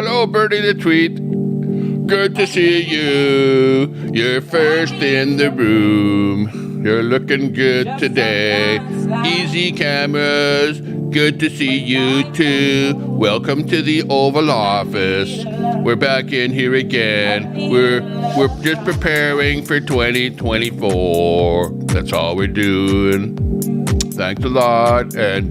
Hello, Bertie the Tweet. Good to see you. You're first in the room. You're looking good today. Easy cameras. Good to see you too. Welcome to the Oval Office. We're back in here again. We're just preparing for 2024. That's all we're doing. Thanks a lot, and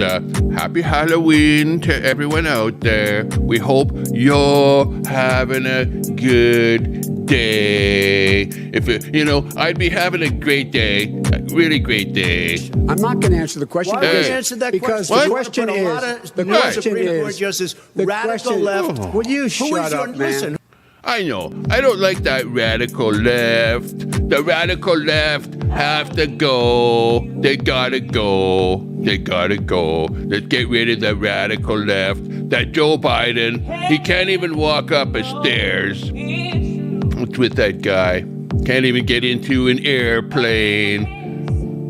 happy Halloween to everyone out there. We hope you're having a good day. I'd be having a great day, a really great day. I'm not going to answer the question. Why don't you answer that because question? The question is, Justice, radical left. Will you shut up, man? Listen. I know. I don't like that radical left. The radical left have to go. They gotta go. They gotta go. Let's get rid of the radical left. That Joe Biden, he can't even walk up a stairs. What's with that guy? Can't even get into an airplane.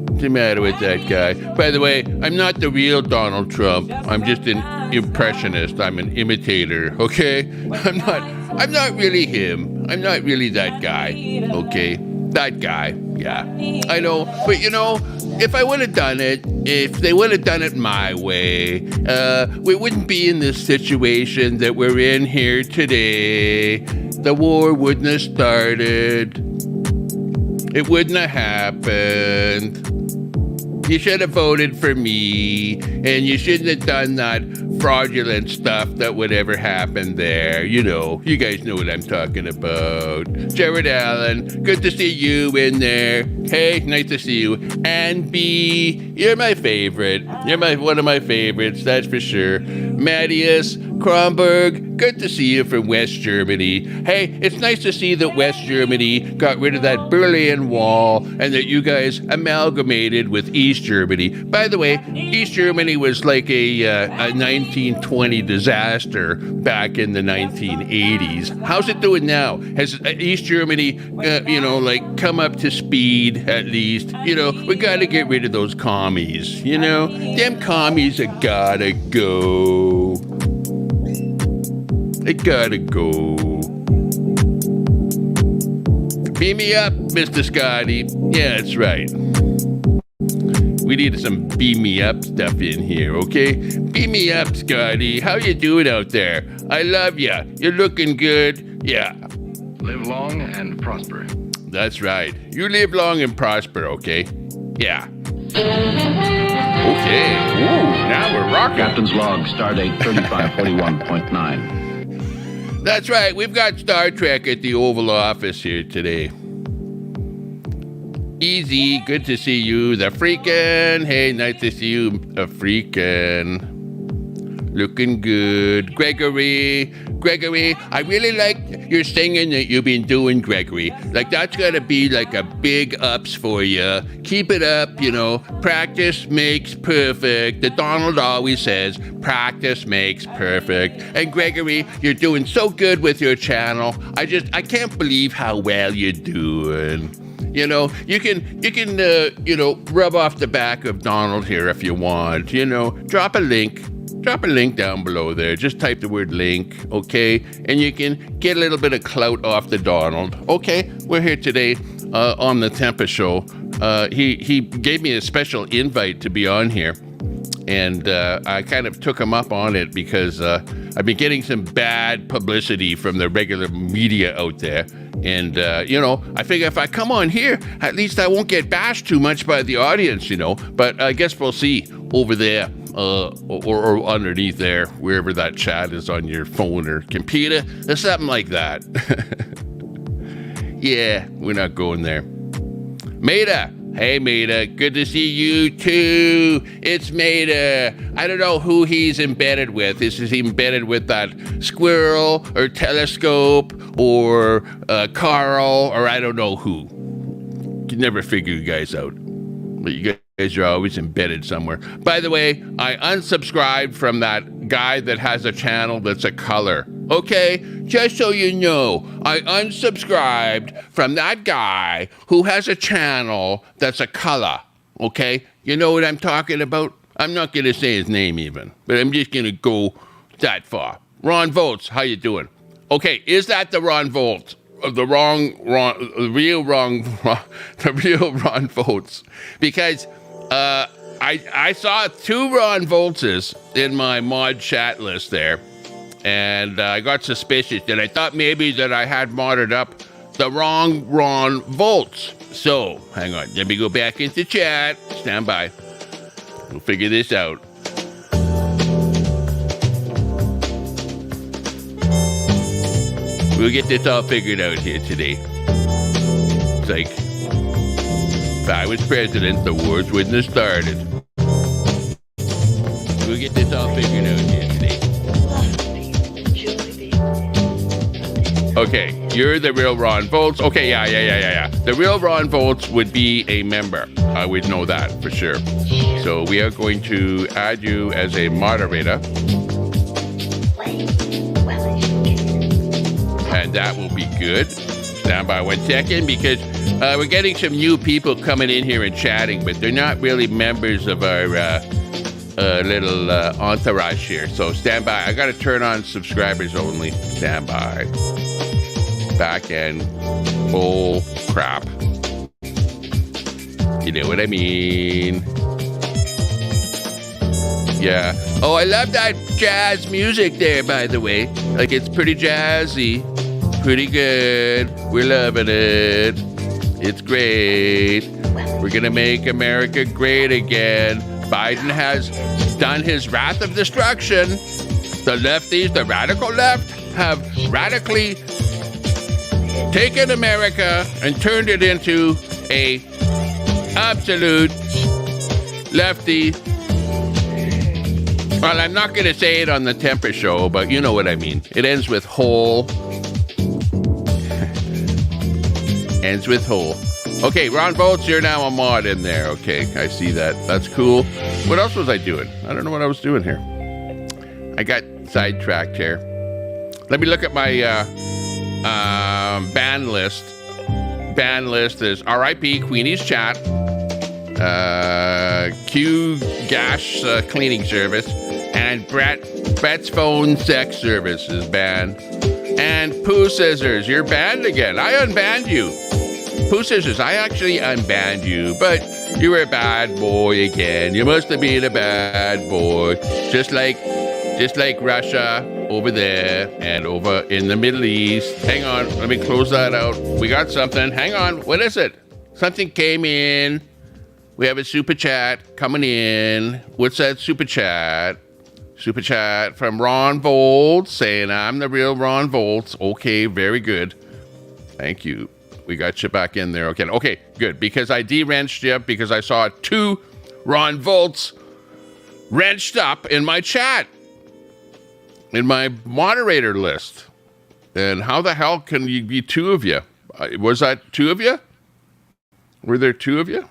What's the matter with that guy? By the way, I'm not the real Donald Trump. I'm just an impressionist. I'm an imitator, okay? I'm not really him. I'm not really that guy, okay? That guy, yeah. I know, but if I would have done it, if they would have done it my way, we wouldn't be in this situation that we're in here today. The war wouldn't have started. It wouldn't have happened. You should have voted for me, and you shouldn't have done that fraudulent stuff that would ever happen there. You guys know what I'm talking about. Jared Allen, good to see you in there. Hey, nice to see you. And B, you're my favorite. You're one of my favorites, that's for sure. Matthias Kronberg, good to see you from West Germany. Hey, it's nice to see that West Germany got rid of that Berlin Wall and that you guys amalgamated with East Germany. By the way, East Germany was like a 1920 disaster back in the 1980s. How's it doing now? Has East Germany, come up to speed at least? We gotta get rid of those commies, Them commies have gotta go. They gotta go. Beam me up, Mr. Scotty. Yeah, that's right. We need some beam me up stuff in here, okay? Beam me up, Scotty. How you doing out there? I love ya. You're looking good. Yeah. Live long and prosper. That's right. You live long and prosper, okay? Yeah. Okay. Ooh, now we're rocking. Captain's log, stardate 3541.9. That's right. We've got Star Trek at the Oval Office here today. Easy. Good to see you, the freakin'. Hey, nice to see you, the freakin'. Looking good. Gregory, I really like your singing that you've been doing, Gregory. Like, that's gotta be like a big ups for you. Keep it up, Practice makes perfect. The Donald always says, practice makes perfect. And Gregory, you're doing so good with your channel. I can't believe how well you're doing. You can rub off the back of Donald here if you want. Drop a link down below there. Just type the word link, okay? And you can get a little bit of clout off the Donald. Okay, we're here today on the Tempa Show. He gave me a special invite to be on here. And I kind of took him up on it because I've been getting some bad publicity from the regular media out there. And, I figure if I come on here, at least I won't get bashed too much by the audience, But I guess we'll see over there or underneath there, wherever that chat is on your phone or computer or something like that. Yeah, we're not going there. Maida. Hey, Maida, good to see you too. It's Maida. I don't know who he's embedded with. Is he embedded with that squirrel or telescope or Carl or I don't know who. You never figure you guys out. But you guys are always embedded somewhere. By the way, I unsubscribed from that guy that has a channel that's a color. Okay, just so you know, I unsubscribed from that guy who has a channel that's a color, okay? You know what I'm talking about? I'm not going to say his name even, but I'm just going to go that far. Ron Volts, how you doing? Okay, is that the Ron Volt? The real Ron Volts? Because I saw 2 Ron Voltses in my mod chat list there, and I got suspicious, and I thought maybe that I had modded up the wrong Ron Volts. So, hang on, let me go back into chat. Stand by. We'll figure this out. We'll get this all figured out here today. It's like, if I was president, the wars wouldn't have started. We'll get this all figured out here today. Okay, you're the real Ron Volts. Okay, yeah. The real Ron Volts would be a member. I would know that for sure. So we are going to add you as a moderator. And that will be good. Stand by 1 second, because we're getting some new people coming in here and chatting, but they're not really members of our little entourage here. So stand by. I got to turn on subscribers only. Stand by. Back end. Bull crap. You know what I mean? Yeah. Oh, I love that jazz music there, by the way. Like, it's pretty jazzy. Pretty good. We're loving it. It's great. We're going to make America great again. Biden has done his wrath of destruction. The lefties, the radical left, have radically taken America and turned it into a absolute lefty. Well, I'm not going to say it on the Temper Show, but you know what I mean. It ends with whole. Ends with whole. Okay, Ron Volts, you're now a mod in there. Okay, I see that. That's cool. What else was I doing? I don't know what I was doing here. I got sidetracked here. Let me look at my ban list. Ban list is R.I.P. Queenie's Chat, Q Gash Cleaning Service, and Brett's Phone Sex Service is banned. And Pooh Scissors, you're banned again. I unbanned you. Pooh Scissors, I actually unbanned you, but you were a bad boy again. You must have been a bad boy. Just like Russia over there and over in the Middle East. Hang on, let me close that out. We got something. Hang on, what is it? Something came in. We have a super chat coming in. What's that super chat? Super chat from Ron Volts saying, I'm the real Ron Volts. Okay, very good. Thank you. We got you back in there. Okay, good. Because I de-wrenched you because I saw 2 Ron Volts wrenched up in my chat, in my moderator list. And how the hell can you be 2 of you? Was that 2 of you? Were there 2 of you?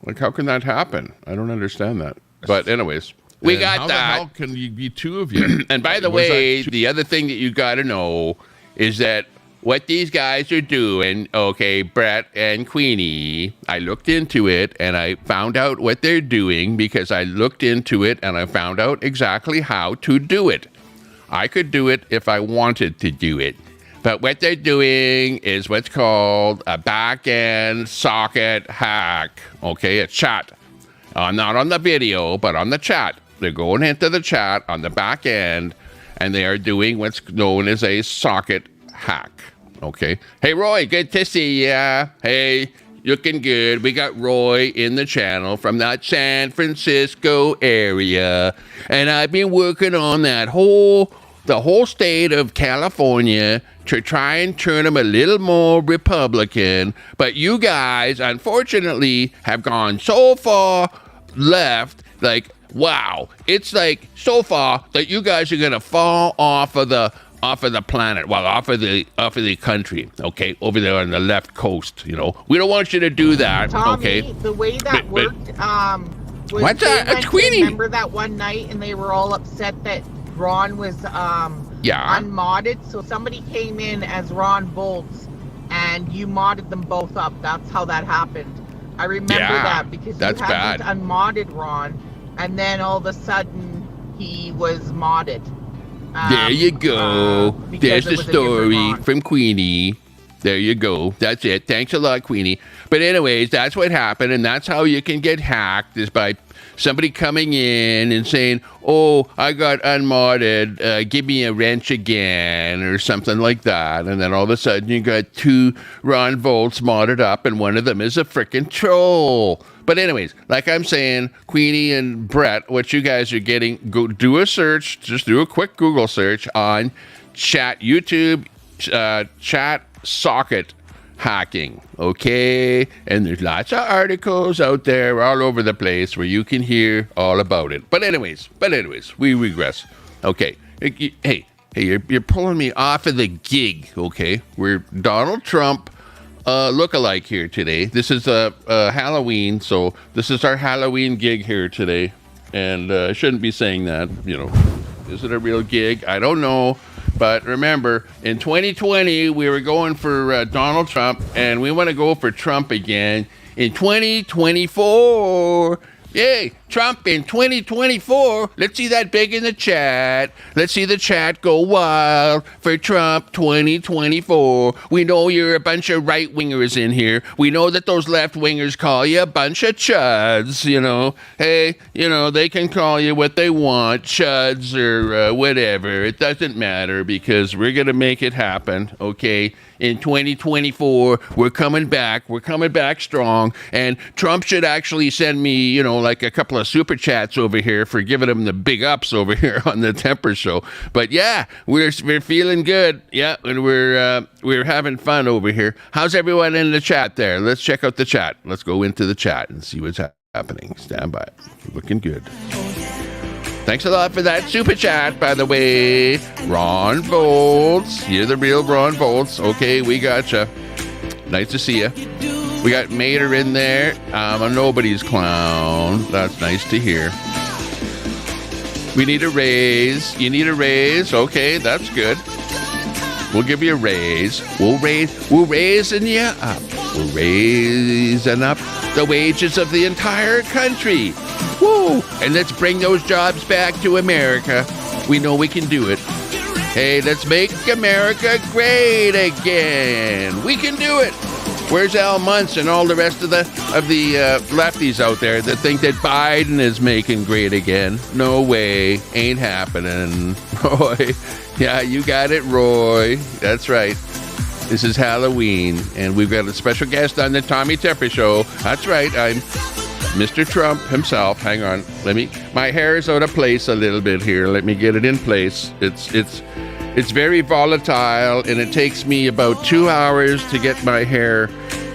Like, how can that happen? I don't understand that. But anyways. We got that. How the hell can you be 2 of you? And by the way, the other thing that you got to know is that what these guys are doing, okay, Brett and Queenie, I looked into it and I found out what they're doing because I looked into it and I found out exactly how to do it. I could do it if I wanted to do it. But what they're doing is what's called a back-end socket hack. Okay, a chat. Not on the video, but on the chat. They're going into the chat on the back end, and they are doing what's known as a socket hack. Okay. Hey, Roy, good to see ya. Hey, looking good. We got Roy in the channel from that San Francisco area, and I've been working on the whole state of California to try and turn them a little more Republican. But you guys, unfortunately, have gone so far left, like, wow, it's like so far that you guys are gonna fall off of the planet, well, off of the country, okay, over there on the left coast. You know, we don't want you to do that. Tommy, okay, the way that worked, was what's that? went Queenie. Remember that one night, and they were all upset that Ron was unmodded. So somebody came in as Ron Volts, and you modded them both up. That's how that happened. I remember that because you hadn't unmodded Ron, and then all of a sudden he was modded. There you go. There's the it was a different story Ron. from Queenie. There you go. That's it. Thanks a lot, Queenie. But anyways, that's what happened, and that's how you can get hacked, is by somebody coming in and saying, oh, I got unmodded, give me a wrench again, or something like that. And then all of a sudden you got 2 Ron Volts modded up, and one of them is a frickin' troll. But anyways, like I'm saying, Queenie and Brett, what you guys are getting, go do a search, just do a quick Google search on YouTube chat socket hacking, okay? And there's lots of articles out there all over the place where you can hear all about it. But anyways, we regress. Okay, hey, you're pulling me off of the gig, okay? We're Donald Trump look-alike here today. This is Halloween, so this is our Halloween gig here today. And I shouldn't be saying that, Is it a real gig? I don't know. But remember, in 2020, we were going for Donald Trump, and we want to go for Trump again in 2024. Yay, Trump in 2024. Let's see that big in the chat. Let's see the chat go wild for Trump 2024. We know you're a bunch of right-wingers in here. We know that those left-wingers call you a bunch of chuds, Hey, they can call you what they want, chuds or whatever. It doesn't matter, because we're going to make it happen, okay? In 2024, we're coming back. We're coming back strong. And Trump should actually send me, like a couple of super chats over here for giving him the big ups over here on the Temper Show. But yeah, we're feeling good. Yeah, and we're having fun over here. How's everyone in the chat there? Let's check out the chat. Let's go into the chat and see what's happening. Stand by. Looking good. Thanks a lot for that super chat, by the way. Ron Volts. You're the real Ron Volts. Okay, we gotcha. Nice to see you. We got Mater in there. I'm a nobody's clown. That's nice to hear. We need a raise. You need a raise? Okay, that's good. We'll give you a raise. We're raising you up. We're raising up the wages of the entire country. Woo! And let's bring those jobs back to America. We know we can do it. Hey, let's make America great again. We can do it. Where's Al Muntz and all the rest of the lefties out there that think that Biden is making great again? No way. Ain't happening. Roy. Yeah, you got it, Roy. That's right. This is Halloween, and we've got a special guest on the Tommy Tepper Show. That's right. I'm Mr. Trump himself. Hang on. My hair is out of place a little bit here. Let me get it in place. It's very volatile, and it takes me about 2 hours to get my hair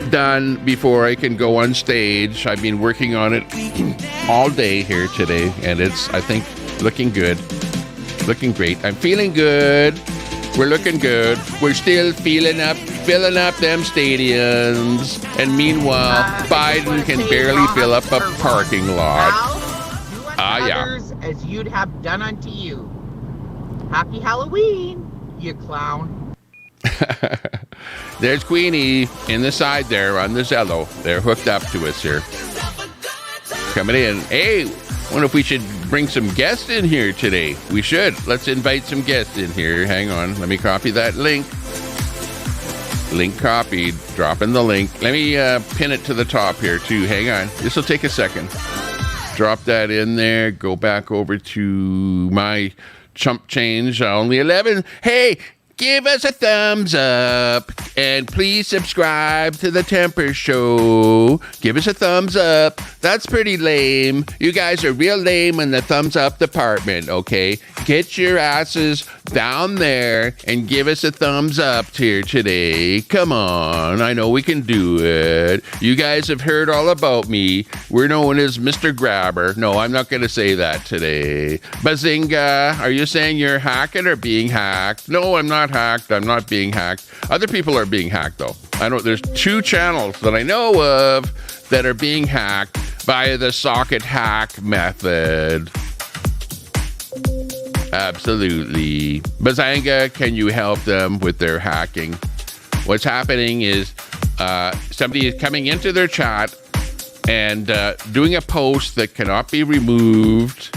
done before I can go on stage. I've been working on it all day here today, and it's, I think, looking good. Looking great. I'm feeling good. We're looking good. We're still filling up them stadiums. And meanwhile, Biden can barely fill up a parking lot. Others as you'd have done unto you. Happy Halloween, you clown. There's Queenie in the side there on the Zello. They're hooked up to us here. Coming in. Hey, wonder if we should bring some guests in here today. We should. Let's invite some guests in here. Hang on. Let me copy that link. Link copied. Dropping the link. Let me pin it to the top here too. Hang on. This will take a second. Drop that in there. Go back over to my chump change. Only 11. Hey, give us a thumbs up. And please subscribe to the Temper Show. Give us a thumbs up. That's pretty lame. You guys are real lame in the thumbs up department, okay? Get your asses down there and give us a thumbs up here today. Come on. I know we can do it. You guys have heard all about me. We're known as Mr. Grabber. No, I'm not going to say that today. Bazinga, are you saying you're hacking or being hacked? No, I'm not hacked. I'm not being hacked. Other people are being hacked, though. I know there's 2 channels that I know of that are being hacked via the socket hack method. Absolutely. Bazanga, can you help them with their hacking? What's happening is somebody is coming into their chat and doing a post that cannot be removed.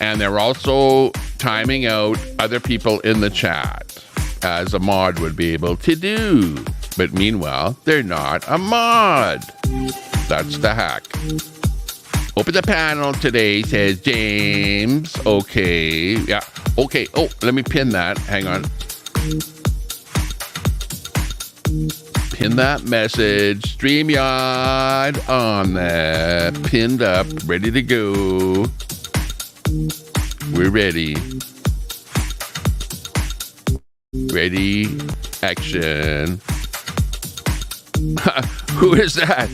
And they're also timing out other people in the chat, as a mod would be able to do. But meanwhile, they're not a mod. That's the hack. Open the panel today, says James. Okay. Yeah. Okay. Oh, let me pin that. Hang on. Pin that message. StreamYard on there. Pinned up. Ready to go. We're ready. Ready. Action. Who is that?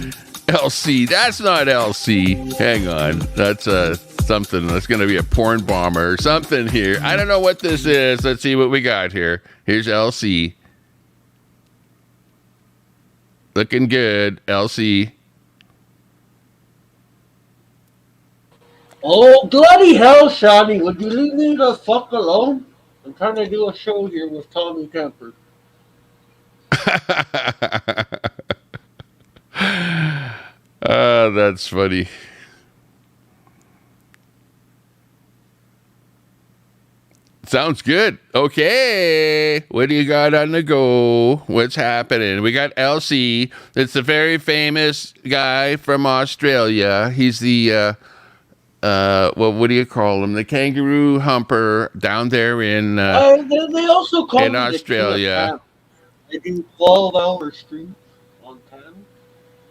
LC. That's not LC. Hang on. That's something. That's going to be a porn bomber or something here. I don't know what this is. Let's see what we got here. Here's LC. Looking good, LC. Oh, bloody hell, Shani. Would you leave me the fuck alone? I'm trying to do a show here with Tommy Kemper. That's funny. Sounds good. Okay. What do you got on the go? What's happening? We got LC. It's a very famous guy from Australia. He's the, what do you call him? The kangaroo humper down there in, they also call in Australia. They do 12-hour streams on time.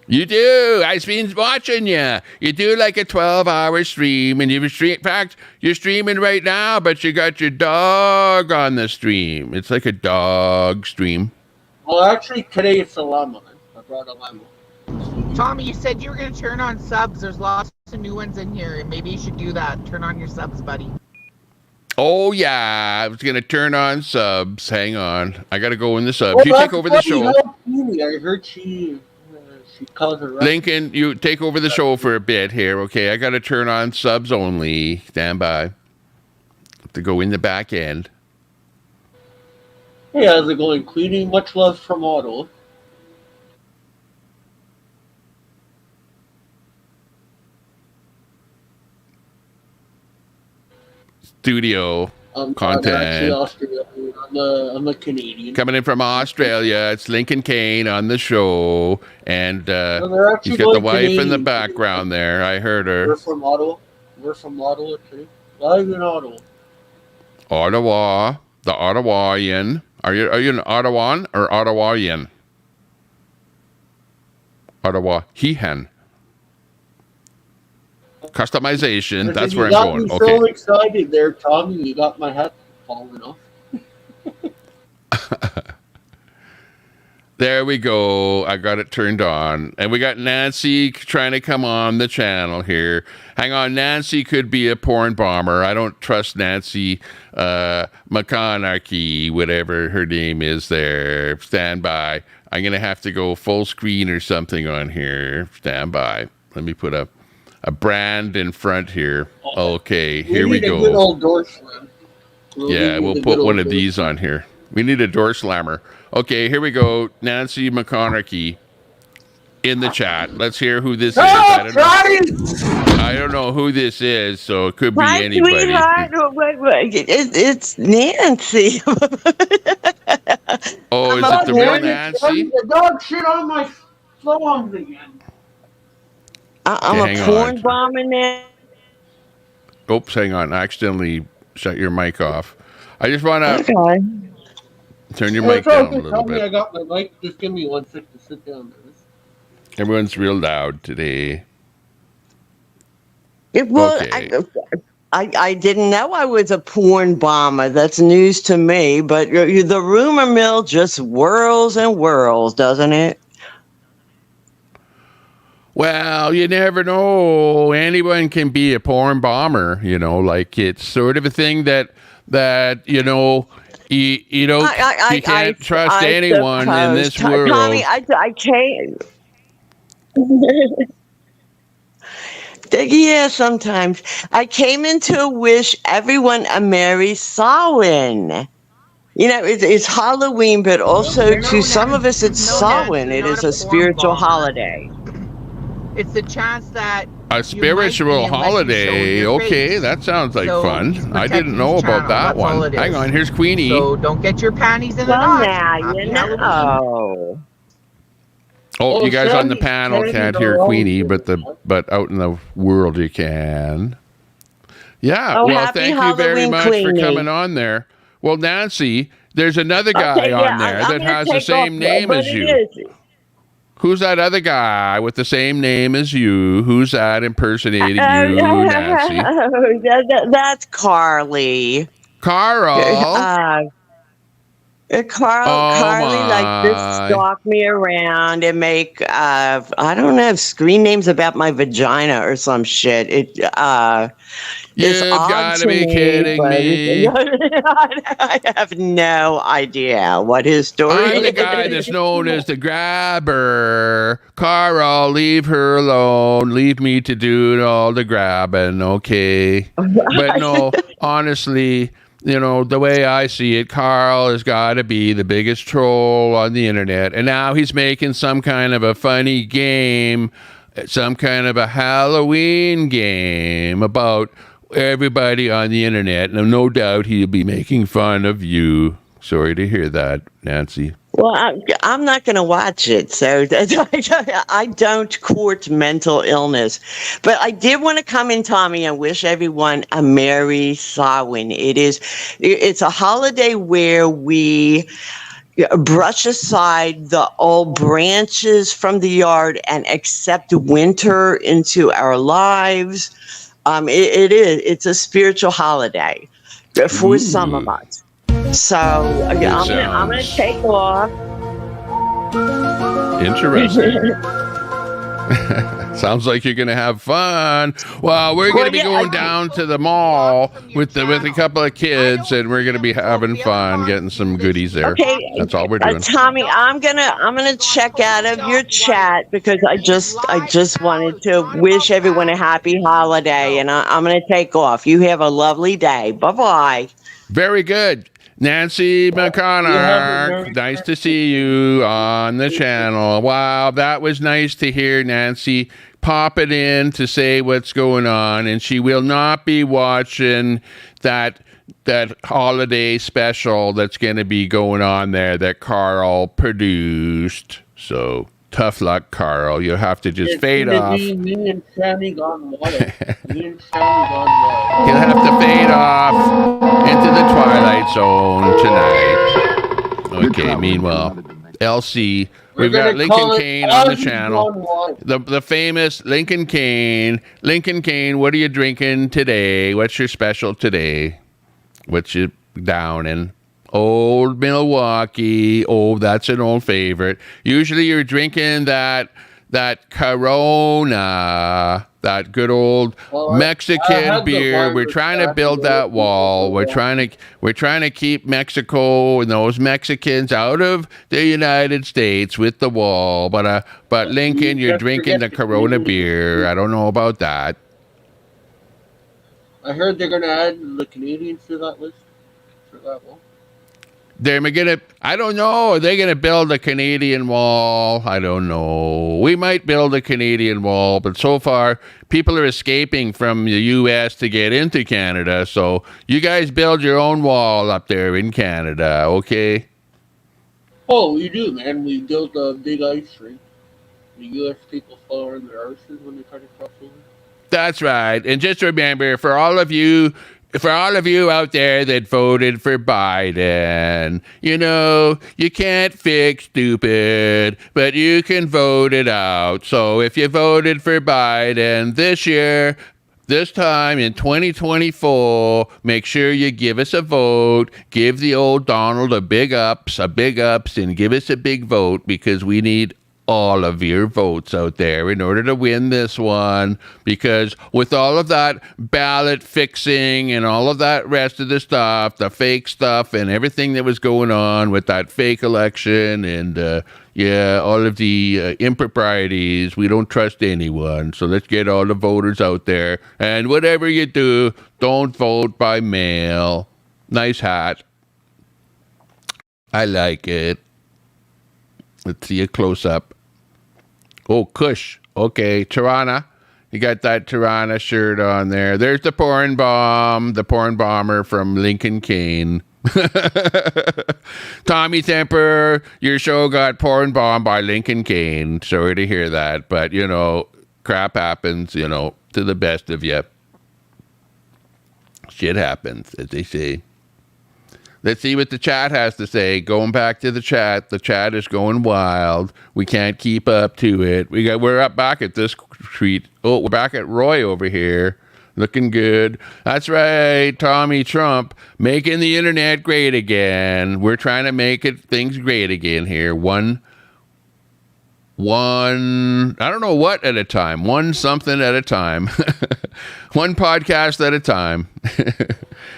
You do. I've been watching you. You do like a 12-hour stream, and in fact, you're streaming right now, but you got your dog on the stream. It's like a dog stream. Well, actually, today it's a llama. I brought a llama. Tommy, you said you were going to turn on subs. There's lots of new ones in here. Maybe you should do that. Turn on your subs, buddy. Oh, yeah. I was going to turn on subs. Hang on. I got to go in the subs. You take over the show. I heard she calls her up. Lincoln, you take over the show for a bit here, okay? I got to turn on subs only. Stand by. Have to go in the back end. Hey, how's it going, Queenie? Much love from Otto. Studio content. I'm a Canadian. Coming in from Australia, it's Lincoln Kane on the show, and he's got the wife in the background there. I heard her. We're from Ottawa. We're from Ottawa too. Live in Ottawa. Ottawa, the Ottawayan. Are you an Ottawan or Ottawayan? Ottawa Hehan. Customization. That's where I'm going. You got me so excited there, Tommy. You got my hat falling off. There we go. I got it turned on. And we got Nancy trying to come on the channel here. Hang on. Nancy could be a porn bomber. I don't trust Nancy McConaughey, whatever her name is there. Stand by. I'm going to have to go full screen or something on here. Stand by. Let me put up a brand in front here. Okay, here we go. Good old door slam. Yeah, we'll put one of these on here. We need a door slammer. Okay, here we go. Nancy McConaughey in the chat. Let's hear who this is. I don't know who this is, so it could be anybody. It's Nancy. Oh, is it the real Nancy? The dog shit on my phone again. I'm a porn bomber now. Oops, hang on. I accidentally shut your mic off. I just want to turn your mic down a little bit. I got my mic. Just give me 1 second to sit down. Everyone's real loud today. Okay. I didn't know I was a porn bomber. That's news to me. But the rumor mill just whirls and whirls, doesn't it? Well, you never know. Anyone can be a porn bomber, you know, like it's sort of a thing that you know, you can't trust anyone in this world. Tommy, I can't. Yeah, sometimes. I came in to wish everyone a Merry Samhain. You know, it's Halloween, but also to some of us it's Samhain. It is a spiritual holiday. It's the chance that A spiritual holiday. Okay, that sounds like fun. I didn't know about that one. Hang on, here's Queenie. So don't get your panties in a Well, knot. now Happy you Halloween. know. Oh, you guys on the Sandy- panel Sandy can't hear Malone. Queenie, but out in the world you can. Yeah. Oh, well, happy thank you very Halloween, much for Queenie. coming on there. Well, Nancy, there's another guy Okay, yeah, on there I'm that gonna has the take same off, name but as it you. is. Who's that other guy with the same name as you? Who's that impersonating you, Nancy? That's Carly. Carl. Carly likes to my. stalk me around and make I don't know, screen names about my vagina or some shit. It's You've odd got to to be kidding but me. I have no idea what his story I'm the is. guy that's known as the grabber. Carl, leave her alone. Leave me to do all the grabbing, okay? But no, honestly, the way I see it, Carl has got to be the biggest troll on the internet. And now he's making some kind of a funny game, some kind of a Halloween game about everybody on the internet. And no doubt he'll be making fun of you. Sorry to hear that, Nancy. Well, I'm not going to watch it, so I don't court mental illness. But I did want to come in, Tommy, and wish everyone a Merry Samhain. It's a holiday where we brush aside the old branches from the yard and accept winter into our lives. It's a spiritual holiday for some of us. So I'm gonna take off. Interesting. Sounds like you're gonna have fun. Well, we're gonna be going down to the mall with a couple of kids, and we're gonna be having fun, getting some goodies there. Okay, that's all we're doing. Tommy, I'm gonna check out of your chat because I just wanted to wish everyone a happy holiday, and I'm gonna take off. You have a lovely day. Bye bye. Very good. Nancy McConnell, nice to see you on the channel. Wow, that was nice to hear Nancy pop it in to say what's going on, and she will not be watching that holiday special that's going to be going on there that Carl produced. So tough luck, Carl. You'll have to just fade off. Me and Sammy gone water. He'll have to fade off into the Twilight Zone tonight. Okay, meanwhile, LC, we've got Lincoln Kane on the channel. The famous Lincoln Kane. Lincoln Kane, what are you drinking today? What's your special today? What's you down in? Old Milwaukee. Oh, that's an old favorite. Usually you're drinking that Corona, that good old Mexican beer. We're trying to build that wall. We're trying to keep Mexico and those Mexicans out of the United States with the wall. But Lincoln, you're drinking the Corona beer. I don't know about that. I heard they're going to add the Canadians to that list for that wall. I don't know. Are they going to build a Canadian wall? I don't know. We might build a Canadian wall, but so far, people are escaping from the U.S. to get into Canada. So you guys build your own wall up there in Canada, okay? Oh, we do, man. We built a big ice rink. The U.S. people fall in their arses when they try to cross over. That's right. And just remember, for all of you out there that voted for Biden, you can't fix stupid, but you can vote it out. So if you voted for Biden this time in 2024, make sure you give us a vote. Give the old Donald a big ups, and give us a big vote because we need all of your votes out there in order to win this one, because with all of that ballot fixing and all of that rest of the stuff, the fake stuff and everything that was going on with that fake election and all of the improprieties, we don't trust anyone. So let's get all the voters out there, and whatever you do, don't vote by mail. Nice hat. I like it. Let's see a close-up. Oh, Kush. Okay, Tirana, You got that Tirana shirt on there. There's the porn bomber from Lincoln Kane. Tommy Temper, your show got porn bombed by Lincoln Kane. Sorry to hear that, but you know, crap happens, you know, to the best of you. Shit happens, as they say. Let's see what the chat has to say. Going back to the chat is going wild. We can't keep up to it. We're up back at this tweet. Oh, we're back at Roy over here. Looking good. That's right, Tommy Trump, making the internet great again. We're trying to make things great again here. One, I don't know what at a time. One something at a time. One podcast at a time.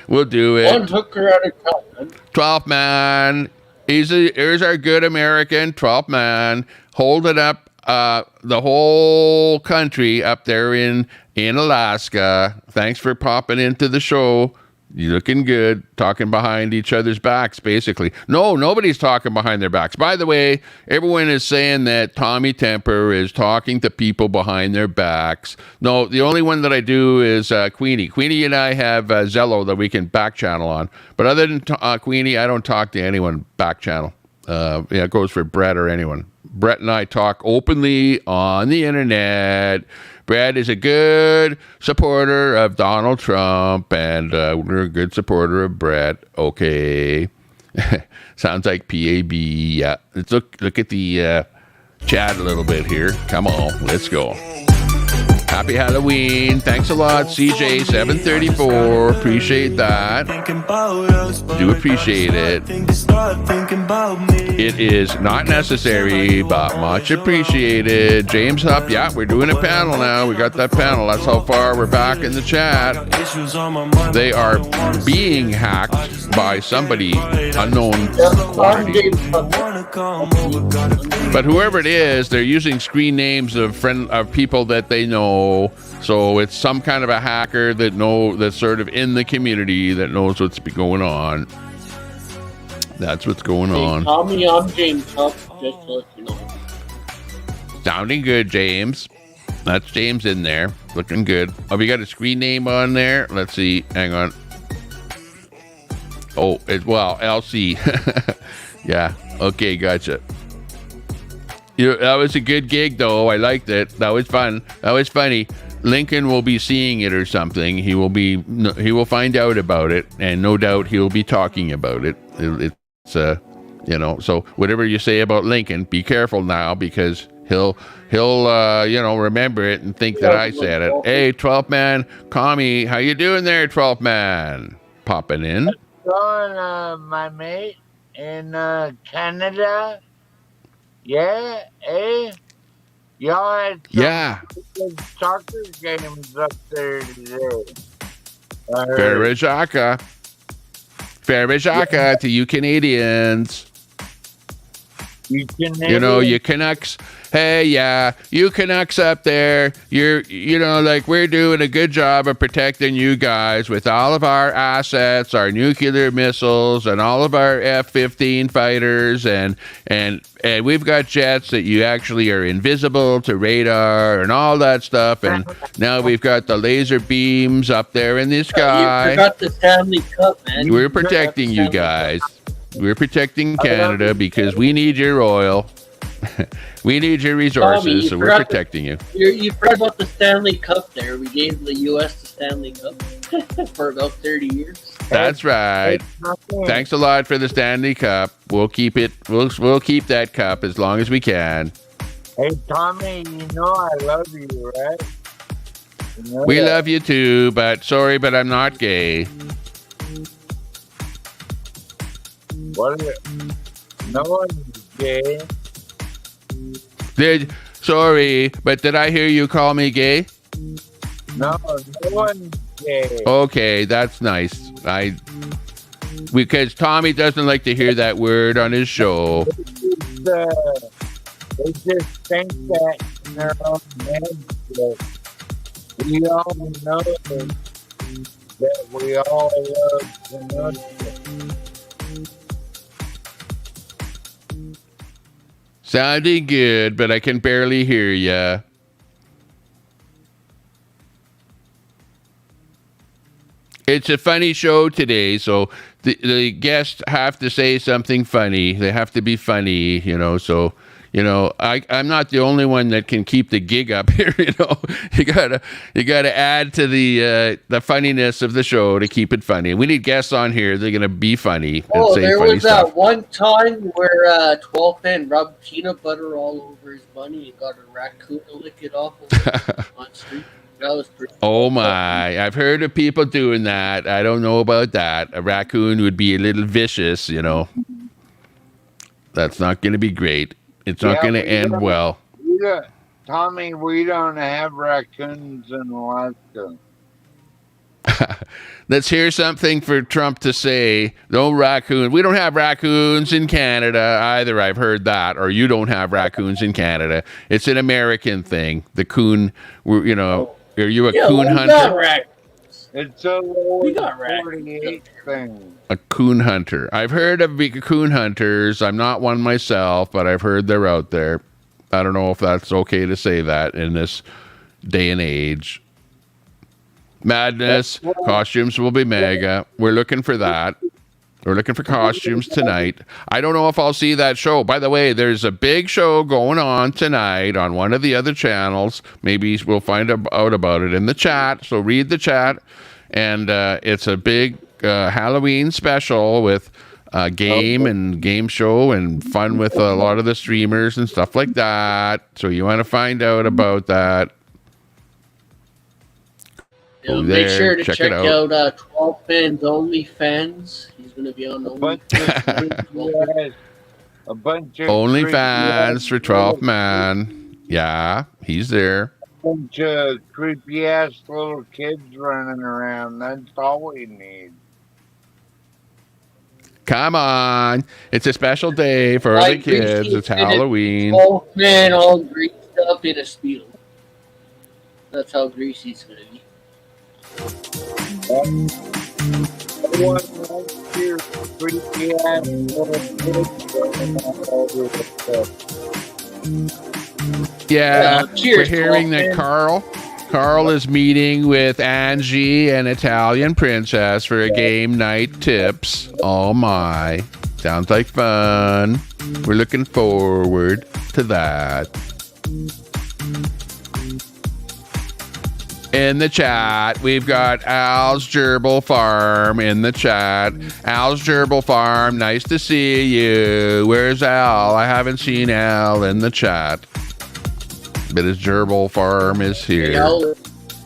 We'll do it. One hooker at a time. 12th man. Here's our good American 12th man holding up the whole country up there in Alaska. Thanks for popping into the show. You're looking good. Talking behind each other's backs, basically. No, nobody's talking behind their backs. By the way, everyone is saying that Tommy Temper is talking to people behind their backs. No, the only one that I do is Queenie. Queenie and I have Zello that we can back channel on. But other than Queenie, I don't talk to anyone back channel. It goes for Brett or anyone. Brett and I talk openly on the internet. Brad is a good supporter of Donald Trump, and we're a good supporter of Brett. Okay. Sounds like PAB. Yeah. Let's look at the chat a little bit here. Come on. Let's go. Happy Halloween. Thanks a lot, CJ734. Appreciate that. Do appreciate it. It is not necessary, but much appreciated. James Hupp, yeah, we're doing a panel now. We got that panel. That's how far we're back in the chat. They are being hacked by somebody unknown quantity. But whoever it is, they're using screen names of people that they know. So it's some kind of a hacker that's sort of in the community that knows what's going on. That's what's going on. Tommy, I'm James Huff, just to let you know. Sounding good, James. That's James in there. Looking good. Oh, we got a screen name on there. Let's see. Hang on. Oh, LC. Yeah. Okay, gotcha. That was a good gig, though. I liked it. That was fun. That was funny. Lincoln will be seeing it or something. He will find out about it, and no doubt he'll be talking about it. It's so whatever you say about Lincoln, be careful now, because he'll remember it and think that I said it. Hey, 12th man, Commie, how you doing there, 12th man? Popping in. What's going, my mate in Canada? Yeah, y'all had some soccer games up there today. Fair to you Canadians. You Canadians? You know, you Canucks. Hey, yeah, you Canucks up there, we're doing a good job of protecting you guys with all of our assets, our nuclear missiles, and all of our F-15 fighters, and we've got jets that you actually are invisible to radar and all that stuff, and now we've got the laser beams up there in the sky. You forgot the Stanley Cup, man. We're protecting you guys. We're protecting Canada because we need your oil. We need your resources, Tommy, so we're protecting you. You forgot about the Stanley Cup there. We gave the U.S. the Stanley Cup for about 30 years. That's right. Thanks a lot for the Stanley Cup. We'll keep it. We'll keep that cup as long as we can. Hey, Tommy, you know I love you, right? We love you too, but sorry, but I'm not gay. What is it? No one's gay. Sorry, but did I hear you call me gay? No one's gay. Okay, that's nice. Because Tommy doesn't like to hear that word on his show. They just think that in their own heads that we all know that we all love the nation. Sounding good, but I can barely hear ya. It's a funny show today, so the guests have to say something funny. They have to be funny, so I'm not the only one that can keep the gig up here. You gotta add to the funniness of the show to keep it funny. We need guests on here. They're gonna be funny. Oh, and say there funny was stuff. that one time where 12 Man rubbed peanut butter all over his bunny and got a raccoon to lick it off on street. That was pretty. Oh my! I've heard of people doing that. I don't know about that. A raccoon would be a little vicious. That's not going to be great. It's not going to end well. Tommy, we don't have raccoons in Alaska. Let's hear something for Trump to say. No raccoon. We don't have raccoons in Canada either. I've heard that. Or you don't have raccoons in Canada. It's an American thing. The coon. Are you a coon hunter? It's a lower 48 thing. A coon hunter. I've heard of coon hunters. I'm not one myself, but I've heard they're out there. I don't know if that's okay to say that in this day and age. Madness. Costumes will be mega. We're looking for that. We're looking for costumes tonight. I don't know if I'll see that show. By the way, there's a big show going on tonight on one of the other channels. Maybe we'll find out about it in the chat. So read the chat. And it's a big Halloween special with a game and game show and fun with a lot of the streamers and stuff like that. So you want to find out about that. Make sure to check out 12 Man's OnlyFans. He's going to be on OnlyFans. A bunch of OnlyFans for 12 Man. Yeah, he's there. A bunch of creepy ass little kids running around. That's all we need. Come on. It's a special day for early kids. It's Halloween. 12 Man all greased up in a Speedo. That's how greasy it's going to be. Yeah, cheers, we're hearing that Carl is meeting with Angie and Italian Princess for a game night tips. Oh my, sounds like fun. We're looking forward to that. In the chat, we've got Al's Gerbil Farm in the chat. Al's Gerbil Farm, nice to see you. Where's Al? I haven't seen Al in the chat. But his Gerbil Farm is here. Hey, Al,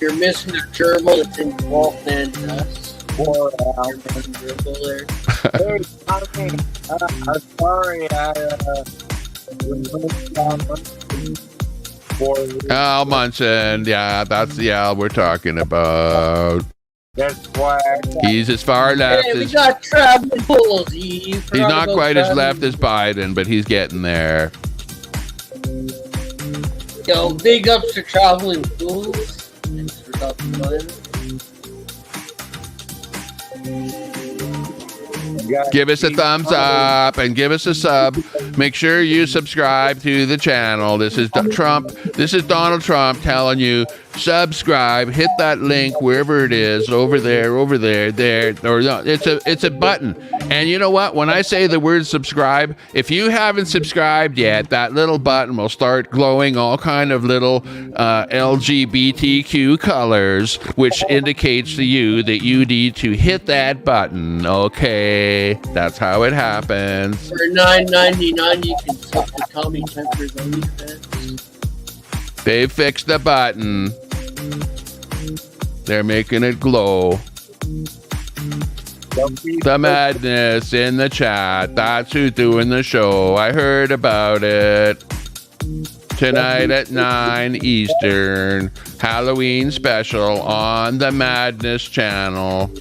you're missing a gerbil. It's in 12 Man dust. Poor Al. Gerbil there. Hey, Tommy, I'm sorry. Al Munson, yeah, that's the Al we're talking about. That's why he's as far left we as got traveling bulls. he's not quite as left as Biden, but he's getting there. Yo, big ups to traveling fools. Thanks for talking about it. Give us a thumbs up and give us a sub. Make sure you subscribe to the channel. This is Trump. This is Donald Trump telling you subscribe. Hit that link wherever it is, over there, there. Or no, it's a button. And you know what? When I say the word subscribe, if you haven't subscribed yet, that little button will start glowing all kind of little LGBTQ colors, which indicates to you that you need to hit that button. Okay, that's how it happens. For $9.99, you can suck the Tommy Temper's OnlyFans. They fixed the button. They're making it glow. The madness in the chat. That's who's doing the show. I heard about it. Tonight at 9 Eastern. Halloween special on the Madness channel.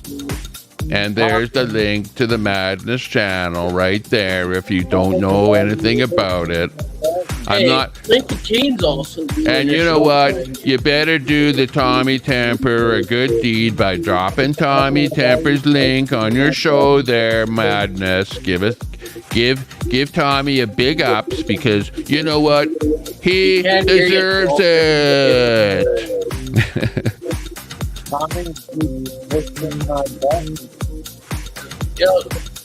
And there's the link to the Madness channel right there if you don't know anything about it. I'm not. Lincoln Kane's also doing And you know what? You better do the Tommy Temper a good deed by dropping Tommy Temper's link on your show there, Madness. Give Tommy a big ups because you know what? He deserves it. Tommy, keep pushing my button.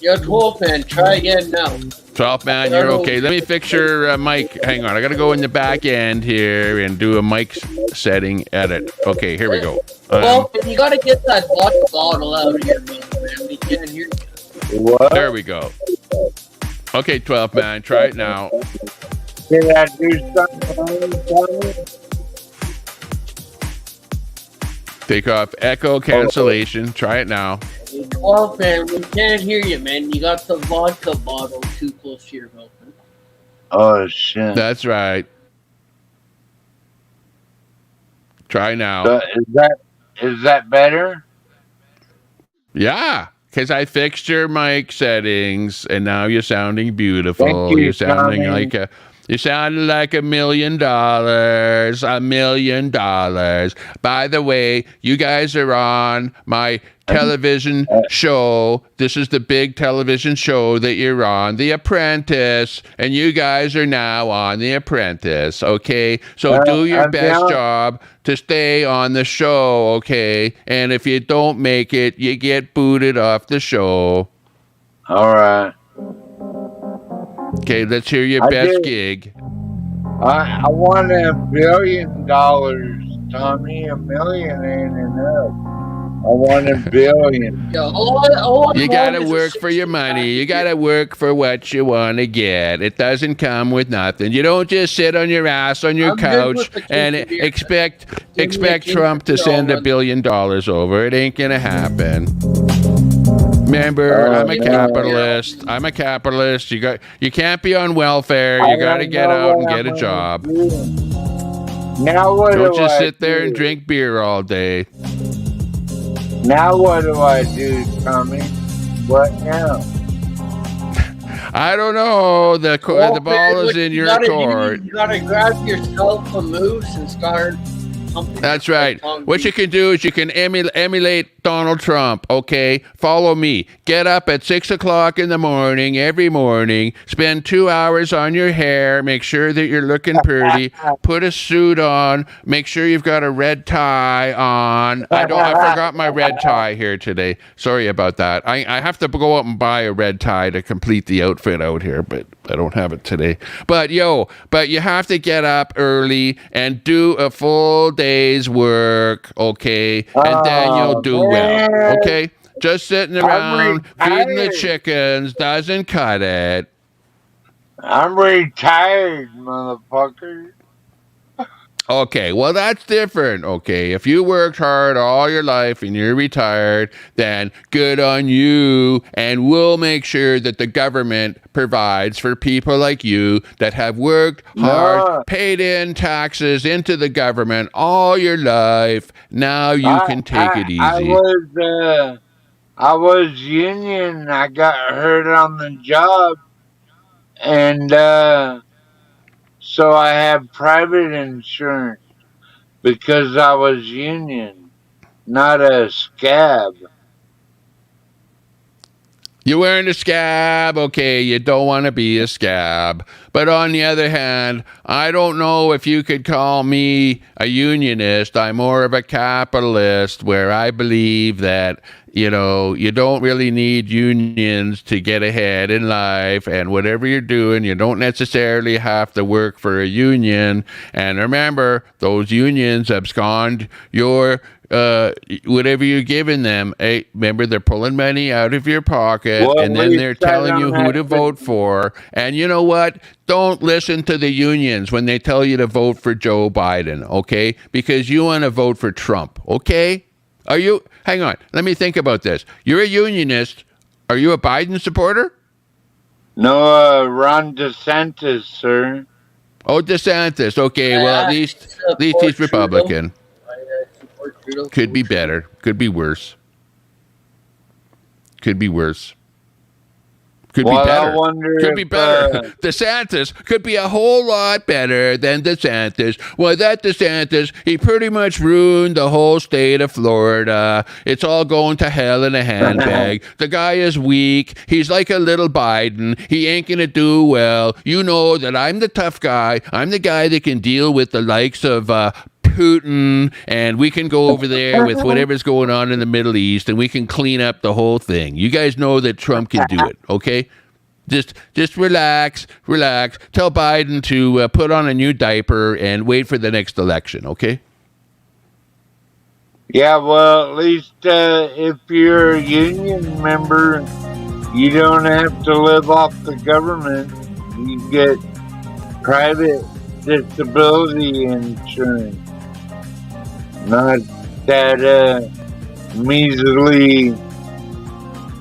Yo, 12 man, try again now. 12 man, you're okay. Let me fix your mic. Hang on, I gotta go in the back end here and do a mic setting edit. Okay, here we go. Well, you gotta get that vodka bottle out of here, man. We can't hear you. What? There we go. Okay, 12 man, try it now. Did I do something, Tommy? Take off echo cancellation. Try it now. Hey, 12 man, we can't hear you, man. You got the vodka bottle too close to your mouth. Man. Oh, shit. That's right. Try now. Is that better? Yeah, because I fixed your mic settings, and now you're sounding beautiful. Thank you, You're sounding Tommy. like $1 million. $1 million. By the way, you guys are on my television show. This is the big television show that you're on, The Apprentice, and you guys are now on The Apprentice, okay? So do your best job to stay on the show, okay? And if you don't make it, you get booted off the show. All right. Okay, let's hear your best gig. I want $1 billion, Tommy. $1 million ain't enough. I want $1 billion. Yeah, all You gotta work for your money. You gotta work for what you want to get. It doesn't come with nothing. You don't just sit on your ass on your couch and expect Trump to send $1 billion over. It ain't gonna happen. Remember, I'm a capitalist. I'm a capitalist. You can't be on welfare. You got to get out and get a job. Now what Don't do just I sit there do? and drink beer all day. Now what do I do, Tommy? What now? I don't know. The ball is in your court. You gotta grab yourself a moose and start pumping. That's right. What you can do is you can emulate Donald Trump, okay? Follow me. Get up at 6 o'clock in the morning, every morning. Spend 2 hours on your hair. Make sure that you're looking pretty. Put a suit on. Make sure you've got a red tie on. I forgot my red tie here today. Sorry about that. I have to go out and buy a red tie to complete the outfit out here, but I don't have it today. But you have to get up early and do a full day's work, okay? And then you'll do well, okay? Just sitting around feeding the chickens doesn't cut it. I'm retired, motherfucker. Okay, well, that's different, okay? If you worked hard all your life and you're retired, then good on you, and we'll make sure that the government provides for people like you that have worked hard, paid in taxes into the government all your life. Now you can take it easy. I was union. I got hurt on the job, and so I have private insurance because I was union, not a scab. You weren't a scab, okay, you don't want to be a scab. But on the other hand, I don't know if you could call me a unionist. I'm more of a capitalist, where I believe that, you don't really need unions to get ahead in life, and whatever you're doing, you don't necessarily have to work for a union. And remember, those unions abscond your whatever you're giving them. Hey, remember, they're pulling money out of your pocket, and then they're telling you who to vote for. And you know what? Don't listen to the unions when they tell you to vote for Joe Biden, okay? Because you want to vote for Trump, okay? Hang on, let me think about this. You're a unionist. Are you a Biden supporter? No, Ron DeSantis, sir. Oh, DeSantis. Okay, well, at least he's Republican. Could be better. Could be worse. Could be worse. Could be better. Could be better. DeSantis could be a whole lot better than DeSantis. Well, that DeSantis, he pretty much ruined the whole state of Florida. It's all going to hell in a handbag. The guy is weak. He's like a little Biden. He ain't going to do well. You know that I'm the tough guy. I'm the guy that can deal with the likes of Putin, and we can go over there with whatever's going on in the Middle East, and we can clean up the whole thing. You guys know that Trump can do it, okay? Just relax. Tell Biden to put on a new diaper and wait for the next election, okay? Yeah, well, at least if you're a union member, you don't have to live off the government. You get private disability insurance. Not that measly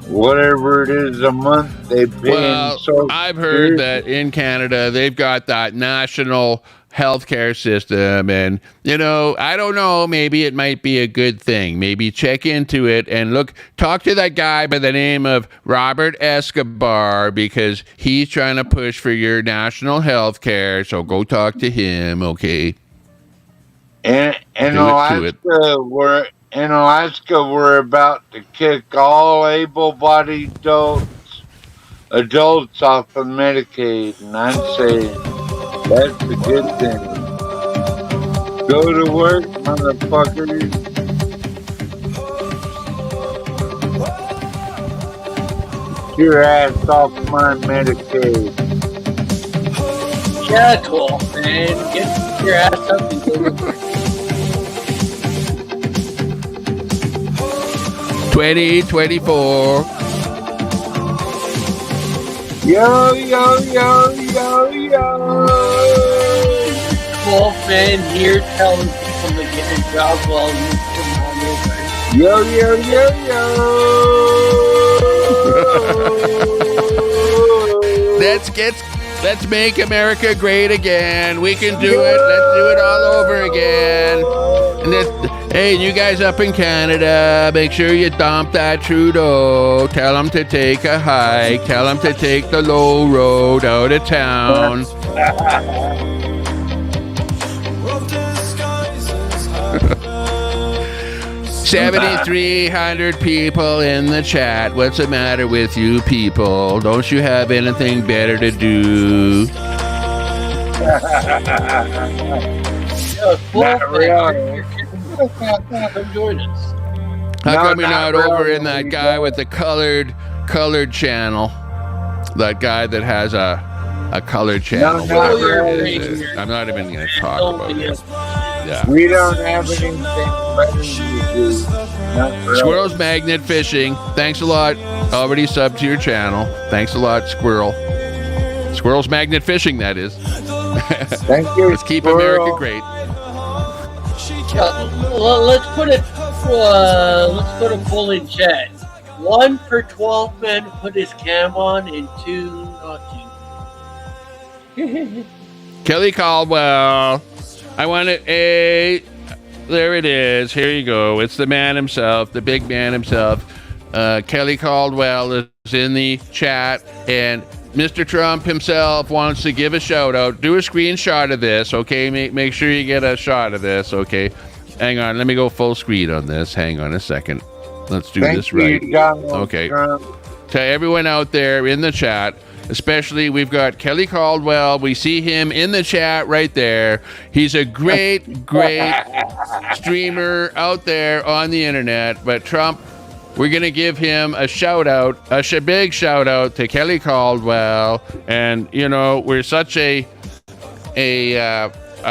whatever it is a month they pay. Well, I've heard that in Canada they've got that national healthcare system, and I don't know, maybe it might be a good thing. Maybe check into it and talk to that guy by the name of Robert Escobar, because he's trying to push for your national healthcare. So go talk to him, okay? In Alaska, we're about to kick all able-bodied adults off of Medicaid, and I'm saying that's a good thing. Go to work, motherfuckers. Get your ass off my Medicaid. Yeah, cool, man. Get your ass up and go to work. 2024. Yo. Wolfman here telling people to get a job while you come on over. Let's make America great again. We can do it. Let's do it all over again. And hey, you guys up in Canada, make sure you dump that Trudeau. Tell him to take a hike. Tell him to take the low road out of town. 7,300 people in the chat. What's the matter with you people? Don't you have anything better to do? Not really. Come join us. How come you're not over in that guy with the colored channel? That guy that has a colored channel. Whatever it is. I'm not even going to talk about it. Yeah. We don't have anything better to do. Squirrel's Magnet Fishing. Thanks a lot. Already subbed to your channel. Thanks a lot, Squirrel. Squirrel's Magnet Fishing, that is. Thank you. Let's keep America great. Let's put a poll in chat. 1 for 12 men put his cam on, and 2 not to. Kelly Caldwell. I want it. There it is. Here you go. It's the man himself, the big man himself. Kelly Caldwell is in the chat, and Mr. Trump himself wants to give a shout out. Do a screenshot of this, okay? Make sure you get a shot of this, okay? Hang on. Let me go full screen on this. Hang on a second. Let's do this right. Okay. To everyone out there in the chat, especially we've got Kelly Caldwell. We see him in the chat right there. He's a great streamer out there on the internet. But Trump, we're going to give him a shout out, a big shout out to Kelly Caldwell. And, we're such a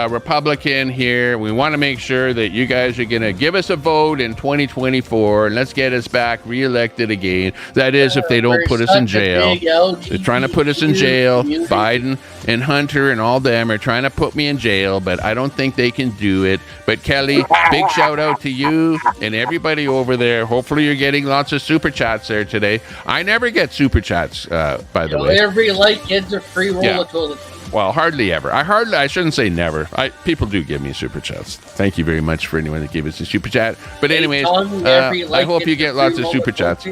Republican here. We want to make sure that you guys are going to give us a vote in 2024 and let's get us back reelected again. That is, if they don't put us in jail. They're trying to put us in jail. Biden and Hunter and all them are trying to put me in jail, but I don't think they can do it. But Kelly, big shout out to you and everybody over there. Hopefully you're getting lots of super chats there today. I never get super chats, by the way. Every like gets a free roll of toilet paper. Well, hardly ever. I shouldn't say never. People do give me super chats. Thank you very much for anyone that gave us a super chat. But anyways, I hope you get lots of super chats.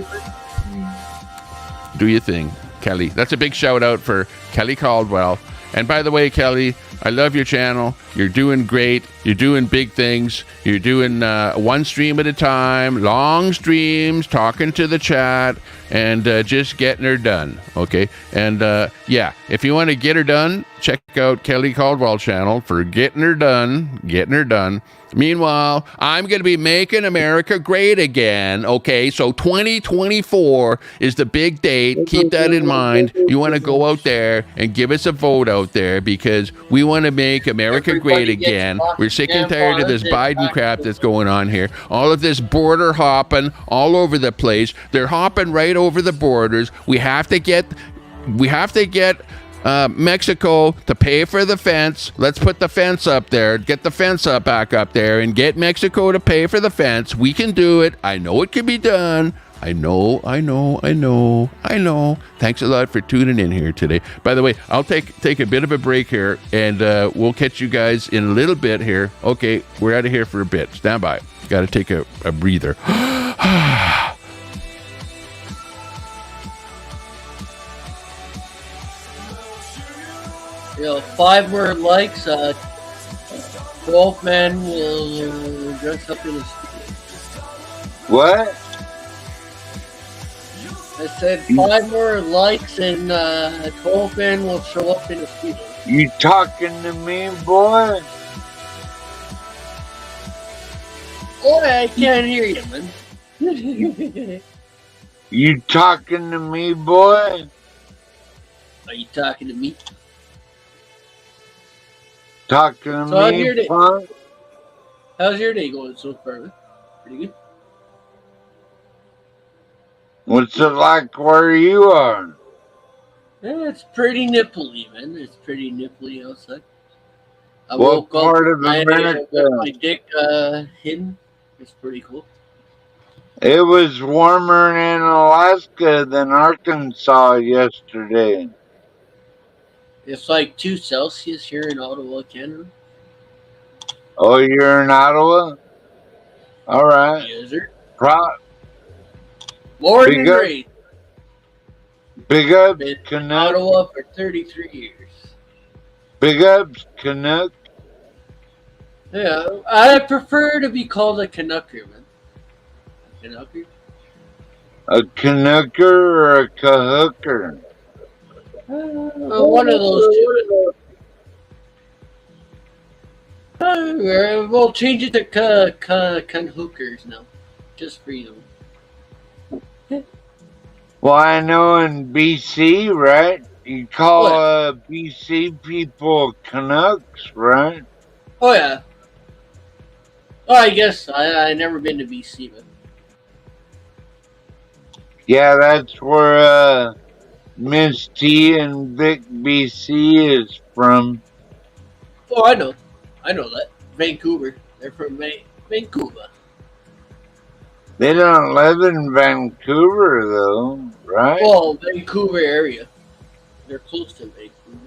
Do your thing, Kelly. That's a big shout out for Kelly Caldwell. And by the way, Kelly, I love your channel. You're doing great. You're doing big things. You're doing one stream at a time, long streams, talking to the chat, and just getting her done. Okay, and yeah, if you want to get her done, check out Kelly Caldwell channel for getting her done. Meanwhile, I'm going to be making America great again. Okay, so 2024 is the big date. Keep that in mind. You want to go out there and give us a vote out there because we want to make America great again. We're sick and tired of this Biden crap that's going on here. All of this border hopping all over the place. They're hopping right over the borders. We have to get Mexico to pay for the fence. Let's put the fence up there. Get the fence back up there and get Mexico to pay for the fence. We can do it. I know it can be done. I know. Thanks a lot for tuning in here today. By the way, I'll take a bit of a break here, and we'll catch you guys in a little bit here. Okay, we're out of here for a bit. Stand by. Got to take a breather. You know, 5 more likes. 12 men will dress up in a studio. What? I said 5 more likes and 12 men will show up in a studio. You talking to me, boy? Oh, I can't hear you, man. You talking to me, boy? Are you talking to me? Talking to So me, punk? How's your day going so far, man? Pretty good? What's it like where you are? Yeah, it's pretty nipply, man. It's pretty nipply outside. I What woke up part of with America? my dick hidden. It's pretty cool. It was warmer in Alaska than Arkansas yesterday. It's like 2 Celsius here in Ottawa, Canada. Oh, you're in Ottawa? All right. Yes, sir. Big Born and up. raised. Big ups, Been in Canuck. Ottawa for 33 years. Big ups, Canuck. Yeah, I prefer to be called a Canucker, man. Canucker? A Canucker or a Cahooker? One of those two. We'll change it to Canuckers now. Just for you. Well, I know in BC, right? You call BC people Canucks, right? Oh, yeah. Oh, I guess I never been to BC, but Yeah, that's where Miss T and Vic BC is from. oh, I know that. Vancouver. They're from Vancouver. They don't live in Vancouver, though, right? Well, Vancouver area. They're close to Vancouver.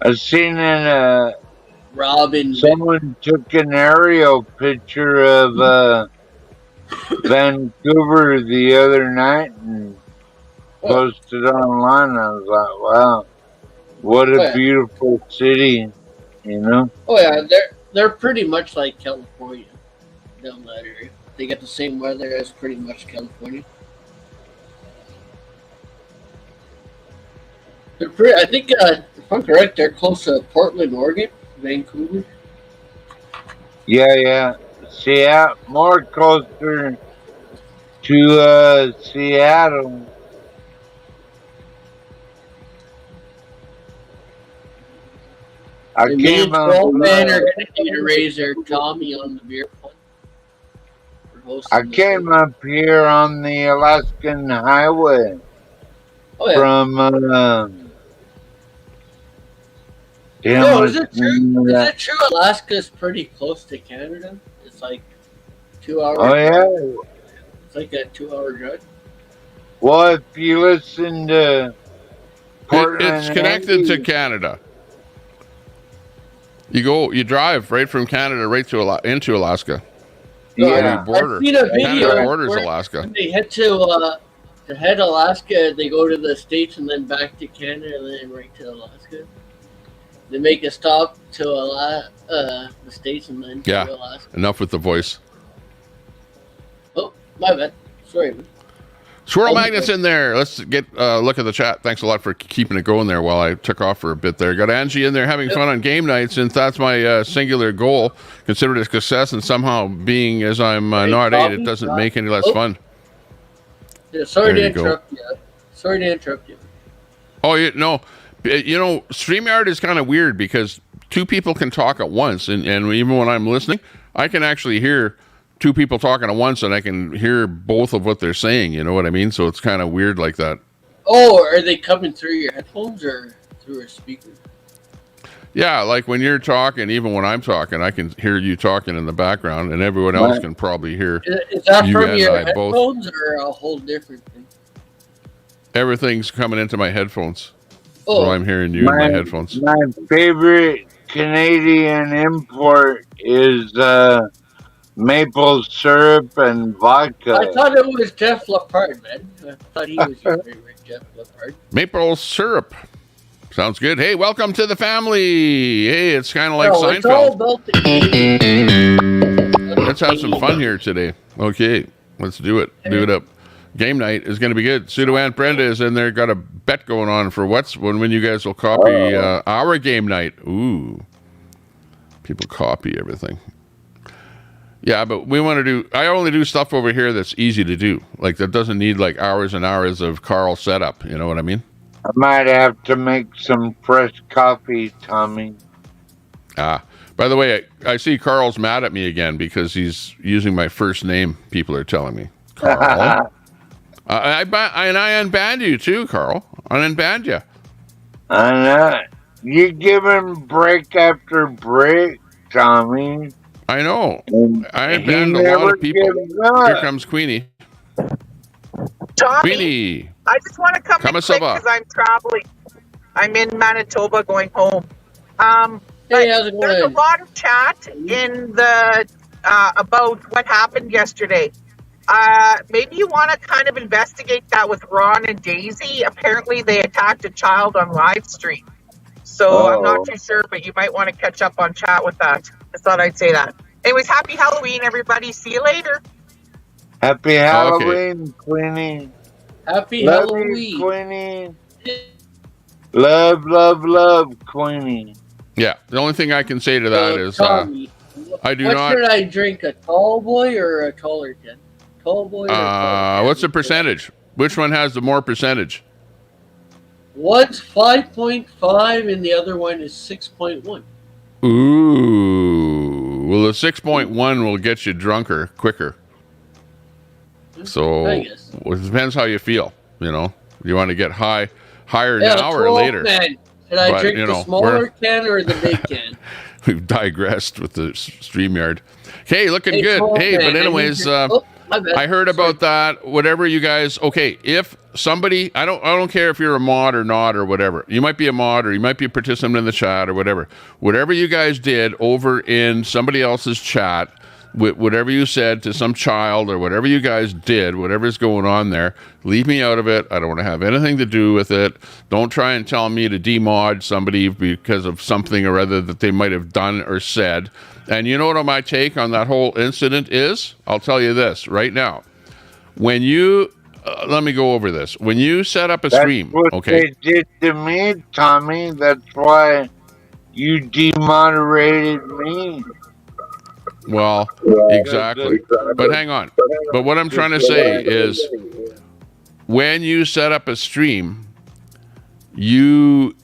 I seen in Robin. someone took an aerial picture of Vancouver the other night and posted online. I was like, wow, what a beautiful city, you know? Oh yeah, they're pretty much like California down that area. They get the same weather as pretty much California. I think, if I'm correct, they're close to Portland, Oregon, Vancouver. Yeah. Seattle, more closer to Seattle. And me and 12 men are going to need to raise their Tommy on the beer fund. I came up here on the Alaskan Highway from is it true? Is it true Alaska's pretty close to Canada? It's like 2 hours. Oh, yeah. It's like a 2-hour drive. Well, if you listen to Portland, it's connected to Canada. You drive right from Canada right to into Alaska. Yeah, border. I've seen a video Canada borders Alaska. When they head to head Alaska, they go to the States and then back to Canada and then right to Alaska. They make a stop to the station, then Yeah. Enough with the voice. Oh, my bad. Sorry. Swirl Magnet's in there. Let's get a look at the chat. Thanks a lot for keeping it going there while I took off for a bit there. Got Angie in there having fun on game night, since that's my singular goal. Consider it a success, and somehow being as I'm not 8, it doesn't make any less fun. Yeah, sorry to interrupt you. Oh, no. You know, StreamYard is kind of weird because two people can talk at once. And even when I'm listening, I can actually hear two people talking at once, and I can hear both of what they're saying. You know what I mean? So it's kind of weird like that. Oh, are they coming through your headphones or through a speaker? Yeah, like when you're talking, even when I'm talking, I can hear you talking in the background, and everyone else can probably hear Is that you from and your I both. headphones or a whole different thing? Everything's coming into my headphones. So I'm hearing you in my headphones. My favorite Canadian import is maple syrup and vodka. I thought it was Jeff Lepard, man. I thought he was your favorite Jeff Lepard. Maple syrup. Sounds good. Hey, welcome to the family. Hey, it's kind of like Seinfeld. It's all about the Let's have some fun here today. Okay, let's do it. Do it up. Game night is going to be good. Pseudo Aunt Brenda is in there. Got a bet going on for when you guys will copy our game night. Ooh. People copy everything. Yeah, but we want to do... I only do stuff over here that's easy to do. Like, that doesn't need, like, hours and hours of Carl setup. You know what I mean? I might have to make some fresh coffee, Tommy. By the way, I see Carl's mad at me again because he's using my first name, people are telling me. Carl? I unbanned you too, Carl. I unbanned you. I know. You're giving break after break, Tommy. I know. I unbanned a lot of people. Here comes Queenie. Tommy, Queenie. I just want to come in quick because I'm traveling. I'm in Manitoba going home. Hey, how's it going? There's a lot of chat in the about what happened yesterday. Maybe you want to kind of investigate that with Ron and Daisy. Apparently, they attacked a child on live stream. So I'm not too sure, but you might want to catch up on chat with that. I thought I'd say that. Anyways, happy Halloween, everybody. See you later. Happy Halloween, Queenie. Happy Love Halloween, you, Queenie. Love, love, love, Queenie. Yeah, the only thing I can say to that is Tommy, I do what not... should I drink, a tall boy or a taller kid? Tall boy or taller kid? What's the percentage? Which one has the more percentage? One's 5.5 and the other one is 6.1. Ooh. Well, the 6.1 will get you drunker quicker. So I guess. Well, it depends how you feel, you know. You want to get higher now or later. Man. Should I drink the smaller can or the big can? We've digressed with the StreamYard. Okay, looking good. Hey, but anyways, I heard about that. Whatever you guys, okay, if somebody, I don't care if you're a mod or not or whatever. You might be a mod or you might be a participant in the chat or whatever. Whatever you guys did over in somebody else's chat, whatever you said to some child or whatever you guys did, whatever's going on there, leave me out of it. I don't want to have anything to do with it. Don't try and tell me to demod somebody because of something or other that they might have done or said. And you know what my take on that whole incident is? I'll tell you this right now. When you, let me go over this. When you set up a stream, okay? They did to me, Tommy. That's why you demoderated me. Well, exactly. But hang on. But what I'm trying to say is when you set up a stream, you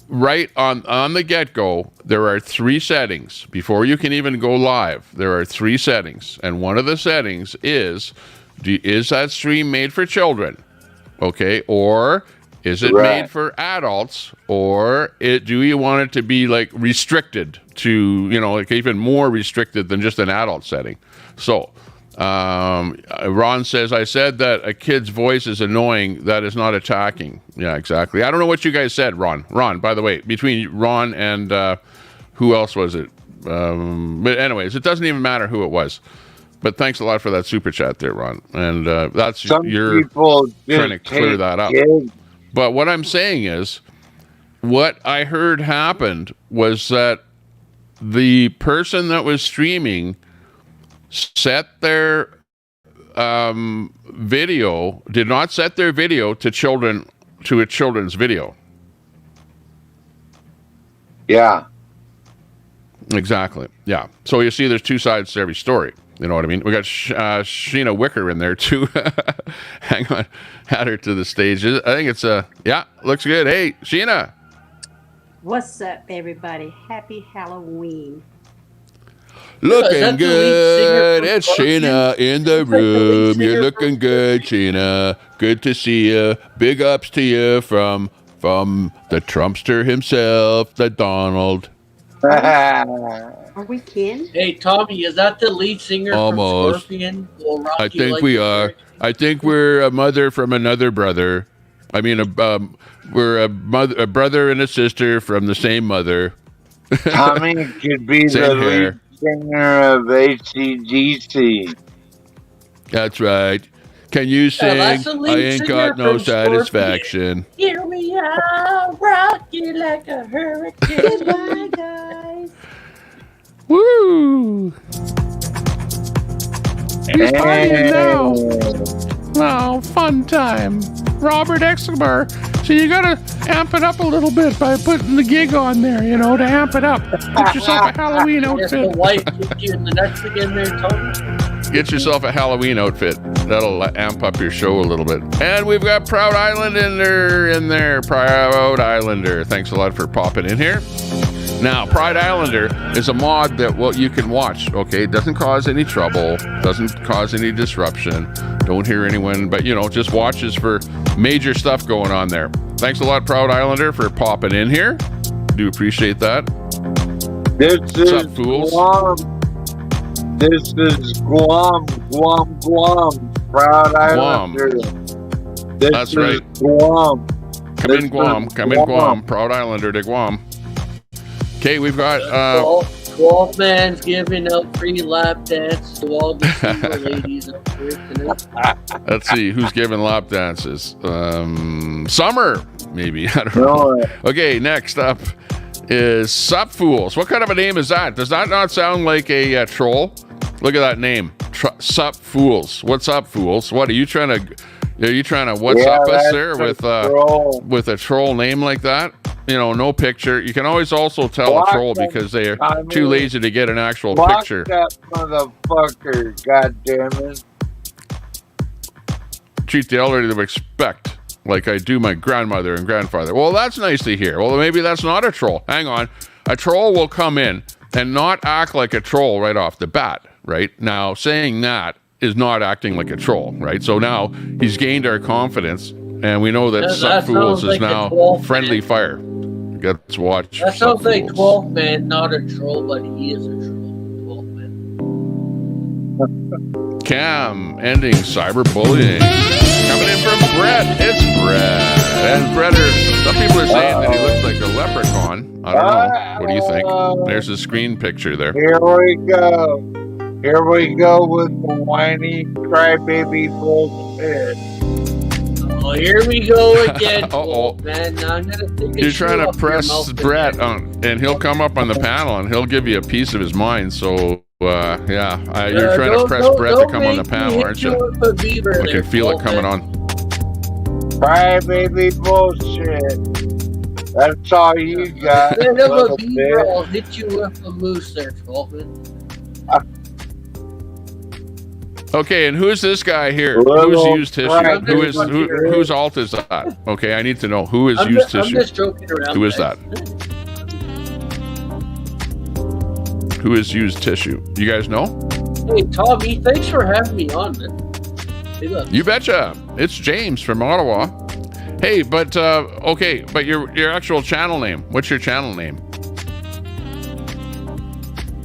right on the get-go, there are 3 settings. Before you can even go live, there are 3 settings. And one of the settings is that stream made for children? Okay, or is it made for adults, or do you want it to be like restricted to, you know, like even more restricted than just an adult setting? So, Ron says, I said that a kid's voice is annoying. That is not attacking. Yeah, exactly. I don't know what you guys said, Ron. Ron, by the way, between Ron and who else was it? But anyways, it doesn't even matter who it was. But thanks a lot for that super chat there, Ron. And that's Some you're people trying to clear that up. But what I'm saying is, what I heard happened was that the person that was streaming set their video, did not set their video to a children's video. Yeah. Exactly. Yeah. So you see, there's two sides to every story. You know what I mean? We got Sheena Wicker in there too. Hang on, add her to the stage. I think it's yeah, looks good. Hey, Sheena. What's up, everybody? Happy Halloween. Looking good. It's Sheena in the room. You're looking good, Sheena. Good to see you. Big ups to you from the Trumpster himself, the Donald. Are we kin? Hey, Tommy, is that the lead singer Almost. from Scorpion? Will rock I you think like we a are. hurricane? I think we're a mother from another brother. I mean, we're a brother and a sister from the same mother. Tommy could be Same the hair. lead singer of AC/DC. That's right. Can you sing? that's the lead I ain't singer got no from Scorpion. satisfaction. Here we are, rock you like a hurricane. Bye, guys. Woo! He's partying now. Oh, fun time. Robert Escobar. So you gotta amp it up a little bit by putting the gig on there, you know, to amp it up. Get yourself a Halloween Yes, the outfit. wife kicked you in the nuts again there, Tommy. Get yourself a Halloween outfit. That'll amp up your show a little bit. And we've got Proud Islander in there. Proud Islander. Thanks a lot for popping in here. Now, Pride Islander is a mod that you can watch, okay? It doesn't cause any trouble, doesn't cause any disruption. Don't hear anyone, but, you know, just watches for major stuff going on there. Thanks a lot, Proud Islander, for popping in here. Do appreciate that. This What's is up, fools? Guam. This is Guam. Proud Islander. This That's is right. Guam. Come in, Guam. Come in, Guam. Proud Islander to Guam. Okay, we've got 12 man's giving out free lap dance to all the single ladies up here tonight. let's see who's giving lap dances. Summer, maybe. I don't know. Okay, next up is Sup Fools. What kind of a name is that? Does that not sound like a troll? Look at that name. Sup Fools. What's up, fools? What are you trying to what's up us there with a troll name like that? You know, no picture. You can always also tell a troll because they are too lazy to get an actual picture. That motherfucker, goddammit. Treat the elderly to respect, like I do my grandmother and grandfather. Well, that's nice to hear. Well, maybe that's not a troll. Hang on. A troll will come in and not act like a troll right off the bat, right? Now, saying that is not acting like a troll, right? So now he's gained our confidence, and we know that Sup Fools is now friendly fire. Let's watch. That sounds like 12 man, not a troll, but he is a troll. 12 man. Cam ending cyberbullying. Coming in from Brett. It's Brett. And Brett, some people are saying that he looks like a leprechaun. I don't know. What do you think? There's a screen picture there. Here we go. Here we go with the whiny crybaby bullshit. Oh, here we go again. Uh-oh. Man, now I'm gonna take a You're trying shoe to off your press mouth Brett again. on, and he'll come up on the panel and he'll give you a piece of his mind. So, yeah, you're trying to press Brett to come on the panel, aren't you? I can feel it coming on. Crybaby bullshit. That's all you got. Instead of a little beaver, bitch. I'll hit you with a moose there, 12 man. Okay, and who's this guy here? Little Who's used tissue? crybaby. Whose alt is that? Okay, I need to know who is used I'm tissue. just joking around. Who is guys. Who is used tissue? You guys know? Hey, Tommy, thanks for having me on, man. Hey, look. You betcha. It's James from Ottawa. Hey, but okay, but your actual channel name. What's your channel name?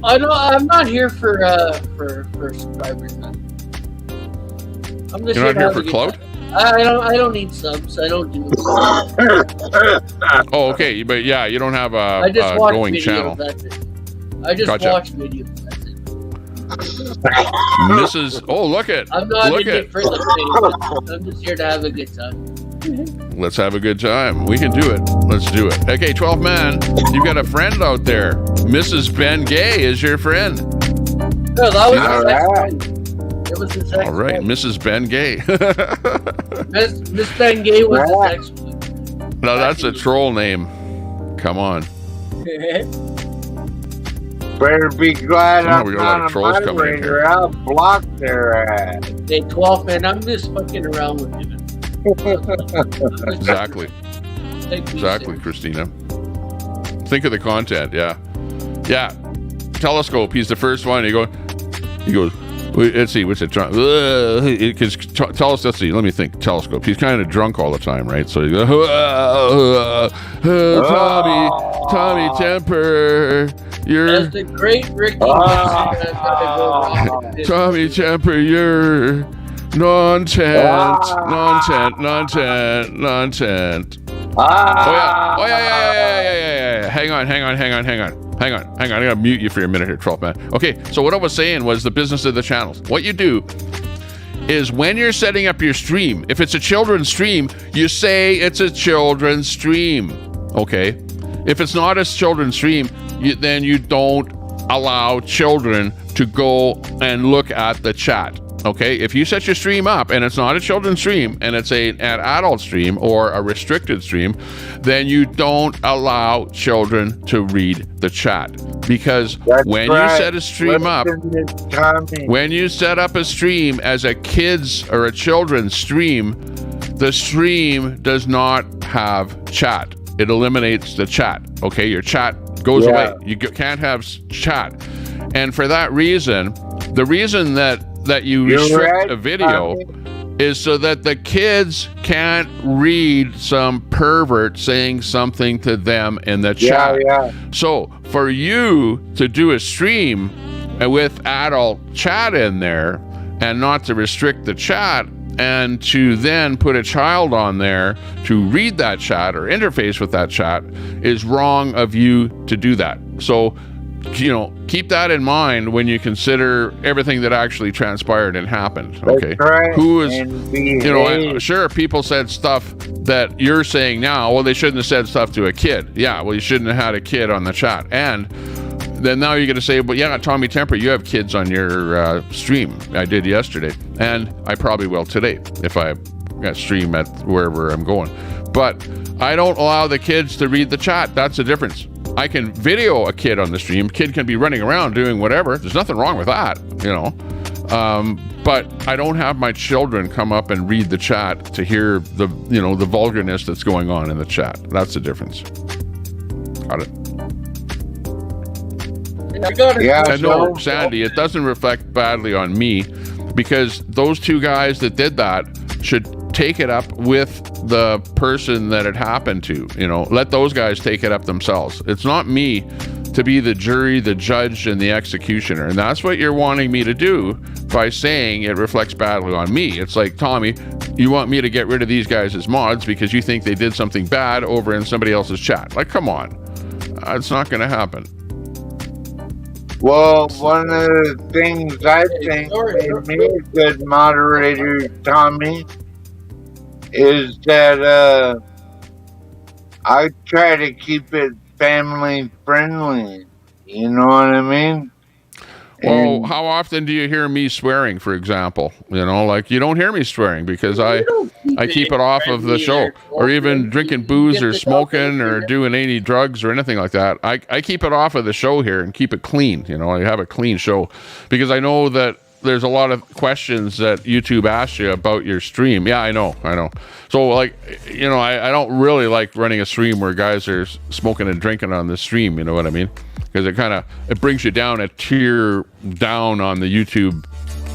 I'm not here for subscribers, man. I'm just You're not here to for have a clout? good time. I don't need subs. I don't do. Oh, okay, but yeah, you don't have a I just watch going videos. channel. That's it. I just Gotcha. watch videos. That's it. Mrs. Oh, look I'm not in at it for the fame. I'm just here to have a good time. Let's have a good time. We can do it. Let's do it. Okay, 12 man, you've got a friend out there. Mrs. Ben Gay is your friend. No, that was his ex-friend. It was his ex-friend. All right, Mrs. Ben Gay. Miss Ben Gay was his ex-friend. No, that's a troll name. Come on. Better be glad Somehow I'm we got a lot not of a trolls coming in moderator. here. I'll block their ass. Hey, 12 man, I'm just fucking around with him. Exactly. Exactly, Christina. Think of the content, yeah. Yeah. Telescope, he's the first one. He goes, wait, let's see, what's it? Because let's see, let me think. Telescope. He's kind of drunk all the time, right? So he goes, Tommy Temper, you're... That's the great Ricky. Tommy Temper, you're... Nonsense. Oh yeah. Hang on. I gotta mute you for a minute here, 12 man. Okay, so what I was saying was the business of the channels. What you do is when you're setting up your stream, if it's a children's stream, you say it's a children's stream. Okay? If it's not a children's stream, then you don't allow children to go and look at the chat. Okay, if you set your stream up and it's not a children's stream and it's an adult stream or a restricted stream, then you don't allow children to read the chat. Because when you set a stream up, when you set up a stream as a kids or a children's stream, the stream does not have chat. It eliminates the chat. Okay, your chat goes away. You can't have chat. And for that reason, the reason that you restrict a video is so that the kids can't read some pervert saying something to them in the chat. So for you to do a stream with adult chat in there and not to restrict the chat and to then put a child on there to read that chat or interface with that chat is wrong of you to do that. So, you know, keep that in mind when you consider everything that actually transpired and happened. Okay, who is, you know, sure, people said stuff that you're saying now, well, they shouldn't have said stuff to a kid. Yeah, well, you shouldn't have had a kid on the chat. And then now you're going to say, well, yeah, Tommy Temper, you have kids on your stream. I did yesterday, and I probably will today if I stream at wherever I'm going. But I don't allow the kids to read the chat. That's the difference. I can video a kid on the stream. Kid can be running around doing whatever. There's nothing wrong with that, you know. But I don't have my children come up and read the chat to hear the, you know, the vulgarness that's going on in the chat. That's the difference. Got it? And no, Sandy, it doesn't reflect badly on me because those two guys that did that should take it up with the person that it happened to. You know, let those guys take it up themselves. It's not me to be the jury, the judge, and the executioner. And that's what you're wanting me to do by saying it reflects badly on me. It's like, Tommy, you want me to get rid of these guys as mods because you think they did something bad over in somebody else's chat. Like, come on. It's not going to happen. Well, one of the things I think made me a good moderator, Tommy, is that I try to keep it family friendly. You know what I mean? Well, how often do you hear me swearing, for example? You know, like, you don't hear me swearing because I keep it off of the show, or even drinking booze or smoking or doing any drugs or anything like that. I keep it off of the show here and keep it clean. You know, I have a clean show because I know that there's a lot of questions that YouTube asks you about your stream. Yeah, I know. So, like, you know, I don't really like running a stream where guys are smoking and drinking on the stream. You know what I mean? Because it brings you down a tier down on the YouTube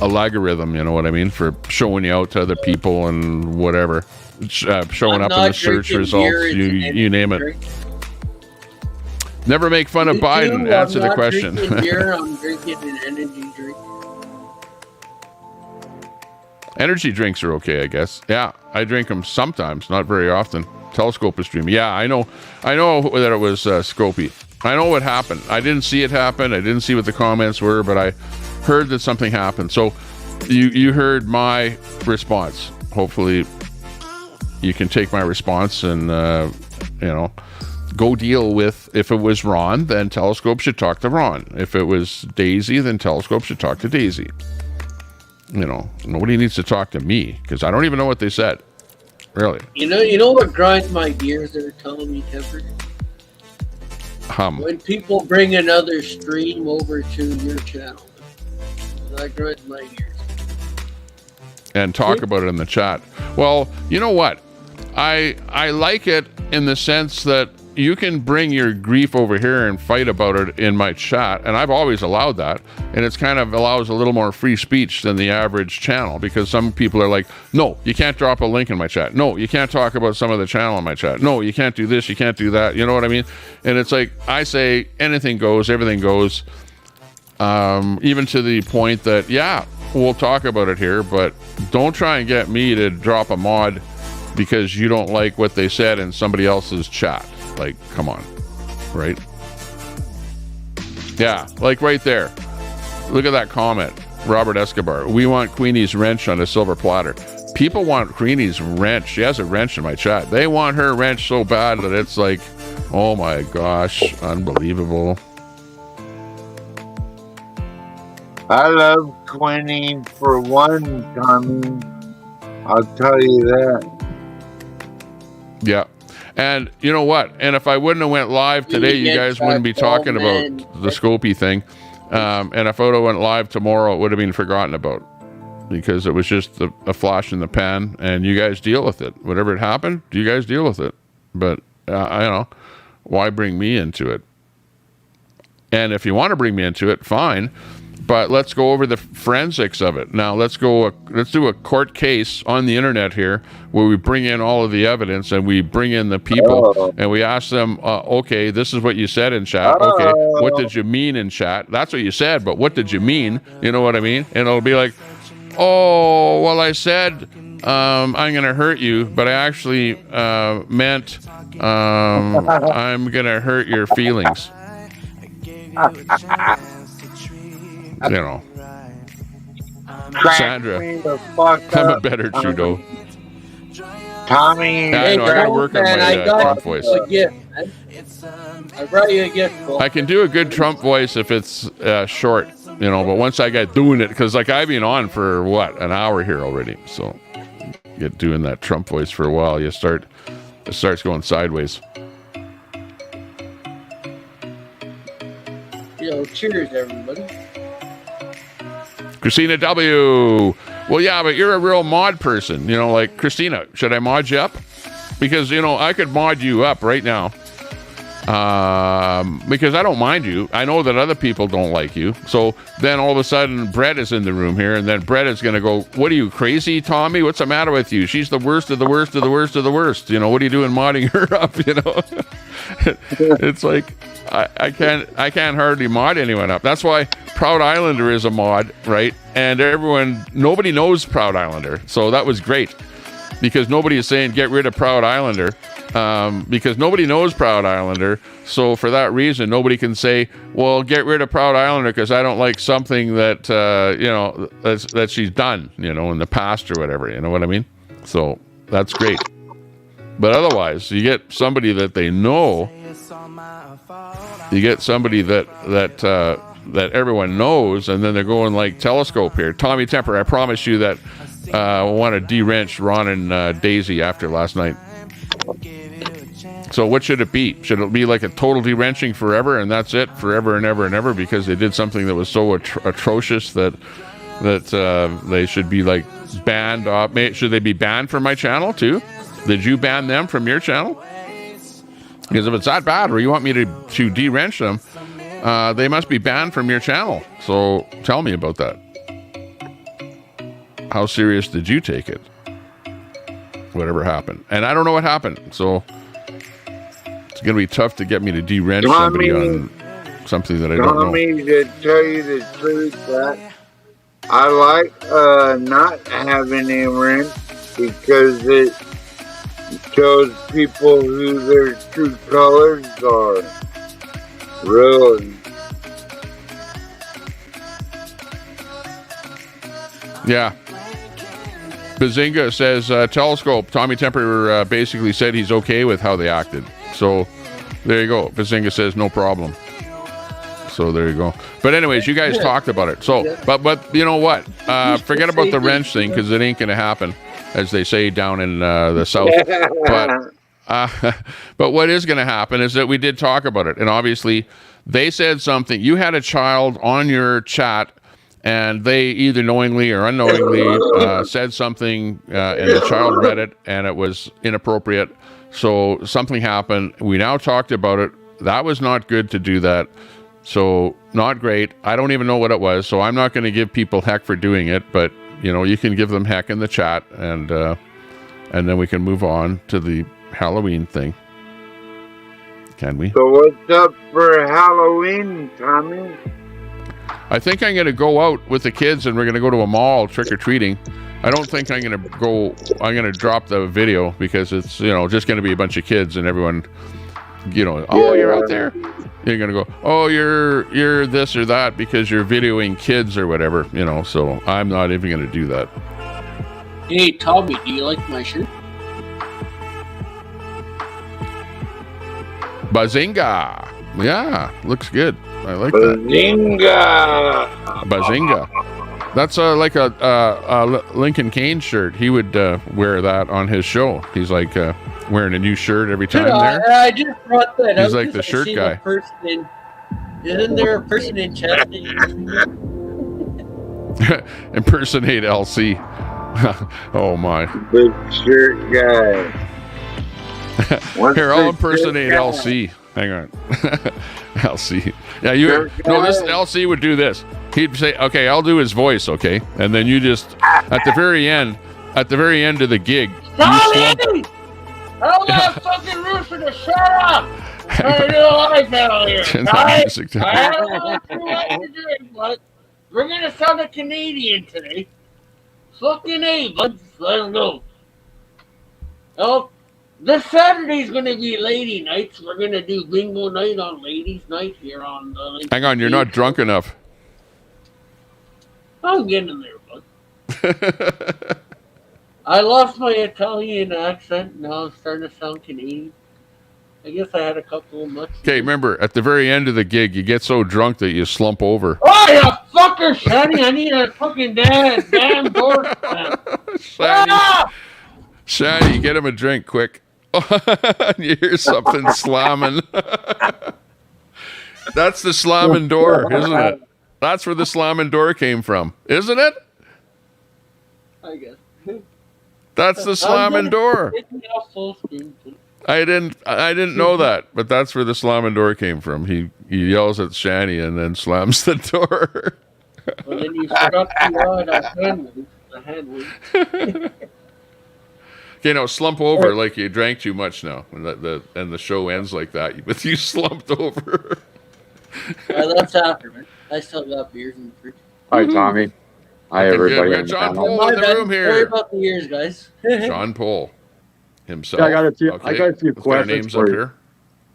algorithm. You know what I mean? For showing you out to other people and whatever, showing up in the search results. You name it. Never make fun of Biden. Answer the question. Beer, I'm drinking an energy drink. Energy drinks are okay, I guess. Yeah, I drink them sometimes, not very often. Telescope is streaming. Yeah, I know that it was Scopey. I know what happened. I didn't see it happen. I didn't see what the comments were, but I heard that something happened. So you heard my response. Hopefully you can take my response and, go deal with, if it was Ron, then Telescope should talk to Ron. If it was Daisy, then Telescope should talk to Daisy. Nobody needs to talk to me because I don't even know what they said. Really. You know what grinds my gears there, Tommy Temper? When people bring another stream over to your channel. That grinds my gears. And talk about it in the chat. Well, you know what? I like it in the sense that you can bring your grief over here and fight about it in my chat, and I've always allowed that, and it's kind of allows a little more free speech than the average channel, because some people are like, no, you can't drop a link in my chat. No, you can't talk about some of the channel in my chat. No, you can't do this, you can't do that. You know what I mean? And it's like, I say anything goes, everything goes, even to the point that, yeah, we'll talk about it here, but don't try and get me to drop a mod because you don't like what they said in somebody else's chat. Like, come on, right? Yeah, like right there. Look at that comment. Robert Escobar. We want Queenie's wrench on a silver platter. People want Queenie's wrench. She has a wrench in my chat. They want her wrench so bad that it's like, oh my gosh, unbelievable. I love Queenie for one, Tommy. I'll tell you that. Yeah. And you know what? And if I wouldn't have went live today, you guys wouldn't be talking about the Scopey thing. And if I would have went live tomorrow, it would have been forgotten about because it was just a flash in the pan, and you guys deal with it. Whatever had happened, you guys deal with it. But why bring me into it? And if you want to bring me into it, fine. But let's go over the forensics of it. Now, let's do a court case on the internet here where we bring in all of the evidence and we bring in the people and we ask them, okay, this is what you said in chat. Okay, what did you mean in chat? That's what you said, but what did you mean? You know what I mean? And it'll be like, oh, well, I said I'm going to hurt you, but I actually meant I'm going to hurt your feelings. Sandra, I'm a better Trudeau. Tommy, I know, I gotta work on my Trump voice. I brought you a gift. I can do a good Trump voice if it's short, but once I get doing it, because like I've been on for an hour here already, so get doing that Trump voice for a while, it starts going sideways. Cheers, everybody. Christina W. Well, yeah, but you're a real mod person. Like Christina, should I mod you up? Because, I could mod you up right now. Because I don't mind you. I know that other people don't like you. So then all of a sudden Brett is in the room here, and then Brett is going to go, what are you, crazy, Tommy? What's the matter with you? She's the worst of the worst of the worst of the worst. What are you doing modding her up, It's like, I can't hardly mod anyone up. That's why Proud Islander is a mod, right? And nobody knows Proud Islander. So that was great. Because nobody is saying get rid of Proud Islander. Because nobody knows Proud Islander. So for that reason, nobody can say, well, get rid of Proud Islander because I don't like something that, that she's done, in the past or whatever. You know what I mean? So that's great. But otherwise, you get somebody that they know. You get somebody that everyone knows, and then they're going like Telescope here. Tommy Temper, I promise you that I want to de-wrench Ron and Daisy after last night. So what should it be? Should it be like a total de-wrenching forever, and that's it, forever and ever and ever, because they did something that was so atrocious that they should be like banned off? Should they be banned from my channel too? Did you ban them from your channel? Because if it's that bad, or you want me to de-wrench them, they must be banned from your channel. So tell me about that. How serious did you take it? Whatever happened. And I don't know what happened. So it's going to be tough to get me to de-wrench somebody on something that I don't know. Tommy, to tell you the truth, that I like not having a wrench because it shows people who their true colors are. Really. Yeah. Bazinga says, Telescope, Tommy Temper basically said he's okay with how they acted. So there you go. Bazinga says no problem. So there you go. But anyways, you guys talked about it. So, but you know what? Forget about the wrench thing because it ain't going to happen, as they say down in the South. But what is going to happen is that we did talk about it. And obviously, they said something. You had a child on your chat, and they either knowingly or unknowingly said something, and the child read it, and it was inappropriate. So something happened. We now talked about it. That was not good to do that. So not great. I don't even know what it was. So I'm not going to give people heck for doing it. But you can give them heck in the chat, and then we can move on to the Halloween thing. Can we? So what's up for Halloween, Tommy? I think I'm going to go out with the kids, and we're going to go to a mall trick-or-treating. I don't think I'm going to drop the video because it's, just going to be a bunch of kids and everyone, you're out there. You're going to go, oh, you're this or that because you're videoing kids or whatever, so I'm not even going to do that. Hey, Tommy, do you like my shirt? Bazinga. Yeah, looks good. I like that. Bazinga. That's like a Lincoln Kane shirt. He would wear that on his show. He's like wearing a new shirt every time there. I just brought that up. He's like the shirt guy. Isn't there a person in chat that impersonate LC? Oh my. The shirt guy. Here, I'll impersonate LC. Hang on. LC. Yeah, this LC would do this. He'd say, okay, I'll do his voice, okay? And then you just, at the very end of the gig, Tommy! Tell that fucking rooster to shut up! I don't like that out here. I don't like to drink, but we're gonna sound a Canadian today. Fucking A, bud. Let's go. Oh, this Saturday's gonna be lady nights. We're gonna do bingo night on ladies' night here on the. Hang on, you're not drunk enough. I'm getting there, bud. I lost my Italian accent. Now I'm starting to sound Canadian. I guess I had a couple of months. Okay, remember, at the very end of the gig, you get so drunk that you slump over. Oh, you fucker, Shani! I need a fucking damn door. Shani, get him a drink, quick. You hear something slamming. That's the slamming door, isn't it? That's where the slamming door came from, isn't it? I guess. That's the slamming door. I didn't know that, but that's where the slamming door came from. He yells at Shani and then slams the door. Well, then you forgot the hand. Okay, now slump over like you drank too much now, and the show ends like that. But you slumped over. That's after, man. I still got beers in the fridge. Hi, Tommy. Hi, everybody. We got John Paul in the room here. Sorry about the years, guys. John Paul himself. Yeah, I got a few questions for you.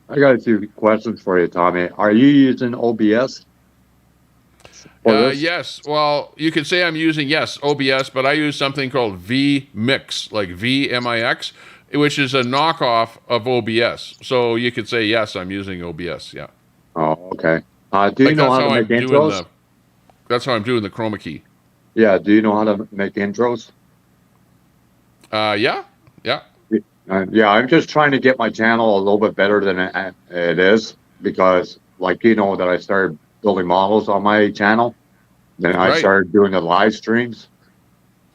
I got a few questions for you, Tommy. Are you using OBS? Yes. Well, you could say I'm using OBS, but I use something called vMix, like VMIX, which is a knockoff of OBS. So you could say yes, I'm using OBS. Yeah. Oh, okay. Do you know how to make intros? That's how I'm doing the chroma key. Yeah. Do you know how to make intros? Yeah. Yeah, I'm just trying to get my channel a little bit better than it is because, that I started building models on my channel. Then I started doing the live streams.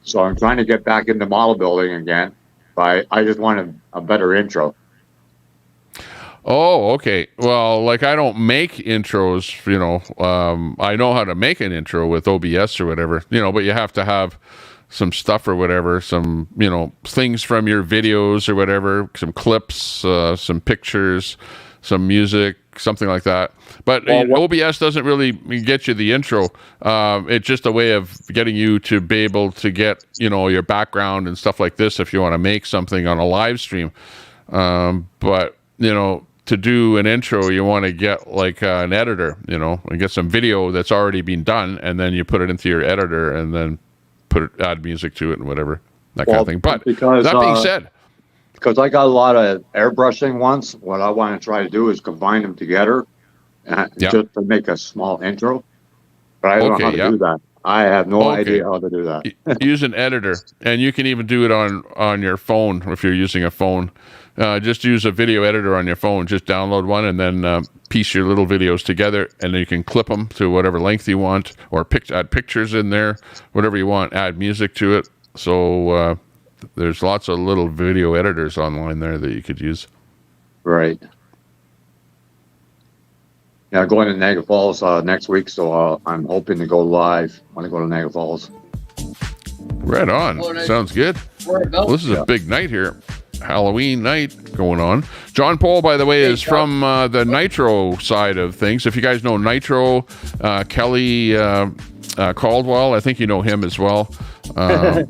So I'm trying to get back into model building again, but I just want a better intro. Oh, okay. Well, I don't make intros, I know how to make an intro with OBS or whatever, but you have to have some stuff or whatever, some, things from your videos or whatever, some clips, some pictures, some music, something like that. But OBS doesn't really get you the intro. It's just a way of getting you to be able to get, your background and stuff like this if you want to make something on a live stream. But, to do an intro, you want to get an editor, and get some video that's already been done, and then you put it into your editor and then add music to it and whatever. that kind of thing. But because, that being said, because I got a lot of airbrushing once, what I want to try to do is combine them together just to make a small intro. But I don't know how to do that. I have no idea how to do that. Use an editor, and you can even do it on your phone if you're using a phone. Just use a video editor on your phone. Just download one and then piece your little videos together, and then you can clip them to whatever length you want, or add pictures in there, whatever you want. Add music to it. So there's lots of little video editors online there that you could use. Right. Yeah, going to Niagara Falls next week, so I'm hoping to go live when I go to Niagara Falls. Right on. Sounds good. Well, this is a big night here. Halloween night going on. John Paul, by the way, is from the Nitro side of things. If you guys know Nitro, Kelly Caldwell, I think you know him as well.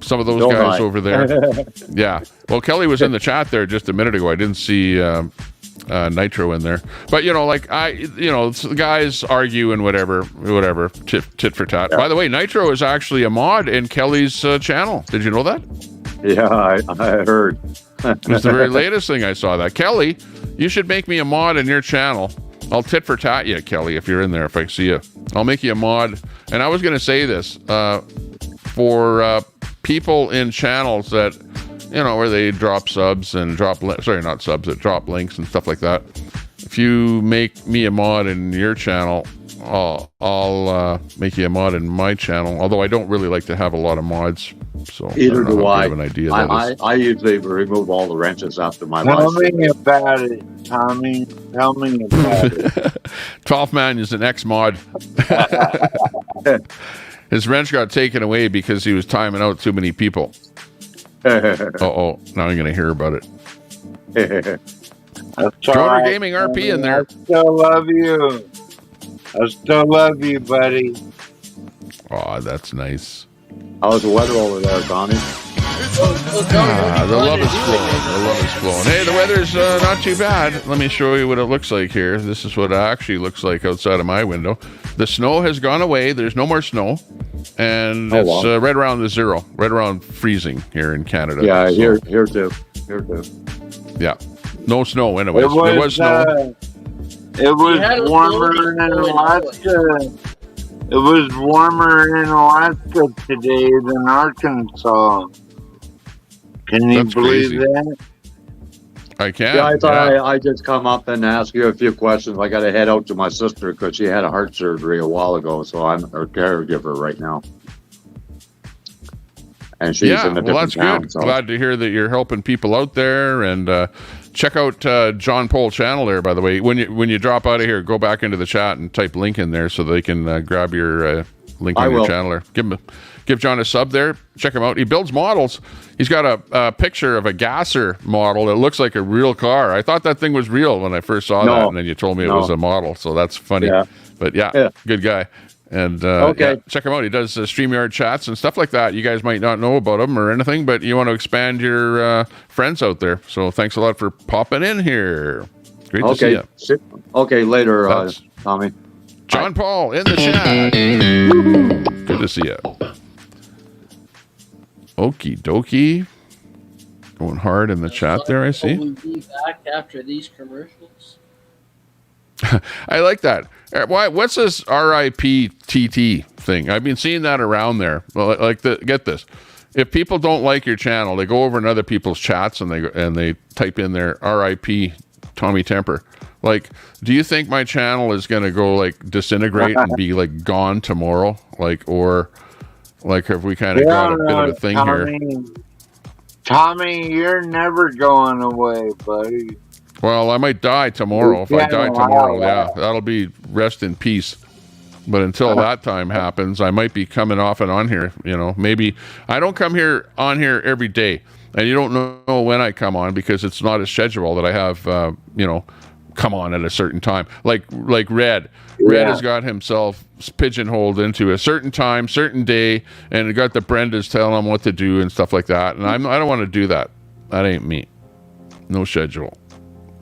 Some of those guys over there. Yeah. Well, Kelly was in the chat there just a minute ago. I didn't see Nitro in there, but the guys argue and whatever, tit for tat. By the way, Nitro is actually a mod in Kelly's channel. Did you know that? Yeah, I heard. It's the very latest thing I saw. That Kelly, you should make me a mod in your channel. I'll tit for tat you, Kelly, if you're in there. If I see you, I'll make you a mod. And I was going to say this for people in channels that, where they drop subs and drop links and stuff like that. If you make me a mod in your channel, I'll make you a mod in my channel. Although I don't really like to have a lot of mods, so either do I. Have an idea I usually remove all the wrenches after my live. Tell me about it, Tommy. Tell me about it. 12th Man is an ex-mod. His wrench got taken away because he was timing out too many people. Uh-oh, now I'm going to hear about it. Jordan Gaming RP in there. I still love you. I still love you, buddy. Oh, that's nice. How's the weather over there, Tommy? The love is flowing. The love is flowing. Hey, the weather's not too bad. Let me show you what it looks like here. This is what it actually looks like outside of my window. The snow has gone away. There's no more snow. And it's right around the zero, right around freezing here in Canada. Yeah, here too. Here too. Yeah. No snow anyways. There was snow. It was warmer in Alaska. It was warmer in Alaska today than Arkansas. Can you believe that? I can. Yeah, I thought I'd just come up and ask you a few questions. I got to head out to my sister because she had a heart surgery a while ago, so I'm her caregiver right now. And she's in a different town. Good. So. Glad to hear that you're helping people out there, and check out John Pole's channel there. By the way, when you drop out of here, go back into the chat and type link in there so they can grab your link on your channel there. Give John a sub there. Check him out. He builds models. He's got a picture of a gasser model that looks like a real car. I thought that thing was real when I first saw that, and then you told me it was a model. So that's funny. Yeah. But good guy. And check him out. He does StreamYard chats and stuff like that. You guys might not know about him or anything, but you want to expand your friends out there. So thanks a lot for popping in here. Great to see you. Okay, later, Tommy. John Paul in the chat. Good to see you. Okie dokie. Going hard in the chat there, I see. Will we be back after these commercials? I like that. What's this RIPTT thing? I've been seeing that around there. Get this. If people don't like your channel, they go over in other people's chats and they type in their RIP Tommy Temper. Like, do you think my channel is going to go disintegrate and be gone tomorrow? Have we kind of got a bit of a thing Tommy, here? Tommy, you're never going away, buddy. Well, I might die tomorrow. If I die tomorrow, that'll be rest in peace. But until that time happens, I might be coming off and on here. Maybe I don't come on here every day, and you don't know when I come on because it's not a schedule that I have. Come on at a certain time, like Red. Red has got himself pigeonholed into a certain time, certain day, and it got the Brendas telling him what to do and stuff like that. And I don't want to do that. That ain't me. No schedule.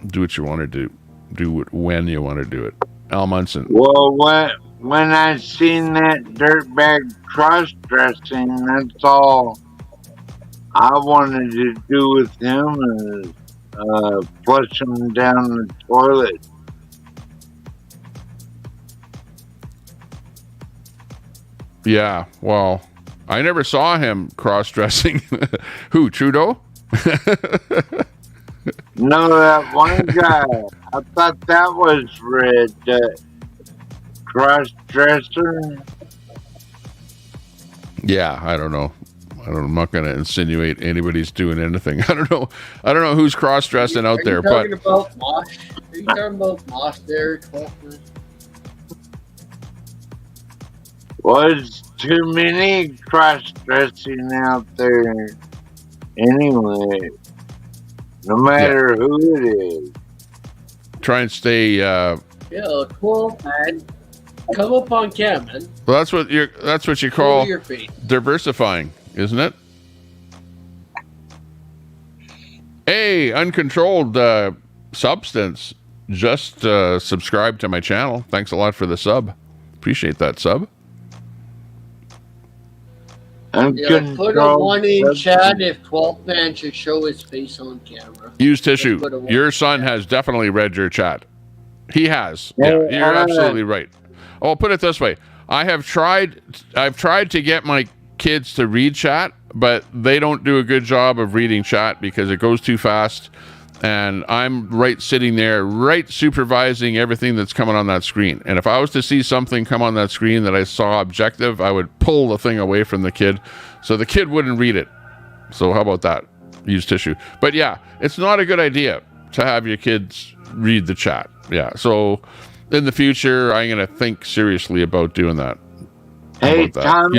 Do what you want to do. Do it when you want to do it. Al Munson. Well, when I seen that dirtbag cross-dressing, that's all I wanted to do with him is flush him down the toilet. Yeah, well, I never saw him cross-dressing. Who, Trudeau? No, that one guy. I thought that was Red. Cross-dresser. Yeah, I don't know. I'm not going to insinuate anybody's doing anything. I don't know who's cross-dressing out there. Are you talking about Mosh there, Kaufman? Was too many cross-dressing out there anyway. No matter who it is. Try and stay. Yeah, cool, man. Come up on cam, man. Well, that's what you call your face. Diversifying, isn't it? Hey, uncontrolled substance. Just subscribe to my channel. Thanks a lot for the sub. Appreciate that sub. Yeah, put a 1 in chat if 12 man should show his face on camera. Use tissue. Your son has definitely read your chat. He has. Yeah, you're absolutely right. Oh, I'll put it this way. I've tried to get my kids to read chat, but they don't do a good job of reading chat because it goes too fast. And I'm sitting there, supervising everything that's coming on that screen. And if I was to see something come on that screen that I saw objective, I would pull the thing away from the kid so the kid wouldn't read it. So how about that? Use tissue. But yeah, it's not a good idea to have your kids read the chat. Yeah. So in the future, I'm going to think seriously about doing that. Hey, Tommy,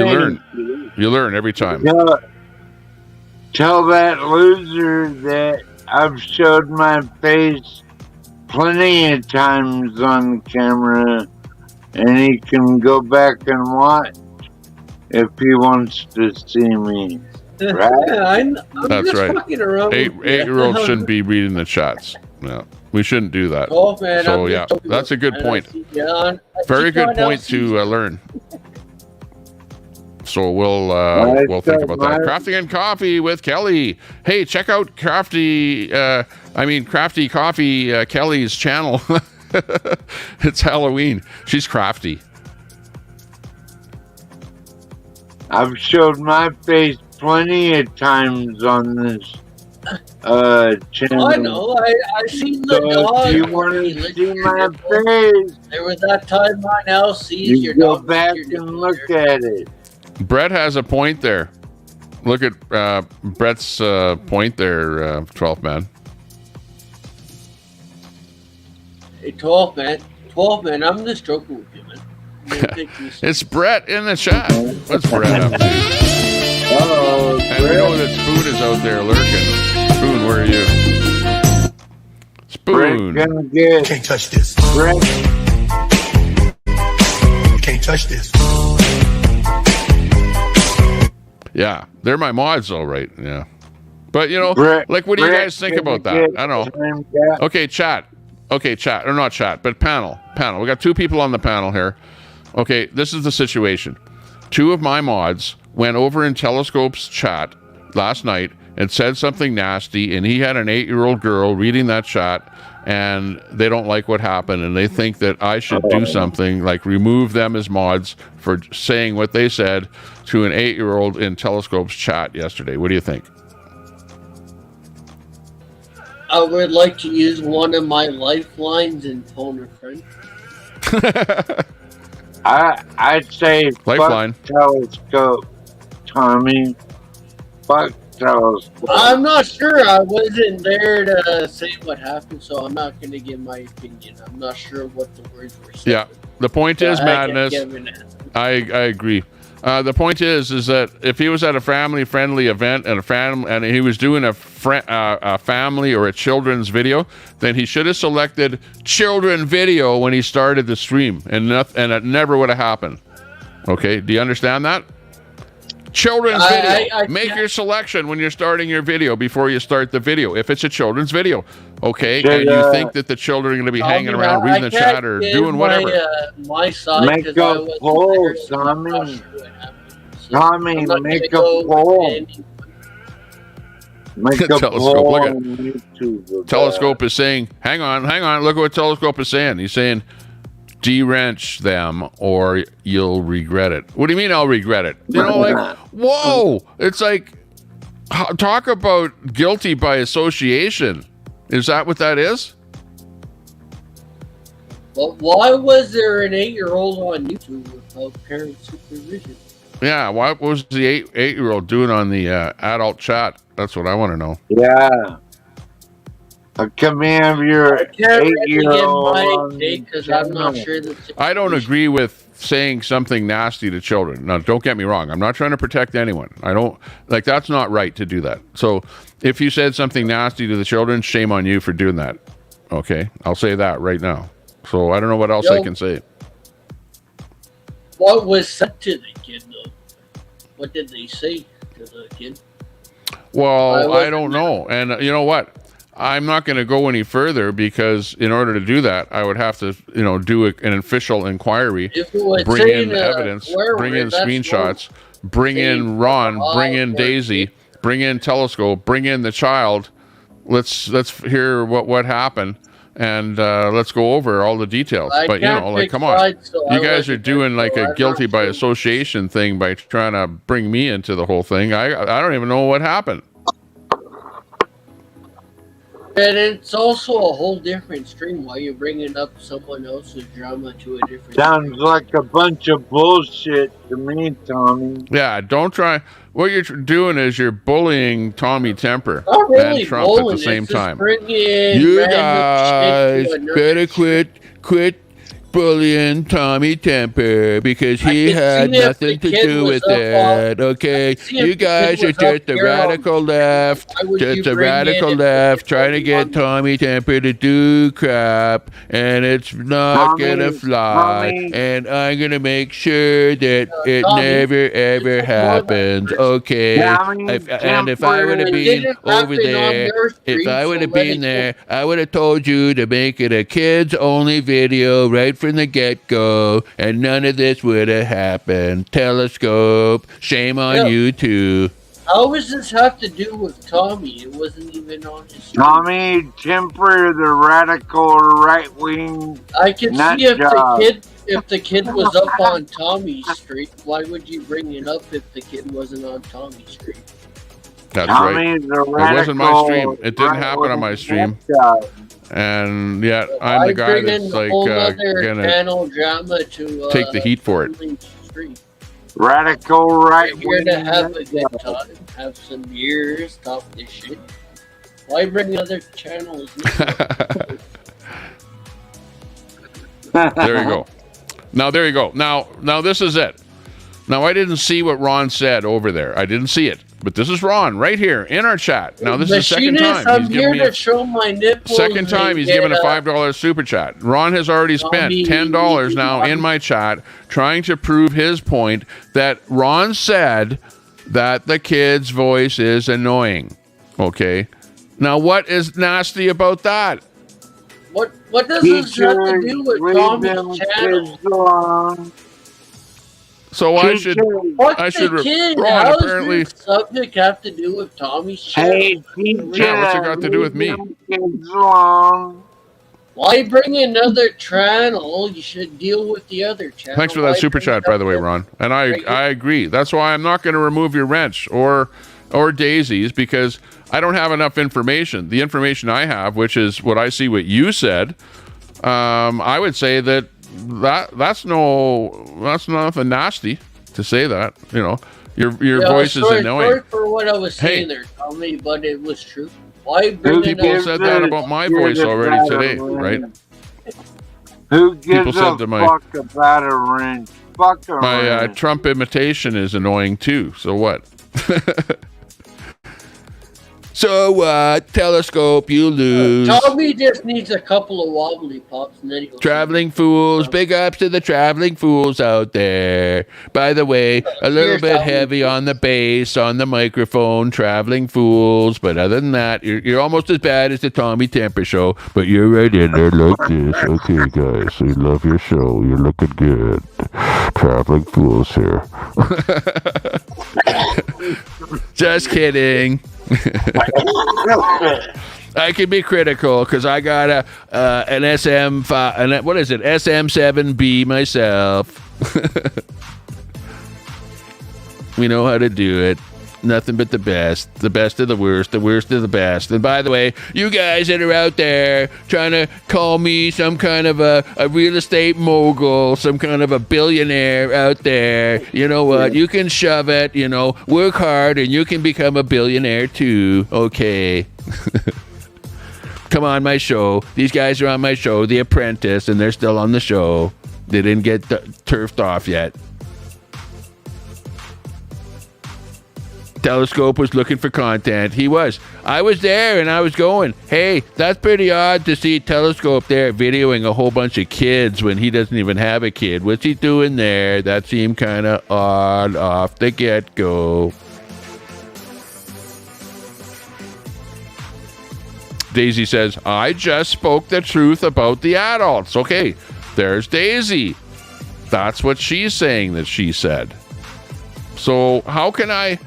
you learn every time. Tell that loser that I've showed my face plenty of times on camera, and he can go back and watch if he wants to see me. Right? I'm That's just right. fucking around. Eight-year-olds shouldn't be reading the chats. No, we shouldn't do that. Oh, man, so yeah, that's a good point. Very good point to learn. So we'll think about that. Crafty and Coffee with Kelly. Hey, check out Crafty Coffee Kelly's channel. It's Halloween. She's crafty. I've showed my face plenty of times on this channel. I know. I seen the dog. If you want to see my face, there was that time my now sees you your go dog. back and look at it. Brett has a point there. Look at Brett's point there, 12th man. Hey, 12 man, I'm just joking with you, man. It's Brett in the chat. What's Brett up to? Hello, and we know that Spoon is out there lurking. Spoon, where are you? Spoon. You can't touch this. Brett. You can't touch this. Yeah, they're my mods, all right. Yeah, but Brett, like, what do you guys think about that? I don't know. Okay, chat, or not chat, but panel. We got two people on the panel here. Okay, this is the situation. Two of my mods went over in Telescope's chat last night and said something nasty, and he had an 8-year-old girl reading that chat, and they don't like what happened, and they think that I should do something like remove them as mods for saying what they said to an 8-year-old in Telescope's chat yesterday. What do you think? I would like to use one of my lifelines and phone a friend. I'd say lifeline. Fuck Telescope, Tommy. Fuck Telescope. I'm not sure. I wasn't there to say what happened, so I'm not going to give my opinion. I'm not sure what the words were saying. Yeah, the point is madness. I agree. The point is that if he was at a family-friendly event and he was doing a family or a children's video, then he should have selected children video when he started the stream, and it never would have happened. Okay, do you understand that? Children's video. Make your selection when you're starting your video before you start the video. If it's a children's video, okay, and you think that the children are going to be hanging around reading the chat or doing whatever. My side, make a poll, Tommy. Tommy, make a poll. Make a Telescope. Look at YouTube. Telescope is saying, hang on. Look at what Telescope is saying. He's saying, de-wrench them or you'll regret it. What do you mean I'll regret it? You know, like, whoa. It's like, talk about guilty by association. Is that what that is? But why was there an 8-year-old on YouTube without parent supervision? Yeah, what was the eight-year-old doing on the adult chat? That's what I want to know. Yeah. Come here, your 8-year-old. Because I'm not sure that. I don't agree with saying something nasty to children. Now, don't get me wrong. I'm not trying to protect anyone. I don't, like, that's not right to do that. So if you said something nasty to the children, shame on you for doing that. Okay? I'll say that right now. So I don't know what else I can say. What was said to the kid, though? What did they say to the kid? Well, I don't know. And you know what? I'm not going to go any further because in order to do that, I would have to, do an official inquiry, bring in evidence, bring in screenshots, bring in Ron, bring in Daisy, bring in Telescope, bring in the child. Let's hear what happened. And let's go over all the details. But, come on. You guys are doing like a guilty by association thing by trying to bring me into the whole thing. I don't even know what happened. And it's also a whole different stream. Why you're bringing up someone else's drama to a different Sounds stream. like a bunch of bullshit to me, Tommy. Yeah, don't try. What you're doing is you're bullying Tommy Temper really and Trump at the same time. You guys better quit bullying Tommy Temper because he had nothing to do with it. Okay, you guys are just the radical left, trying to get Tommy Temper to do crap, and it's not gonna fly. And I'm gonna make sure that it never ever happens. Okay, and if I would have been over there, if I would have been there, I would have told you to make it a kids only video right from the get-go, and none of this would have happened. Telescope, shame on you too. How does this have to do with Tommy? It wasn't even on his stream. Tommy Temper, the radical right-wing. I can see if the kid was up on Tommy's stream. Why would you bring it up if the kid wasn't on Tommy's stream? That's right. It wasn't my stream. It didn't happen on my stream. And yet I'm the guy that's like gonna take the heat for it. Radical right. Here to have a good time, have some beers, talk this shit. Why bring other channels? There you go. There you go. Now this is it. Now I didn't see what Ron said over there. I didn't see it. But this is Ron right here in our chat. Now this is the second time I'm here to show my nipples. Second time he's given a $5 super chat. Ron has already spent $10 now in my chat trying to prove his point that Ron said that the kid's voice is annoying. Okay. Now what is nasty about that? What does this have to do with Tommy's channel? So I should Ron apparently. Does the subject have to do with Tommy's channel? Yeah, what's it got to do with me? Why bring another channel? You should deal with the other channel. Thanks for that super chat, by the way, Ron. And I agree. That's why I'm not going to remove your wrench or Daisy's, because I don't have enough information. The information I have, which is what I see what you said, I would say that's nothing nasty to say that. Your voice is annoying. Sorry for what I was saying there, Tommy, but it was true. Why bring people said that about my voice already today, right? Who gives a fuck about a wrench? Fuck a my Trump imitation is annoying too. So what? So what? Telescope, you lose. Tommy just needs a couple of wobbly pops and then he'll... Traveling fools. Big ups to the traveling fools out there. By the way, a little bit heavy on the bass, on the microphone, traveling fools. But other than that, you're almost as bad as the Tommy Temper show. But you're right in there like this. Okay, guys. We love your show. You're looking good. Traveling fools here. Just kidding. I can be critical because I got an SM5, what is it? SM7B myself. We know how to do it. Nothing but the best of the worst of the best. And by the way, you guys that are out there trying to call me some kind of a real estate mogul, some kind of a billionaire out there, you know what? You can shove it, work hard and you can become a billionaire too. Okay. Come on my show. These guys are on my show, The Apprentice, and they're still on the show. They didn't get turfed off yet. Telescope was looking for content. He was. I was there and I was going, hey, that's pretty odd to see Telescope there videoing a whole bunch of kids when he doesn't even have a kid. What's he doing there? That seemed kind of odd off the get-go. Daisy says, I just spoke the truth about the adults. Okay, there's Daisy. That's what she's saying that she said. So how can I...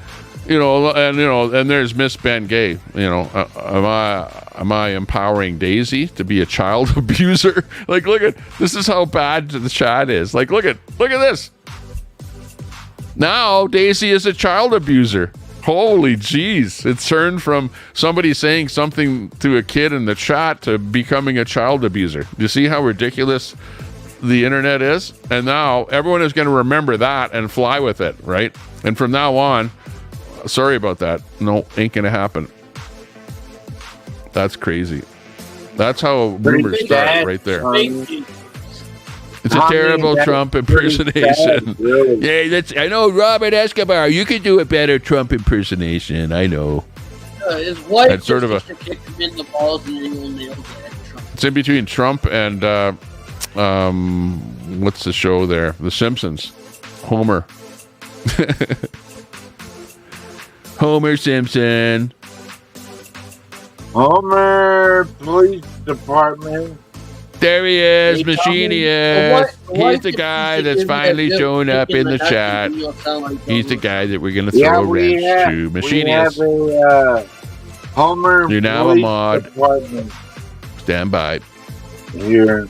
and there's Miss Ben Gay. Am I empowering Daisy to be a child abuser? Like, this is how bad the chat is. Like, look at this. Now Daisy is a child abuser. Holy jeez. It's turned from somebody saying something to a kid in the chat to becoming a child abuser. Do you see how ridiculous the internet is? And now everyone is going to remember that and fly with it, right? And from now on, sorry about that. No, ain't gonna happen. That's crazy. That's how rumors start right there. It's a terrible Trump impersonation. Yeah, I know Robert Escobar. You could do a better Trump impersonation. I know. His wife that's sort of a kick him in the balls and he will nail that. It's in between Trump and what's the show there? The Simpsons. Homer. Homer Simpson. Homer Police Department. There he is, Machinius. He's the guy that's finally showing up in the chat. He's the guy that we're going to throw a wrench to. Machinius. We have a Homer You're now a mod. Department. Stand by. Here.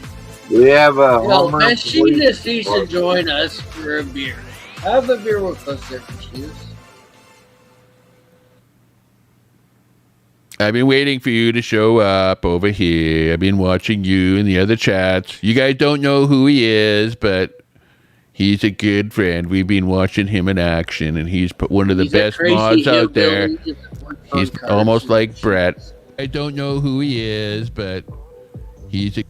We have a Homer Machinius needs to join us for a beer. Have a beer with us there, Machinius. I've been waiting for you to show up over here. I've been watching you in the other chats. You guys don't know who he is, but he's a good friend. We've been watching him in action, and he's one of the best mods out there. He's almost like Brett. I don't know who he is, but he's a...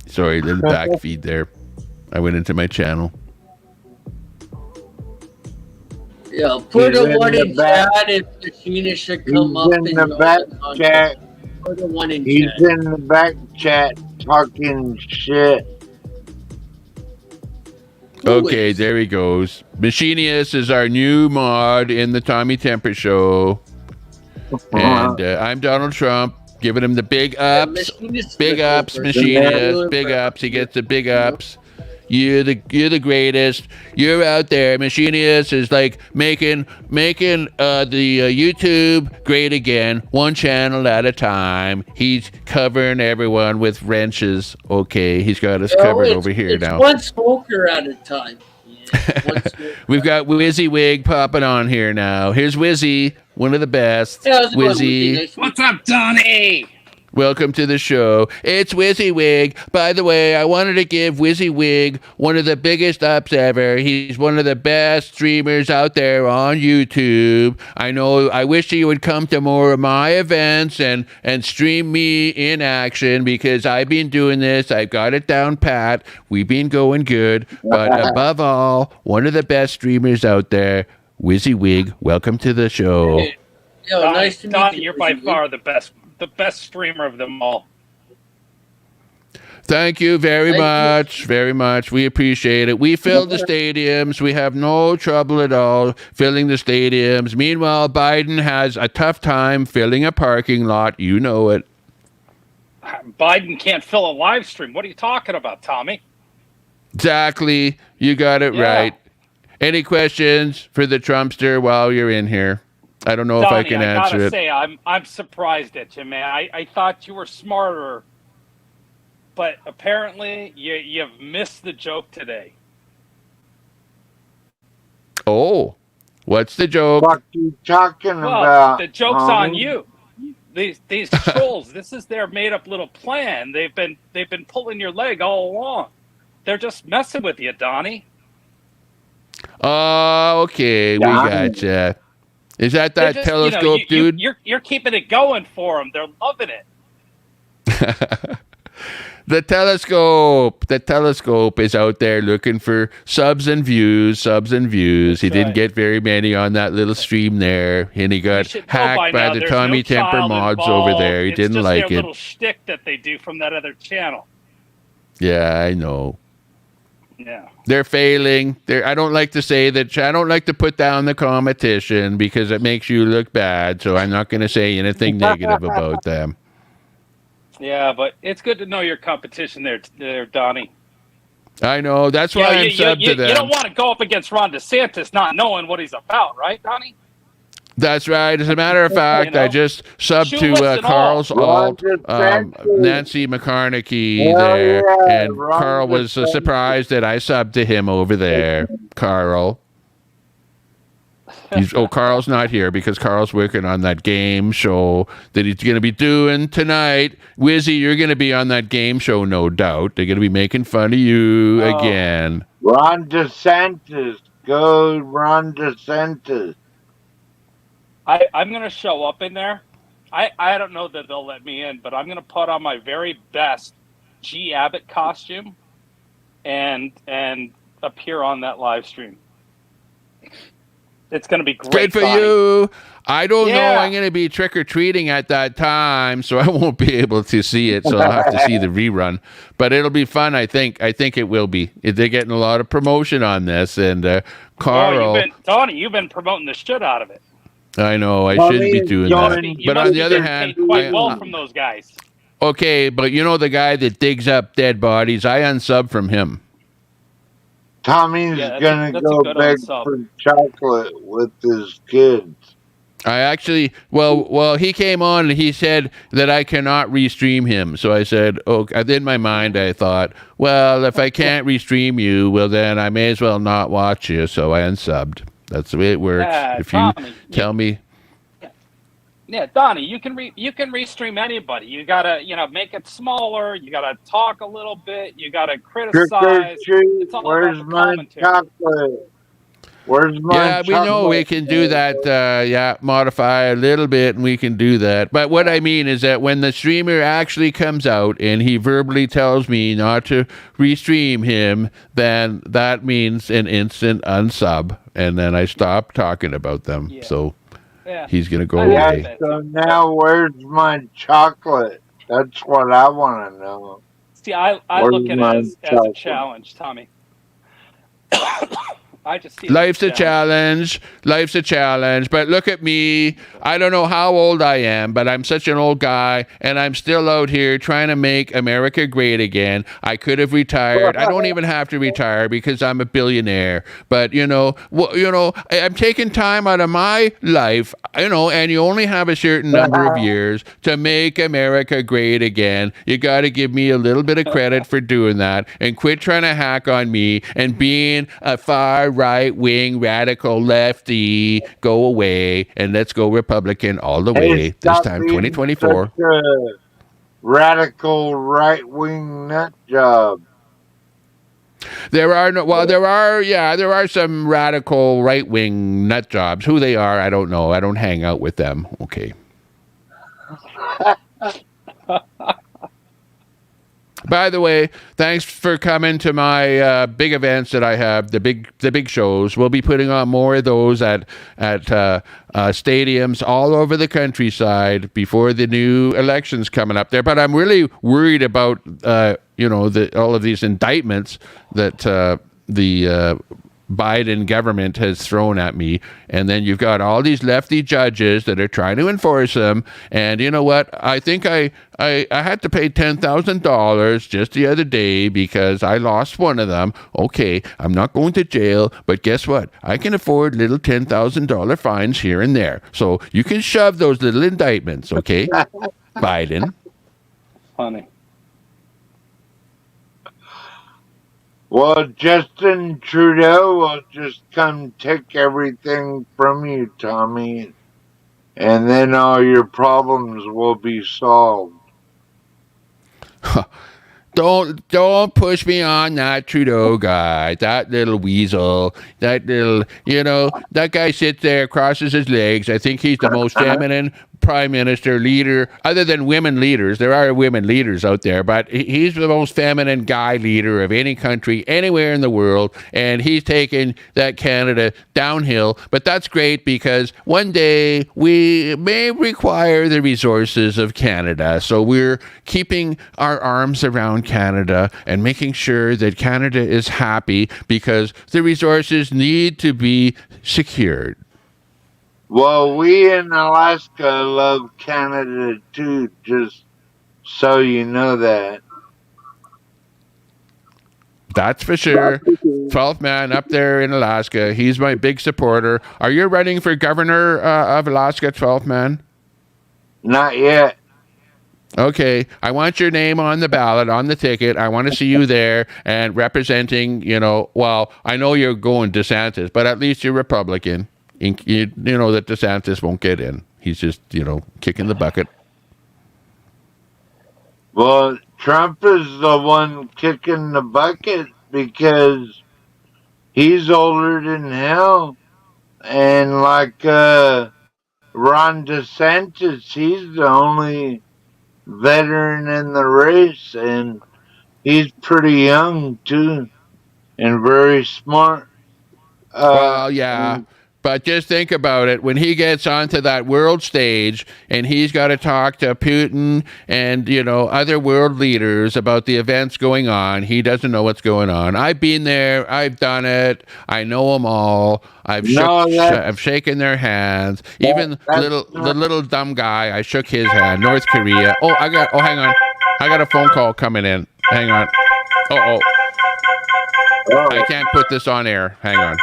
Sorry, there's a back feed there. I went into my channel. Yeah, put a one in chat if Machinius should come up in the back chat. Put a one in He's chat. in the back chat talking shit. Okay, there he goes. Machinius is our new mod in the Tommy Temper Show. And I'm Donald Trump, giving him the big ups. Big ups, Machinius. Big ups. He gets the big ups. You're the greatest. You're out there. Machinius is like making the YouTube great again, one channel at a time. He's covering everyone with wrenches. Okay, he's got us covered over here now. One smoker at a time. Yeah, We've got WYSIWYG popping on here now. Here's Wizzy, one of the best. Yeah, Wizzy. What's up, Donnie? Welcome to the show. It's WYSIWYG. By the way, I wanted to give WYSIWYG one of the biggest ups ever. He's one of the best streamers out there on YouTube. I wish he would come to more of my events and stream me in action because I've been doing this. I've got it down pat. We've been going good. But above all, one of the best streamers out there, WYSIWYG. Welcome to the show. Hey, nice to meet you. You're by far the best streamer of them all. Thank you very much. We appreciate it. We filled the stadiums. We have no trouble at all filling the stadiums. Meanwhile, Biden has a tough time filling a parking lot. You know it. Biden can't fill a live stream. What are you talking about, Tommy? Exactly. You got it right. Any questions for the Trumpster while you're in here? I don't know Donnie, if I can answer gotta it. say, I'm surprised at you, man. I thought you were smarter, but apparently you've missed the joke today. Oh, what's the joke? What you talking Well, about? the joke's on you. These trolls. This is their made up little plan. They've been pulling your leg all along. They're just messing with you, Donnie. Oh, okay, we gotcha. Is that Just, telescope dude? You're keeping it going for them. They're loving it. The telescope is out there looking for subs and views. He didn't get very many on that little stream there, and he got hacked by the Tommy Temper mods over there. He didn't like it. It's just their little shtick that they do from that other channel. Yeah, I know. Yeah. They're failing. I don't like to say that. I don't like to put down the competition because it makes you look bad. So I'm not going to say anything negative about them. Yeah, but it's good to know your competition there, Donnie. I know. That's why I'm subbed to them. You don't want to go up against Ron DeSantis not knowing what he's about, right, Donnie? That's right. As a matter of fact, I just subbed to Carl's alt, Nancy McCartney there, and Carl was surprised that I subbed to him over there. Carl. Carl's not here because Carl's working on that game show that he's going to be doing tonight. Wizzy, you're going to be on that game show, no doubt. They're going to be making fun of you again. Ron DeSantis. Go Ron DeSantis. I'm going to show up in there. I don't know that they'll let me in, but I'm going to put on my very best G. Abbott costume and appear on that live stream. It's going to be great. Good for you. I don't know. I'm going to be trick-or-treating at that time, so I won't be able to see it, so I'll have to see the rerun. But it'll be fun, I think. I think it will be. They're getting a lot of promotion on this, and Carl... Donnie, you've been promoting the shit out of it. I know. I shouldn't be doing that. But on the other hand... quite well from those guys. Okay, but you know the guy that digs up dead bodies? I unsub from him. Tommy's gonna go beg for chocolate with his kids. I actually, well, he came on and he said that I cannot restream him. So I said, in my mind, I thought, well, if I can't restream you, well, then I may as well not watch you. So I unsubbed. That's the way it works. If Tommy, you tell me. Yeah, Donnie, you can restream anybody. You gotta, make it smaller. You gotta talk a little bit. You gotta criticize. It's all Where's my chocolate? Where's my chocolate? We know we can do that. Modify a little bit, and we can do that. But what I mean is that when the streamer actually comes out and he verbally tells me not to restream him, then that means an instant unsub, and then I stop talking about them. Yeah. So. Yeah. He's going to go away. So now where's my chocolate? That's what I want to know. See, I look at it as a challenge, Tommy. Life's a challenge. Life's a challenge. But look at me. I don't know how old I am, but I'm such an old guy, and I'm still out here trying to make America great again. I could have retired. I don't even have to retire because I'm a billionaire. But I'm taking time out of my life, and you only have a certain number of years to make America great again. You got to give me a little bit of credit for doing that, and quit trying to hack on me and being a far right-wing radical lefty. Go away, and let's go Republican all the way. This time, 2024. Radical right-wing nut job. There are some radical right-wing nut jobs. Who they are, I don't know. I don't hang out with them. Okay. By the way, thanks for coming to my big events that I have, the big shows. We'll be putting on more of those at stadiums all over the countryside before the new elections coming up there. But I'm really worried about all of these indictments that the Biden government has thrown at me. And then you've got all these lefty judges that are trying to enforce them. And you know what? I think I had to pay $10,000 just the other day because I lost one of them. Okay, I'm not going to jail, but guess what? I can afford little $10,000 fines here and there. So you can shove those little indictments, okay? Biden. Funny. Well, Justin Trudeau will just come take everything from you, Tommy, and then all your problems will be solved. Don't push me on that Trudeau guy, that little weasel, that little, that guy sits there, crosses his legs. I think he's the most feminine prime minister leader, other than women leaders. There are women leaders out there, but he's the most feminine guy leader of any country, anywhere in the world, and he's taken that Canada downhill. But that's great because one day we may require the resources of Canada, so we're keeping our arms around Canada and making sure that Canada is happy because the resources need to be secured. Well, we in Alaska love Canada too, just so you know that. That's for sure. 12th man up there in Alaska. He's my big supporter. Are you running for governor of Alaska, 12th man? Not yet. Okay, I want your name on the ballot, on the ticket. I want to see you there and representing, well, I know you're going DeSantis, but at least you're Republican. You know that DeSantis won't get in. He's just, kicking the bucket. Well, Trump is the one kicking the bucket because he's older than hell. And like Ron DeSantis, he's the only veteran in the race, and he's pretty young too, and very smart. Well, yeah. But just think about it. When he gets onto that world stage and he's got to talk to Putin and, other world leaders about the events going on, he doesn't know what's going on. I've been there. I've done it. I know them all. I've shaken their hands. Even the little dumb guy, I shook his hand. North Korea. Hang on. I got a phone call coming in. Hang on. I can't put this on air. Hang on.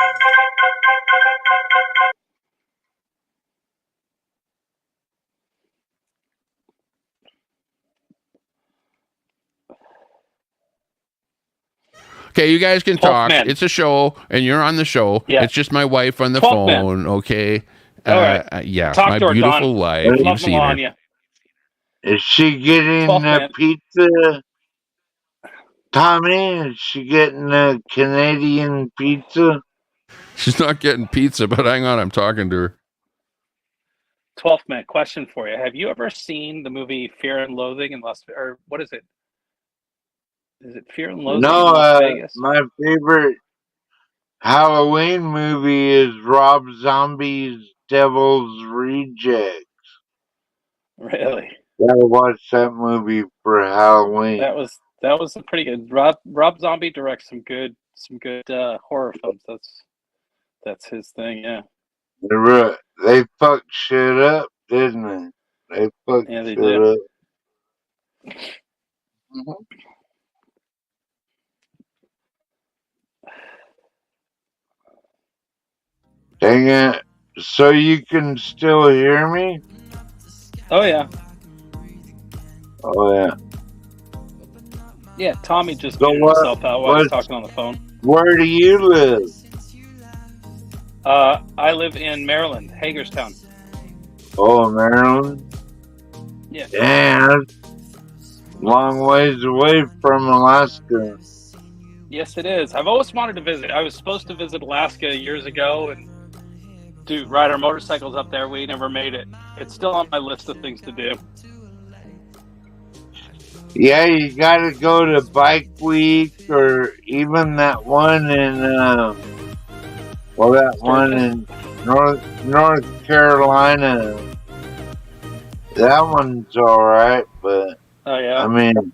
Okay, you guys can talk. Man. It's a show, and you're on the show. Yeah. It's just my wife on the phone, man. Okay? All right. Yeah, my beautiful wife. You've seen her. Is she getting a pizza, Tommy? Is she getting a Canadian pizza? She's not getting pizza, but hang on, I'm talking to her. 12th man, question for you. Have you ever seen the movie Fear and Loathing in Las Vegas? Or what is it? Is it Fear and Loathing in Las Vegas? My favorite Halloween movie is Rob Zombie's Devil's Rejects. Really? Gotta watch that movie for Halloween. That was a pretty good. Rob Zombie directs some good horror films. That's his thing. Yeah. They fucked shit up, didn't they? They fucked shit up. Mm-hmm. Dang it. So you can still hear me? Oh, yeah. Oh, yeah. Yeah, Tommy just muted himself out while I was talking on the phone. Where do you live? I live in Maryland, Hagerstown. Oh, Maryland? Yeah. Damn. Long ways away from Alaska. Yes, it is. I've always wanted to visit. I was supposed to visit Alaska years ago and ride our motorcycles up there. We never made it. It's still on my list of things to do. Yeah, you gotta go to Bike Week or even that one in, one in North Carolina. That one's alright, but oh, yeah. I mean,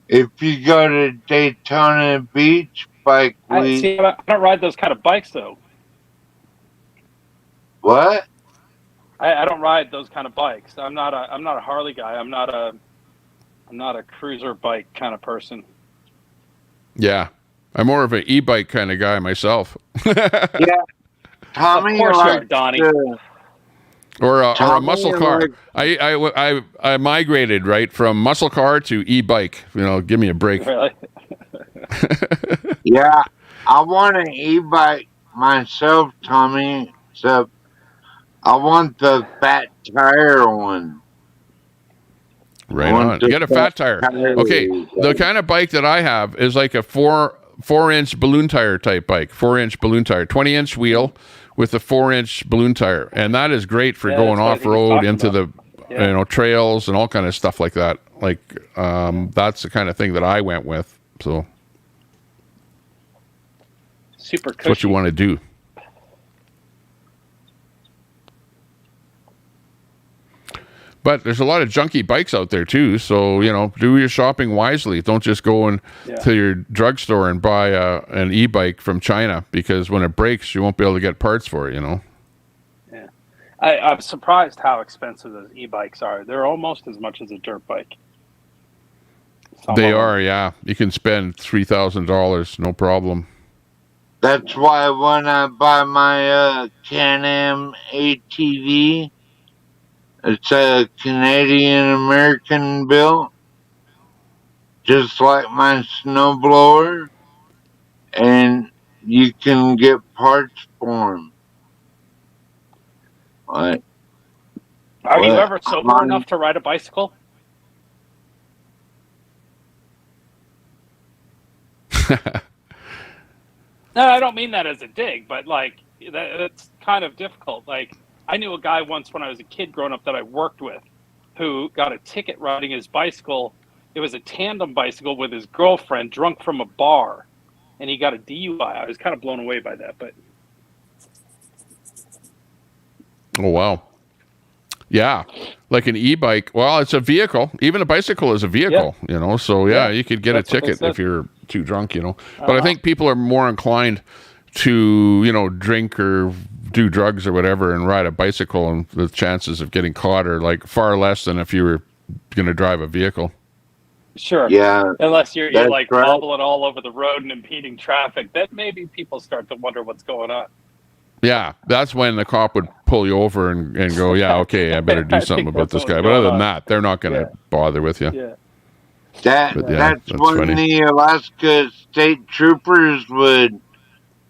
if you go to Daytona Beach, bike I don't ride those kind of bikes though. What? I don't ride those kind of bikes. I'm not a Harley guy. I'm not a cruiser bike kind of person. Yeah. I'm more of an e-bike kind of guy myself. Yeah. Tommy, of course you are, Donnie. Or a muscle car. I migrated right from muscle car to e-bike. Give me a break. Really? Yeah, I want an e-bike myself, Tommy. So I want the fat tire one. Right on. You get a fat tire. Okay, the kind of bike that I have is like a 4-inch balloon tire type bike. 4-inch balloon tire, 20-inch wheel with a 4-inch balloon tire, and that is great for going off road into the trails and all kind of stuff like that. Like that's the kind of thing that I went with. So super cushy. That's what you want to do. But there's a lot of junky bikes out there too, so do your shopping wisely. Don't just go to your drugstore and buy an e-bike from China, because when it breaks, you won't be able to get parts for it. Yeah, I'm surprised how expensive those e-bikes are. They're almost as much as a dirt bike. They are, yeah. You can spend $3,000, no problem. That's why when I buy my Can-Am ATV, it's a Canadian-American built, just like my snowblower, and you can get parts for them. Are you ever sober enough to ride a bicycle? No, I don't mean that as a dig, but it's kind of difficult. Like, I knew a guy once when I was a kid growing up that I worked with who got a ticket riding his bicycle. It was a tandem bicycle with his girlfriend, drunk from a bar, and he got a DUI. I was kind of blown away by that, but. Oh, wow. Yeah. Like an e-bike. Well, it's a vehicle. Even a bicycle is a vehicle, So, you could get a ticket if you're too drunk, But I think people are more inclined to, drink or do drugs or whatever and ride a bicycle, and the chances of getting caught are far less than if you were going to drive a vehicle. Sure. Yeah. Unless you're wobbling all over the road and impeding traffic, then maybe people start to wonder what's going on. Yeah, that's when the cop would pull you over and go, yeah, okay, I better do something about this guy. But other than that, they're not going to bother with you. Yeah. That's when funny. The Alaska State Troopers would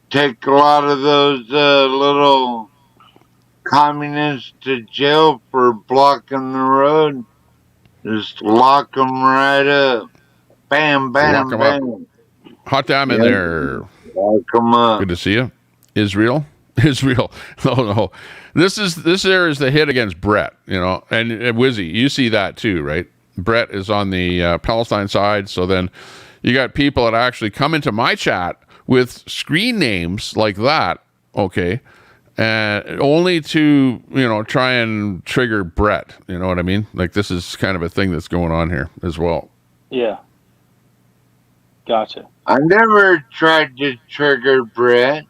take a lot of those little communists to jail for blocking the road. Just lock them right up. Bam, bam, bam. Hot damn in there. Lock them up. Good to see you. Israel. No. This there is the hit against Brett, and Wizzy, you see that too, right? Brett is on the Palestine side, so then you got people that actually come into my chat with screen names like that, okay, and only to try and trigger Brett. You know what I mean? Like, this is kind of a thing that's going on here as well. Yeah. Gotcha. I never tried to trigger Brett.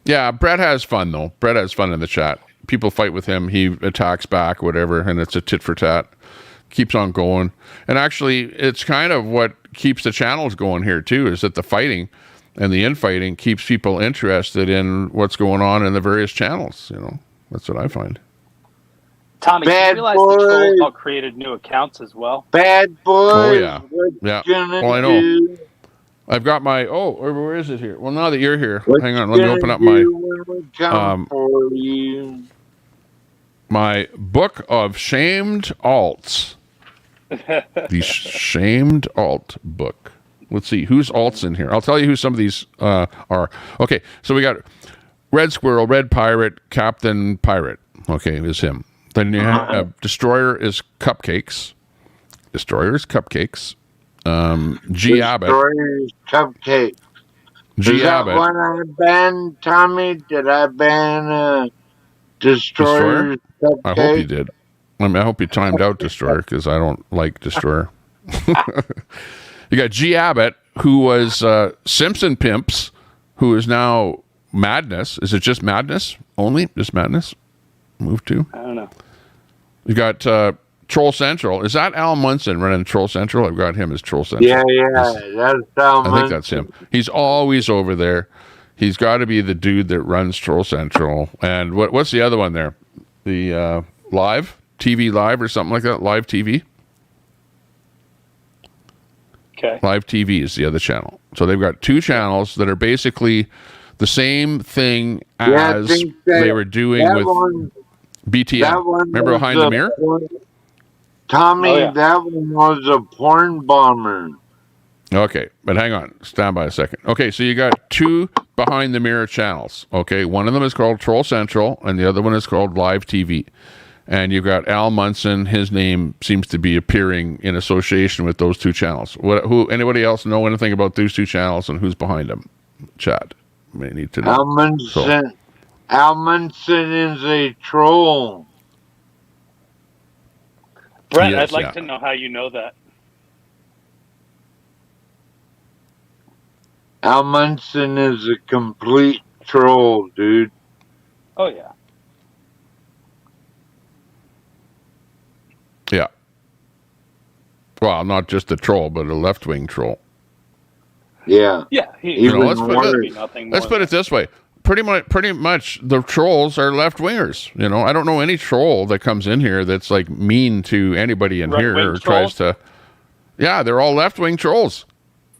Yeah, Brett has fun, though. Brett has fun in the chat. People fight with him. He attacks back, whatever, and it's a tit for tat. Keeps on going. And actually, it's kind of what keeps the channels going here, too, is that the fighting and the infighting keeps people interested in what's going on in the various channels. That's what I find. Tommy, you realize the trolls all created new accounts as well? Bad boy. Oh, yeah. Yeah. Well, I know. I've got my, where is it here? Well, now that you're here, hang on, let me open up my book of shamed alts. The shamed alt book. Let's see, who's alts in here? I'll tell you who some of these are. Okay, so we got Red Squirrel, Red Pirate, Captain Pirate. Okay, is him. Then you have Destroyer is Cupcakes. G Abbott. Destroyer's Cupcake. G Abbott. Is that one I banned, Tommy? Did I ban Destroyer's Cupcake? I hope you did. I hope you timed out Destroyer, because I don't like Destroyer. You got G Abbott, who was Simpson Pimps, who is now Madness. Is it just Madness only? Just Madness? Move to? I don't know. You got Troll Central. Is that Al Munson running Troll Central? I've got him as Troll Central. Yeah, that's Al Munson. I think that's him. He's always over there. He's got to be the dude that runs Troll Central. And what's the other one there? The Live? TV Live or something like that? Live TV? Okay. Live TV is the other channel. So they've got two channels that are basically the same thing as they were doing with BTM. Remember Behind the Mirror? Tommy, that one was a porn bomber. Okay, but hang on. Stand by a second. Okay, so you got two Behind the Mirror channels. Okay, one of them is called Troll Central, and the other one is called Live TV. And you've got Al Munson. His name seems to be appearing in association with those two channels. Anybody else know anything about those two channels and who's behind them? Chad, may need to know. Al Munson is a troll. Brett, I'd like to know how you know that. Al Munson is a complete troll, dude. Oh, yeah. Yeah. Well, not just a troll, but a left-wing troll. Yeah. Yeah. Let's put it this way. Pretty much the trolls are left-wingers. I don't know any troll that comes in here that's like mean to anybody in here or tries to. Yeah, they're all left-wing trolls.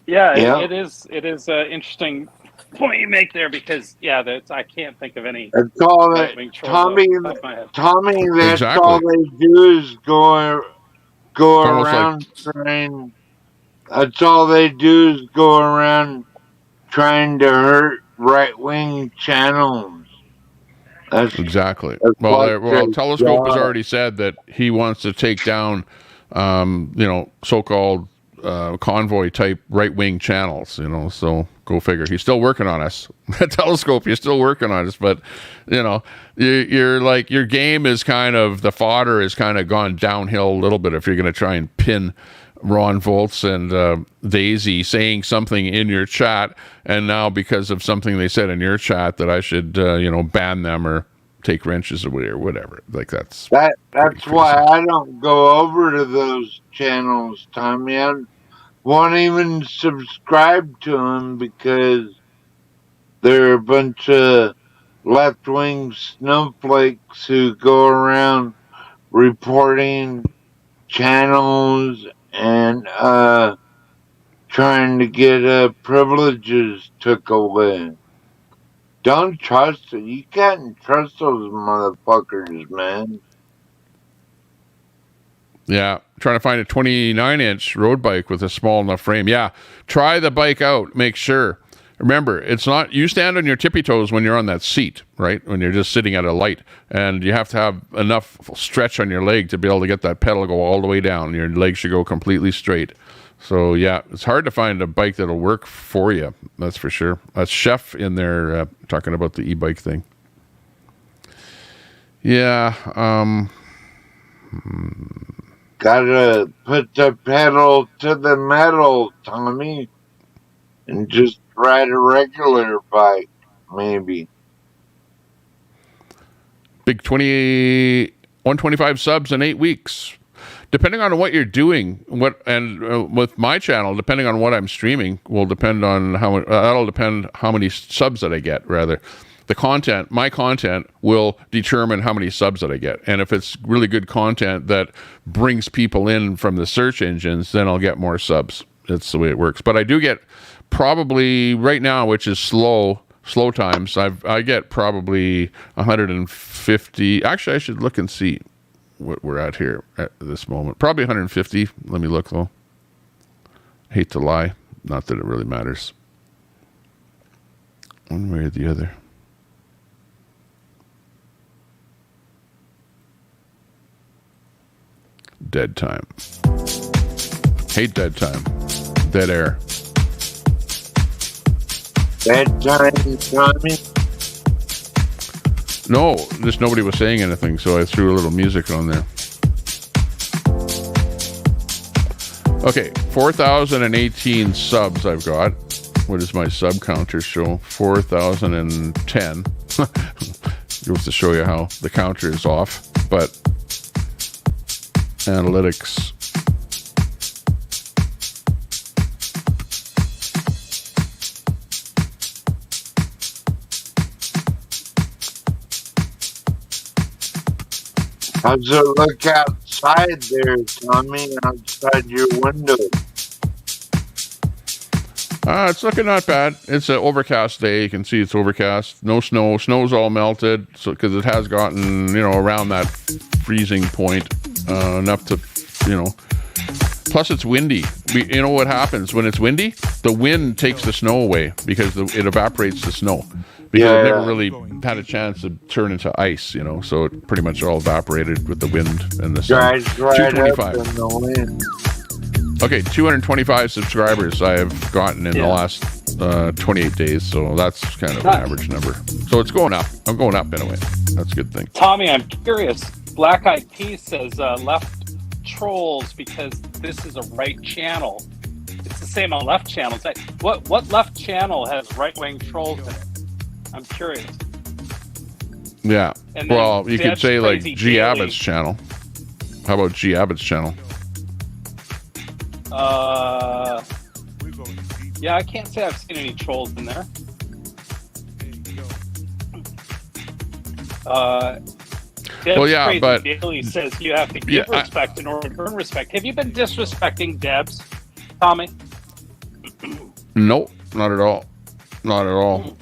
Yeah, it is an interesting point you make there because I can't think of any. That's all that, Tommy. That's all they do is go around trying. That's all they do is go around trying to hurt right-wing channels. Exactly. Well, Telescope has already said that he wants to take down, so-called convoy type right-wing channels. So go figure. He's still working on us. Telescope, you're still working on us, but you're like your game is kind of the fodder has kind of gone downhill a little bit if you're going to try and pin Ron Volts and Daisy saying something in your chat, and now because of something they said in your chat that I should ban them or take wrenches or whatever. Like that's why I don't go over to those channels, Tommy. I won't even subscribe to them because they're a bunch of left-wing snowflakes who go around reporting channels and trying to get privileges took away. Don't trust it. You can't trust those motherfuckers, man. Yeah, trying to find a 29-inch road bike with a small enough frame. Yeah, try the bike out. Make sure. Remember, it's not, you stand on your tippy toes when you're on that seat, right? When you're just sitting at a light, and you have to have enough stretch on your leg to be able to get that pedal go all the way down. Your leg should go completely straight. So yeah, it's hard to find a bike that'll work for you. That's for sure. That's Chef in there talking about the e-bike thing. Yeah. Gotta put the pedal to the metal, Tommy, and just ride a regular bike, maybe. Big 125 subs in 8 weeks. Depending on what you're doing, with my channel, depending on what I'm streaming, will depend on that'll depend how many subs that I get. Rather, my content will determine how many subs that I get, and if it's really good content that brings people in from the search engines, then I'll get more subs. That's the way it works. But I do get probably right now, which is slow times. I get probably 150. Actually, I should look and see what we're at here at this moment. Probably 150. Let me look though. Hate to lie. Not that it really matters. One way or the other. Dead time. Hate dead time. Dead air. Dead time, Tommy? No, just nobody was saying anything, so I threw a little music on there. Okay, 4,018 subs I've got. What does my sub counter show? 4,010. Goes to show you how the counter is off. But analytics. How's it look outside there, Tommy? Outside your window? It's looking not bad. It's an overcast day. You can see it's overcast. No snow. Snow's all melted, so because it has gotten around that freezing point, enough to Plus, it's windy. You know what happens when it's windy? The wind takes the snow away because it evaporates the snow. Because it never really had a chance to turn into ice, so it pretty much all evaporated with the wind and the sun. 225. Up in the wind. Okay, 225 subscribers I have gotten in the last 28 days, so that's kind of an average number. So it's going up. I'm going up anyway. That's a good thing. Tommy, I'm curious. Black Eyed Peas says left trolls because this is a right channel. It's the same on left channels. What left channel has right-wing trolls in it? I'm curious. Yeah. Well, you could say like Crazy G Daily. Abbott's channel. How about G Abbott's channel? Yeah, I can't say I've seen any trolls in there. Deb's Crazy but Daily says you have to give respect in order to earn respect. Have you been disrespecting Debs, Tommy? Nope, not at all. Not at all.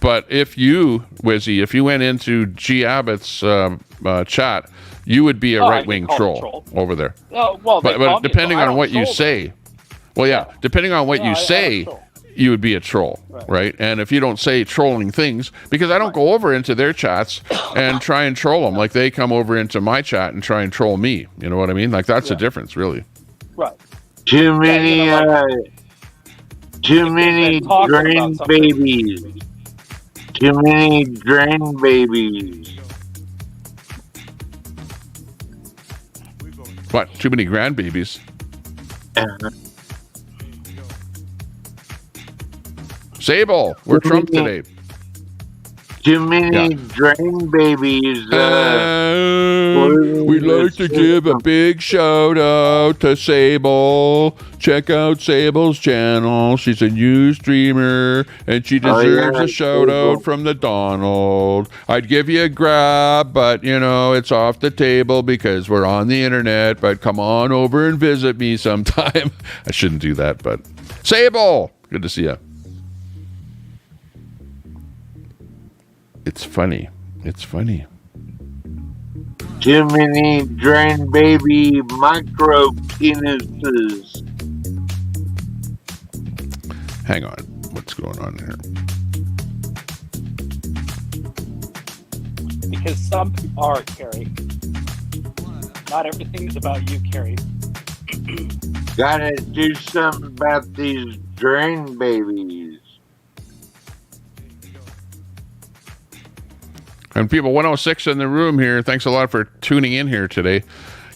But if you, Wizzy, if you went into G Abbott's chat, you would be a right-wing troll over there. Well, but depending on what you say, depending on what you say, you would be a troll, right? And if you don't say trolling things, because I don't go over into their chats and try and troll them, like they come over into my chat and try and troll me. You know what I mean? Like that's the difference, really. Right. Too many drain babies. Too many drain babies. What? Too many grandbabies? Sable, we're Trump today. Too many drain babies. We'd like to give a big shout out to Sable. Check out Sable's channel. She's a new streamer, and she deserves a shout out from the Donald. I'd give you a grab, but it's off the table because we're on the internet. But come on over and visit me sometime. I shouldn't do that, but Sable, good to see you. It's funny. It's funny. Too many drain baby micro penises. Hang on. What's going on here? Because some people are, Carrie. Not everything is about you, Carrie. Gotta do something about these drain babies. And people, 106 in the room here. Thanks a lot for tuning in here today.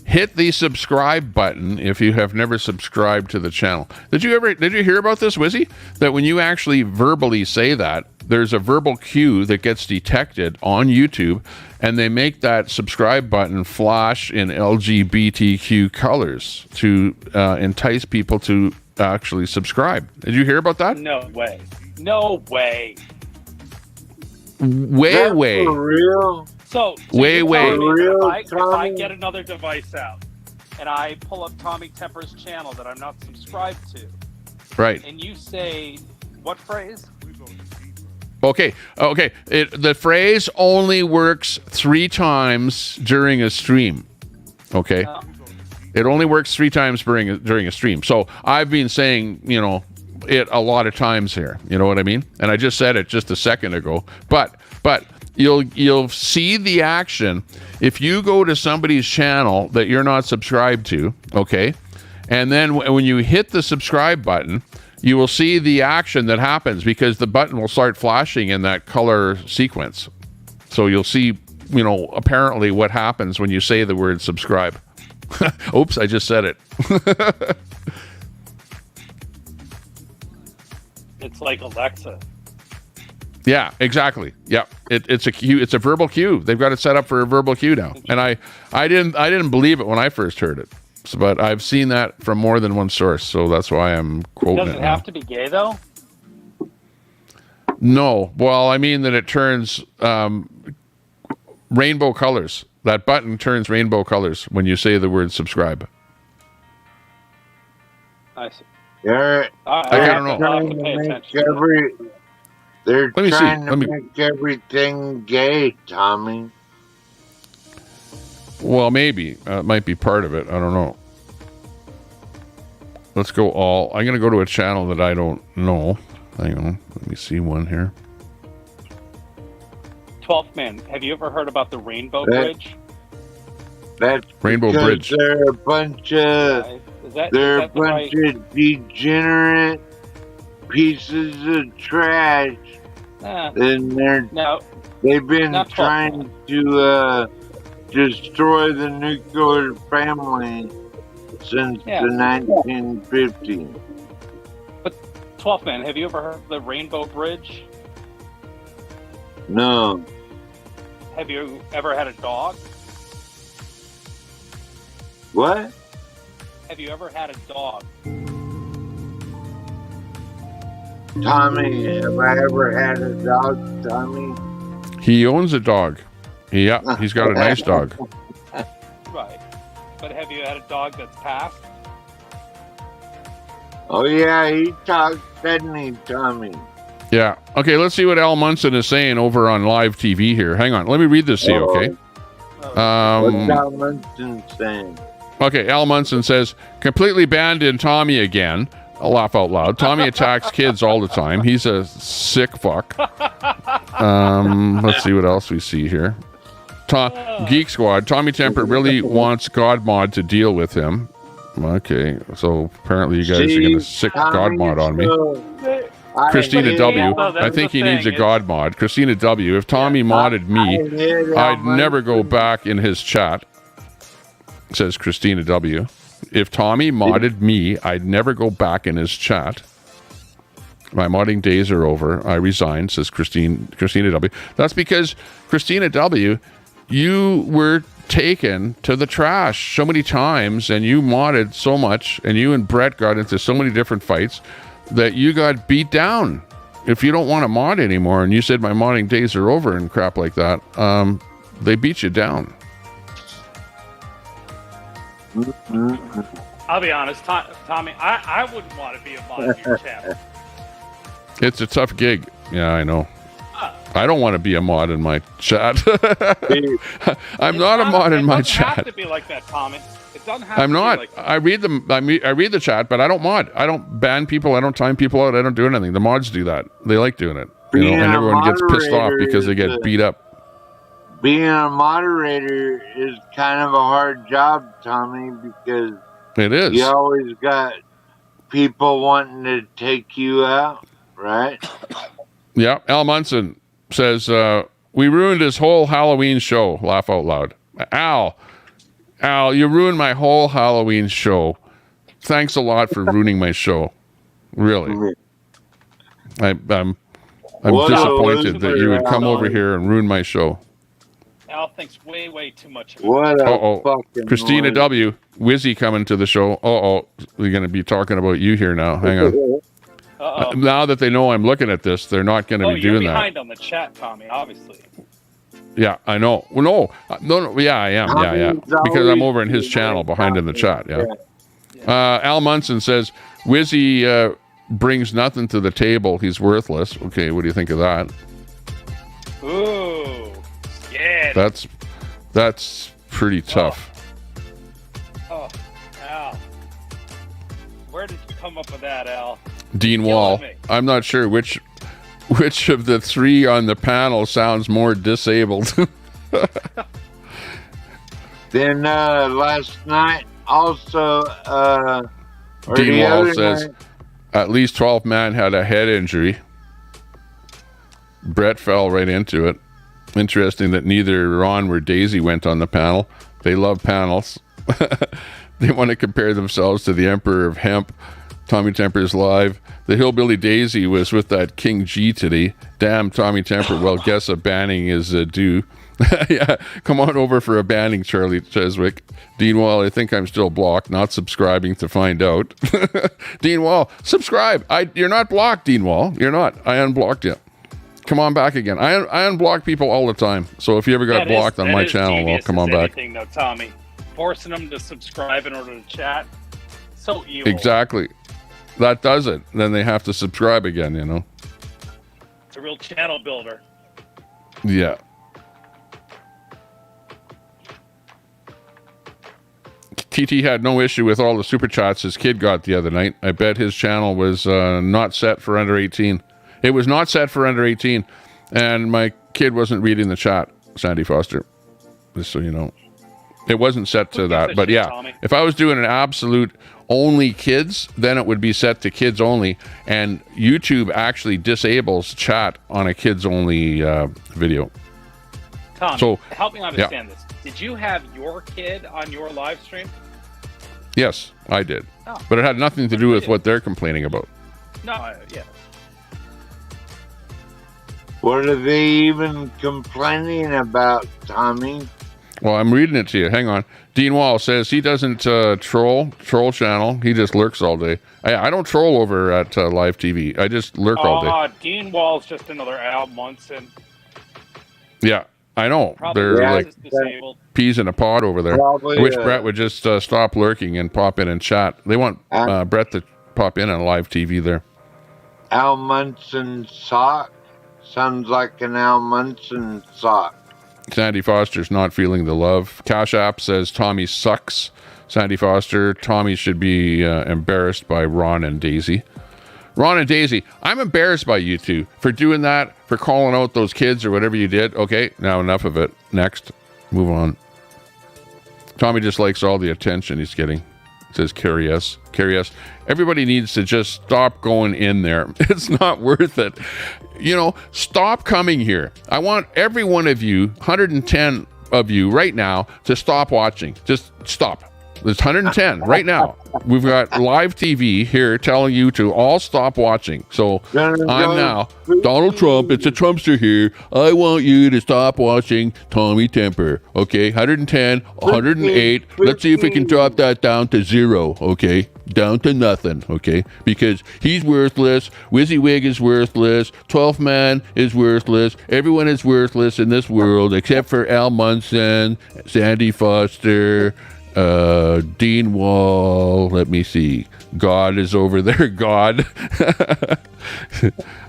Hit the subscribe button if you have never subscribed to the channel. Did you hear about this, Wizzy? That when you actually verbally say that, there's a verbal cue that gets detected on YouTube, and they make that subscribe button flash in LGBTQ colors to entice people to actually subscribe. Did you hear about that? No way. No way. Way. For real? So way. If I get another device out and I pull up Tommy Temper's channel that I'm not subscribed to, right? And you say what phrase? Okay. The phrase only works 3 times during a stream. Okay. It only works 3 times during a stream. So I've been saying, it a lot of times here. You know what I mean? And I just said it just a second ago. But you'll see the action if you go to somebody's channel that you're not subscribed to, okay? And then when you hit the subscribe button, you will see the action that happens because the button will start flashing in that color sequence. So you'll see, apparently what happens when you say the word subscribe. Oops, I just said it. It's like Alexa. Yeah, exactly. Yeah, it's a cue. It's a verbal cue. They've got it set up for a verbal cue now. And I didn't believe it when I first heard it, but I've seen that from more than one source. So that's why I'm quoting Does it it now. have to be gay though? No. Well, I mean that it turns rainbow colors. That button turns rainbow colors when you say the word subscribe. I see. They're I don't know. trying to make they're trying to make everything gay, Tommy. Well, maybe. It might be part of it. I don't know. Let's go all. I'm going to go to a channel that I don't know. Hang on. Let me see one here. 12th man, have you ever heard about the Rainbow Bridge? That's Rainbow because Bridge. They're a bunch of degenerate pieces of trash. And they've been trying to destroy the nuclear family since the 1950s. But 12th man, have you ever heard of the Rainbow Bridge? No. Have you ever had a dog? What? Have you ever had a dog? Tommy, have I ever had a dog, Tommy? He owns a dog. Yeah, he's got a nice dog. Right. But have you had a dog that's passed? Oh, yeah, he talks, doesn't he, Tommy? Yeah. Okay, let's see what Al Munson is saying over on live TV here. Hang on. Let me read this to you, okay? What's Al Munson saying? Okay, Al Munson says, completely banned in Tommy again. I'll laugh out loud. Tommy attacks kids all the time. He's a sick fuck. Let's see what else we see here. Geek Squad. Tommy Temper really wants Godmod to deal with him. Okay, so apparently you guys are going to sick Godmod on me. Christina W. I think he needs a God mod. Christina W. If Tommy modded me, I'd never go back in his chat. Says Christina W. If Tommy modded me, I'd never go back in his chat. My modding days are over. I resign, says Christina W. That's because, Christina W., you were taken to the trash so many times, and you modded so much, and you and Brett got into so many different fights that you got beat down. If you don't want to mod anymore, and you said my modding days are over and crap like that, they beat you down. I'll be honest, Tommy, I wouldn't want to be a mod in your channel. It's a tough gig. Yeah, I know. I don't want to be a mod in my chat. I'm not a mod in my chat. It doesn't have to be like that, Tommy. It doesn't have I'm to not. be like that. I read them. I read the chat, but I don't mod. I don't ban people. I don't time people out. I don't do anything. The mods do that. They like doing it. You know, and everyone gets pissed off because they get beat up. Being a moderator is kind of a hard job, Tommy, because it is. You always got people wanting to take you out, right? Yeah. Al Munson says, we ruined his whole Halloween show. Laugh out loud. Al, you ruined my whole Halloween show. Thanks a lot for ruining my show. Really. I'm disappointed that you would come over here and ruin my show. Al thinks way too much of it. What a fucking Christina noise. W. Wizzy coming to the show. We're going to be talking about you here now. Hang on. Now that they know I'm looking at this, they're not going to be doing you're that. behind on the chat, Tommy, obviously. Yeah, I know. Well, no. Yeah, I am. Yeah. Because I'm over in his channel behind in the chat. Yeah. Al Munson says, Wizzy brings nothing to the table. He's worthless. Okay, what do you think of that? Ooh. Yeah. That's pretty tough. Oh, Al. Where did you come up with that, Al? Dean Wall. I'm not sure which of the three on the panel sounds more disabled. Then last night also Dean Wall says at least 12 man had a head injury. Brett fell right into it. Interesting that neither Ron or Daisy went on the panel. They love panels. They want to compare themselves to the Emperor of Hemp. Tommy Temper's live. The Hillbilly Daisy was with that King G today. Damn, Tommy Temper. Well, guess a banning is due. Yeah, come on over for a banning, Charlie Cheswick. Dean Wall, I think I'm still blocked, not subscribing to find out. Dean Wall, subscribe. You're not blocked, Dean Wall. You're not. I unblocked you. Come on back again. I unblock people all the time. So if you ever got blocked on my channel, well, come on back. Though, Tommy, forcing them to subscribe in order to chat, so evil. Exactly. That does it. Then they have to subscribe again, you know. It's a real channel builder. Yeah. TT had no issue with all the super chats his kid got the other night. I bet his channel was not set for under 18. It was not set for under 18, and my kid wasn't reading the chat, Sandy Foster, just so you know. It wasn't set to that, but yeah, Tommy. If I was doing an absolute only kids, then it would be set to kids only, and YouTube actually disables chat on a kids only video. Tommy, so, help me understand this. Did you have your kid on your live stream? Yes, I did. Oh. But it had nothing to do with what they're complaining about. No, yeah. What are they even complaining about, Tommy? Well, I'm reading it to you. Hang on. Dean Wall says he doesn't troll channel. He just lurks all day. I don't troll over at live TV. I just lurk all day. Dean Wall's just another Al Munson. Yeah, I know. They're like peas in a pod over there. I wish Brett would just stop lurking and pop in and chat. They want Brett to pop in on live TV there. Al Munson sock? Sounds like an Al Munson sock. Sandy Foster's not feeling the love. Cash App says Tommy sucks. Sandy Foster, Tommy should be embarrassed by Ron and Daisy. Ron and Daisy, I'm embarrassed by you two for doing that, for calling out those kids or whatever you did. Okay, now enough of it. Next, move on. Tommy just likes all the attention he's getting. Says Carrie S. Carrie S. Everybody needs to just stop going in there. It's not worth it. You know, stop coming here. I want every one of you, 110 of you right now, to stop watching. Just stop. There's 110 right now. We've got live TV here telling you to all stop watching. So I'm now Donald Trump. It's a Trumpster here. I want you to stop watching Tommy Temper. Okay, 110, 108. Let's see if we can drop that down to 0. Okay, down to nothing. Okay, because he's worthless. WYSIWYG is worthless. 12th Man is worthless. Everyone is worthless in this world except for Al Munson, Sandy Foster, Dean Wall. Let me see. God is over there. God.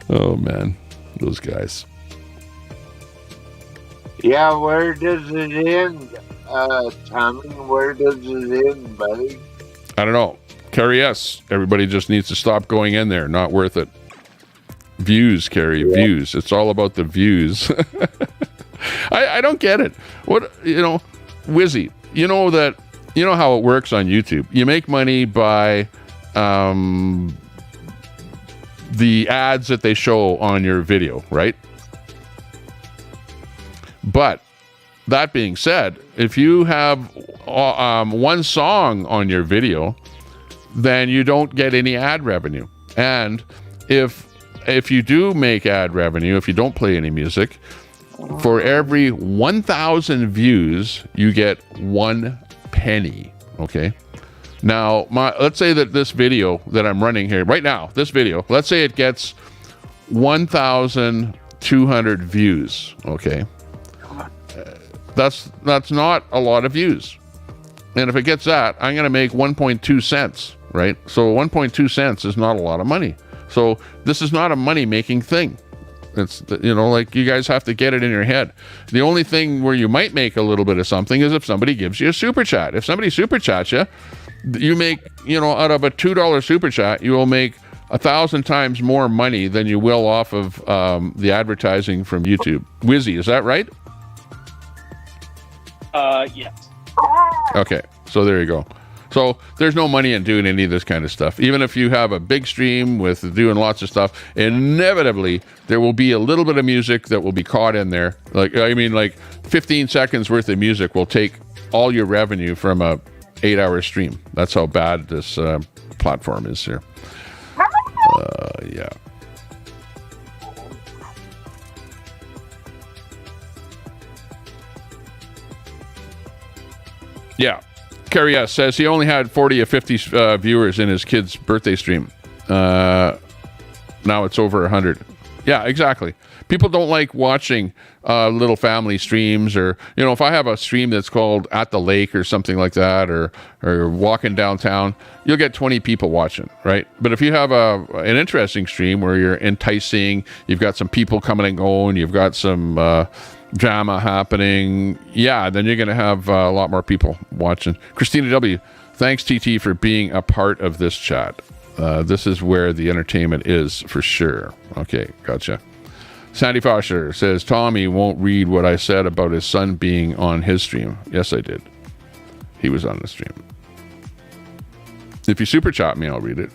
Oh man, those guys. Yeah, where does it end, Tommy? Where does it end, buddy? I don't know. Carrie S. Everybody just needs to stop going in there. Not worth it. Views, Carrie. Yeah. Views. It's all about the views. I don't get it. What, you know, Wizzy, you know that. You know how it works on YouTube. You make money by the ads that they show on your video, right? But that being said, if you have one song on your video, then you don't get any ad revenue. And if you do make ad revenue, if you don't play any music, for every 1,000 views, you get 1 penny. Okay, now let's say that this video that I'm running here right now, this video, let's say it gets 1,200 views. Okay, that's not a lot of views, and if it gets that, I'm gonna make 1.2 cents, right? So 1.2 cents is not a lot of money. So this is not a money making thing. It's, you know, like, you guys have to get it in your head. The only thing where you might make a little bit of something is if somebody gives you a super chat. If somebody super chats you, you make, you know, out of a $2 super chat, you will make 1,000 times more money than you will off of the advertising from YouTube. Wizzy, is that right? Yes. Okay, so there you go. So there's no money in doing any of this kind of stuff. Even if you have a big stream with doing lots of stuff, inevitably there will be a little bit of music that will be caught in there. 15 seconds worth of music will take all your revenue from a 8-hour stream. That's how bad this platform is here. Yeah. Yeah. Carrie S. says he only had 40 or 50 viewers in his kid's birthday stream. Now it's over 100. Yeah, exactly. People don't like watching little family streams, or, you know, if I have a stream that's called At the Lake or something like that, or walking downtown, you'll get 20 people watching, right? But if you have an interesting stream where you're enticing, you've got some people coming and going, you've got some drama happening, yeah, then you're going to have a lot more people watching. Christina W., thanks, TT, for being a part of this chat. This is where the entertainment is, for sure. Okay, gotcha. Sandy Foster says, Tommy won't read what I said about his son being on his stream. Yes, I did. He was on the stream. If you super chat me, I'll read it.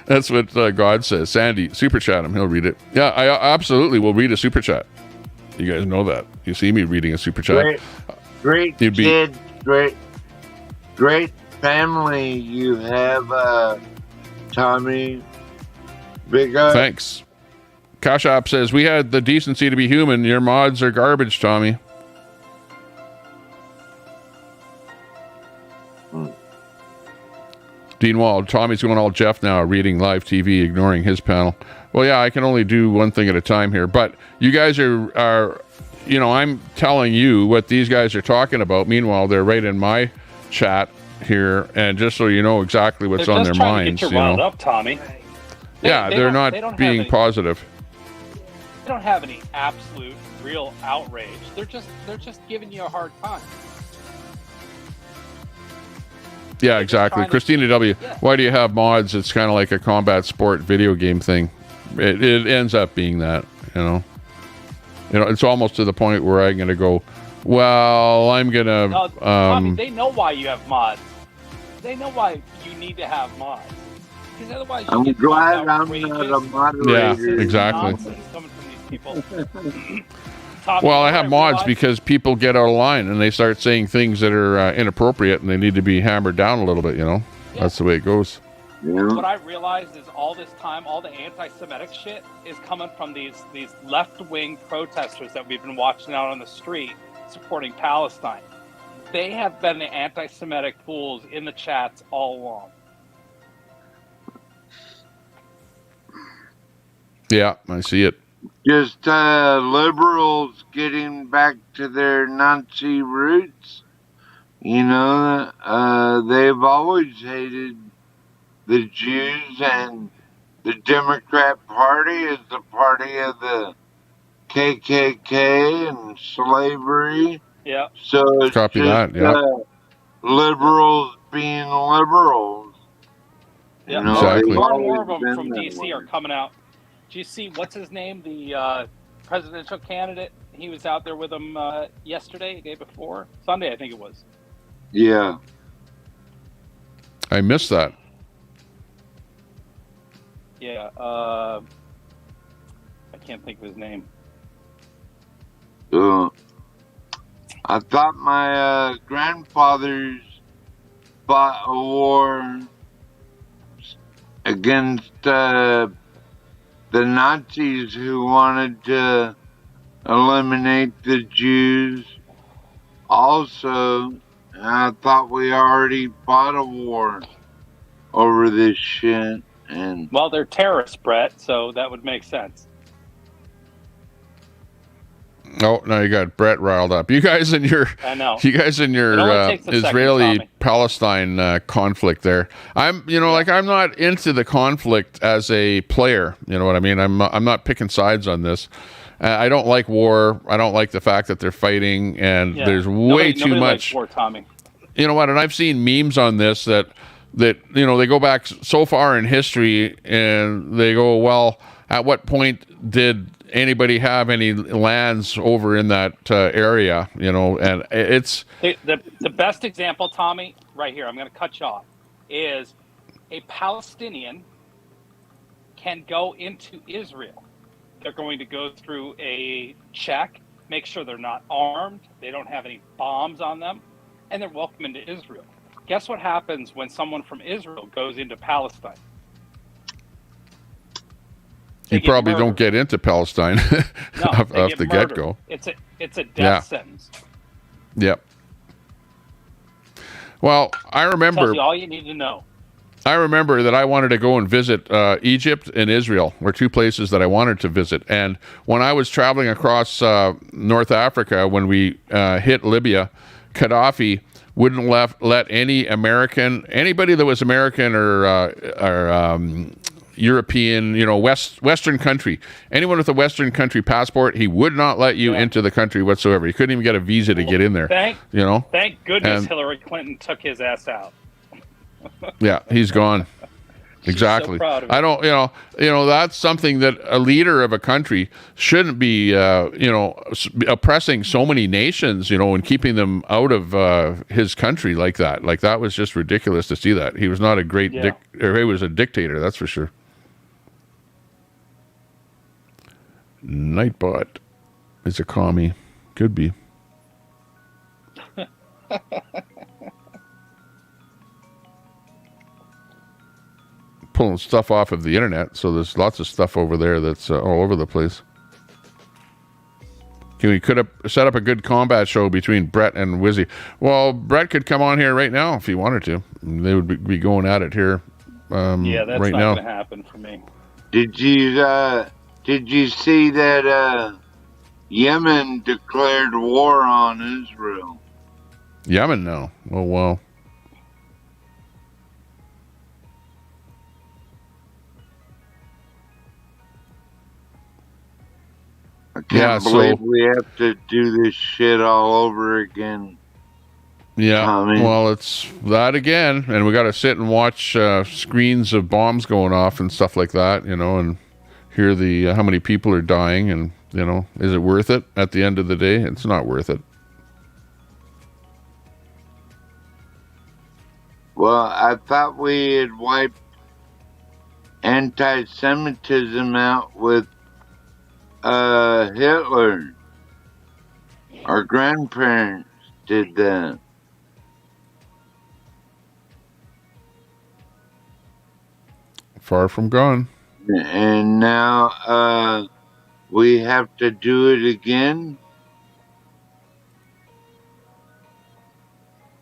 That's what God says. Sandy, super chat him. He'll read it. Yeah, I absolutely will read a super chat. You guys know that. You see me reading a super chat. Great kid. Great family you have, Tommy. Big up. Thanks. Kashop says, we had the decency to be human. Your mods are garbage, Tommy. Dean Wald, Tommy's going all Jeff now, reading live TV, ignoring his panel. Well, yeah, I can only do one thing at a time here, but you guys are, you know, I'm telling you what these guys are talking about. Meanwhile, they're right in my chat here, and just so you know exactly what's on their minds. To get you riled up, Tommy. Yeah, they're not being positive. They don't have any absolute real outrage. They're just giving you a hard time. Yeah, exactly. Christina W., why do you have mods? It's kind of like a combat sport video game thing. It ends up being that, you know. You know, it's almost to the point where I'm going to go, well, I'm going to... No, Tommy, they know why you have mods. They know why you need to have mods. Because otherwise I'm glad I'm not a moderator. Yeah, exactly. Coming from these people. Well, I have mods because people get out of line and they start saying things that are inappropriate, and they need to be hammered down a little bit, you know? Yeah. That's the way it goes. Yeah. What I realized is all this time, all the anti-Semitic shit is coming from these left-wing protesters that we've been watching out on the street supporting Palestine. They have been the anti-Semitic fools in the chats all along. Yeah, I see it. Just liberals getting back to their Nazi roots. You know, they've always hated the Jews, and the Democrat Party is the party of the KKK and slavery. Yeah. So it's Copy just, that, yeah. Liberals being liberals. Yeah, You know, exactly. more and more of them been from that DC way. are coming out. Do you see what's his name, the presidential candidate? He was out there with him yesterday, the day before, Sunday, I think it was. Yeah. I missed that. Yeah, I can't think of his name. I thought my grandfathers fought a war against the Nazis who wanted to eliminate the Jews. Also, and I thought we already fought a war over this shit. And Well, they're terrorists, Brett, so that would make sense. Oh, now you got Brett riled up. You guys in your, I know. You guys in your It only takes a second, Israeli-Palestine conflict there. I'm not into the conflict as a player. You know what I mean? I'm not picking sides on this. I don't like war. I don't like the fact that they're fighting, and there's way too nobody much. likes war, Tommy. You know what? And I've seen memes on this that you know, they go back so far in history, and they go, well, at what point did anybody have any lands over in that area? You know, and it's the best example, Tommy, right here. I'm going to cut you off. Is a Palestinian can go into Israel. They're going to go through a check, make sure they're not armed, they don't have any bombs on them, and they're welcome into Israel. Guess what happens when someone from Israel goes into Palestine? You probably don't get into Palestine off the get-go. It's a death sentence. Yep. Well, I remember... Tells you all you need to know. I remember that I wanted to go and visit Egypt and Israel were two places that I wanted to visit. And when I was traveling across North Africa, when we hit Libya, Gaddafi wouldn't let anybody that was American or European, Western country, anyone with a Western country passport, he would not let you into the country whatsoever. You couldn't even get a visa to get in there. Thank goodness Hillary Clinton took his ass out. Yeah, he's gone. Exactly. So proud of I don't, that's something that a leader of a country shouldn't be, oppressing so many nations, and keeping them out of his country like that. Like, that was just ridiculous to see that. He was not a great he was a dictator, that's for sure. Nightbot is a commie. Could be. Pulling stuff off of the internet, so there's lots of stuff over there that's all over the place. We could have set up a good combat show between Brett and Wizzy. Well, Brett could come on here right now if he wanted to. They would be going at it here that's right not now. going to happen for me. Did you see that Yemen declared war on Israel? Yemen now. Oh, wow. I can't believe we have to do this shit all over again. Yeah, well, it's that again, and we got to sit and watch screens of bombs going off and stuff like that, and hear the how many people are dying, and is it worth it at the end of the day? It's not worth it. Well, I thought we had wiped anti-Semitism out with Hitler. Our grandparents did that. Far from gone. And now we have to do it again.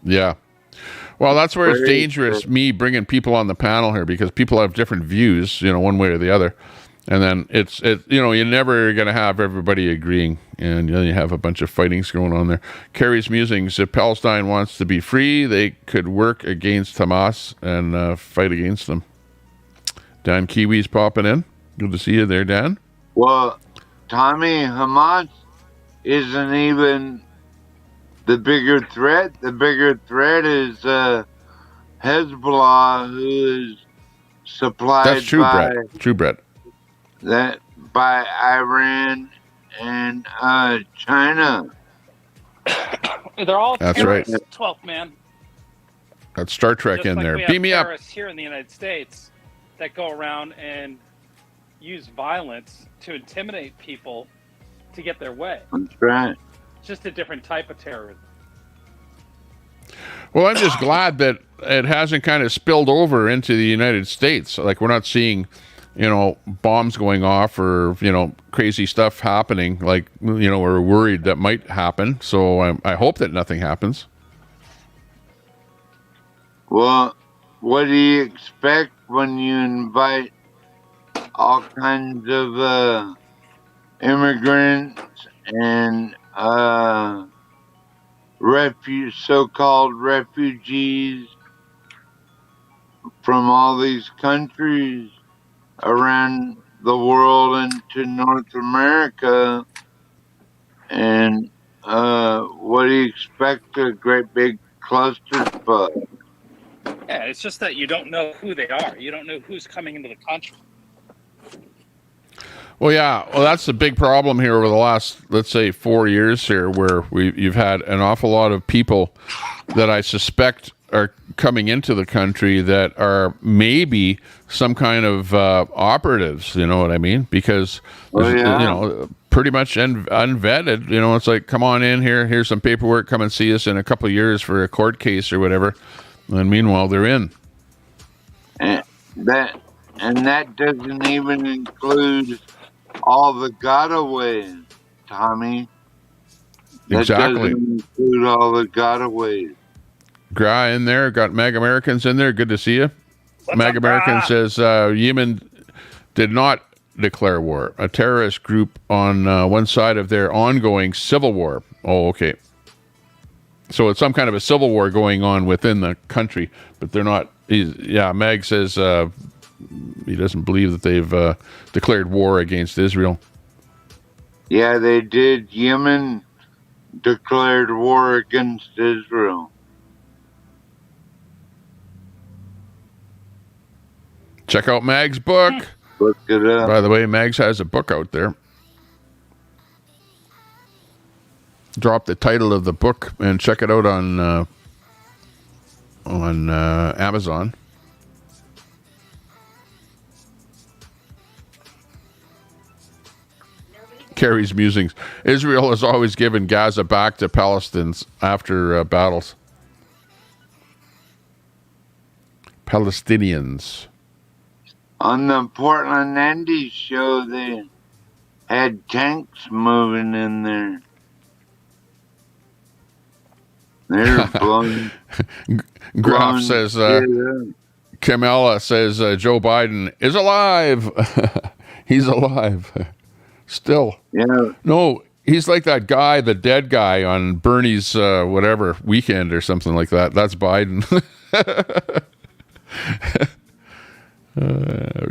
Yeah. Well, that's where it's dangerous, me bringing people on the panel here, because people have different views, one way or the other. And then it's you're never going to have everybody agreeing, and you have a bunch of fightings going on there. Carrie's musings: if Palestine wants to be free, they could work against Hamas and fight against them. Dan Kiwi's popping in. Good to see you there, Dan. Well, Tommy, Hamas isn't even the bigger threat. The bigger threat is Hezbollah, who is supplied That's true, Brett. True, Brett. That by Iran and China. They're all That's terrorists. right. 12th man. That's Star Trek Just in like there. we have Beam me up. terrorists here in the United States that go around and use violence to intimidate people to get their way. That's right. It's just a different type of terrorism. Well, I'm just glad that it hasn't kind of spilled over into the United States. Like, we're not seeing, bombs going off or, crazy stuff happening. Like, we're worried that might happen. So I hope that nothing happens. Well, what do you expect when you invite all kinds of immigrants and so-called refugees from all these countries around the world into North America? And what do you expect? A great big clusterfuck. Yeah, it's just that you don't know who they are. You don't know who's coming into the country. Well, yeah. Well, that's the big problem here over the last, let's say, 4 years here, where you've had an awful lot of people that I suspect are coming into the country that are maybe some kind of operatives. You know what I mean? Because pretty much unvetted. You know, it's like, come on in here. Here's some paperwork. Come and see us in a couple of years for a court case or whatever. And meanwhile, they're in. And that doesn't even include all the gotaways, Tommy. That Exactly. doesn't include all the gotaways. Gra in there. Got Mag Americans in there. Good to see you. Mag American says Yemen did not declare war. A terrorist group on one side of their ongoing civil war. Oh, okay. So it's some kind of a civil war going on within the country, but they're not. Mag says he doesn't believe that they've declared war against Israel. Yeah, they did. Yemen declared war against Israel. Check out Mag's book. Look it up. By the way, Mags has a book out there. Drop the title of the book and check it out on Amazon. Carrie's musings. Israel has always given Gaza back to Palestinians after battles. Palestinians. On the Portland Andy show, they had tanks moving in there. They're blowing. Graf says, Kamala says Joe Biden is alive. He's alive. Still. Yeah. No, he's like that guy, the dead guy on Bernie's whatever weekend or something like that. That's Biden.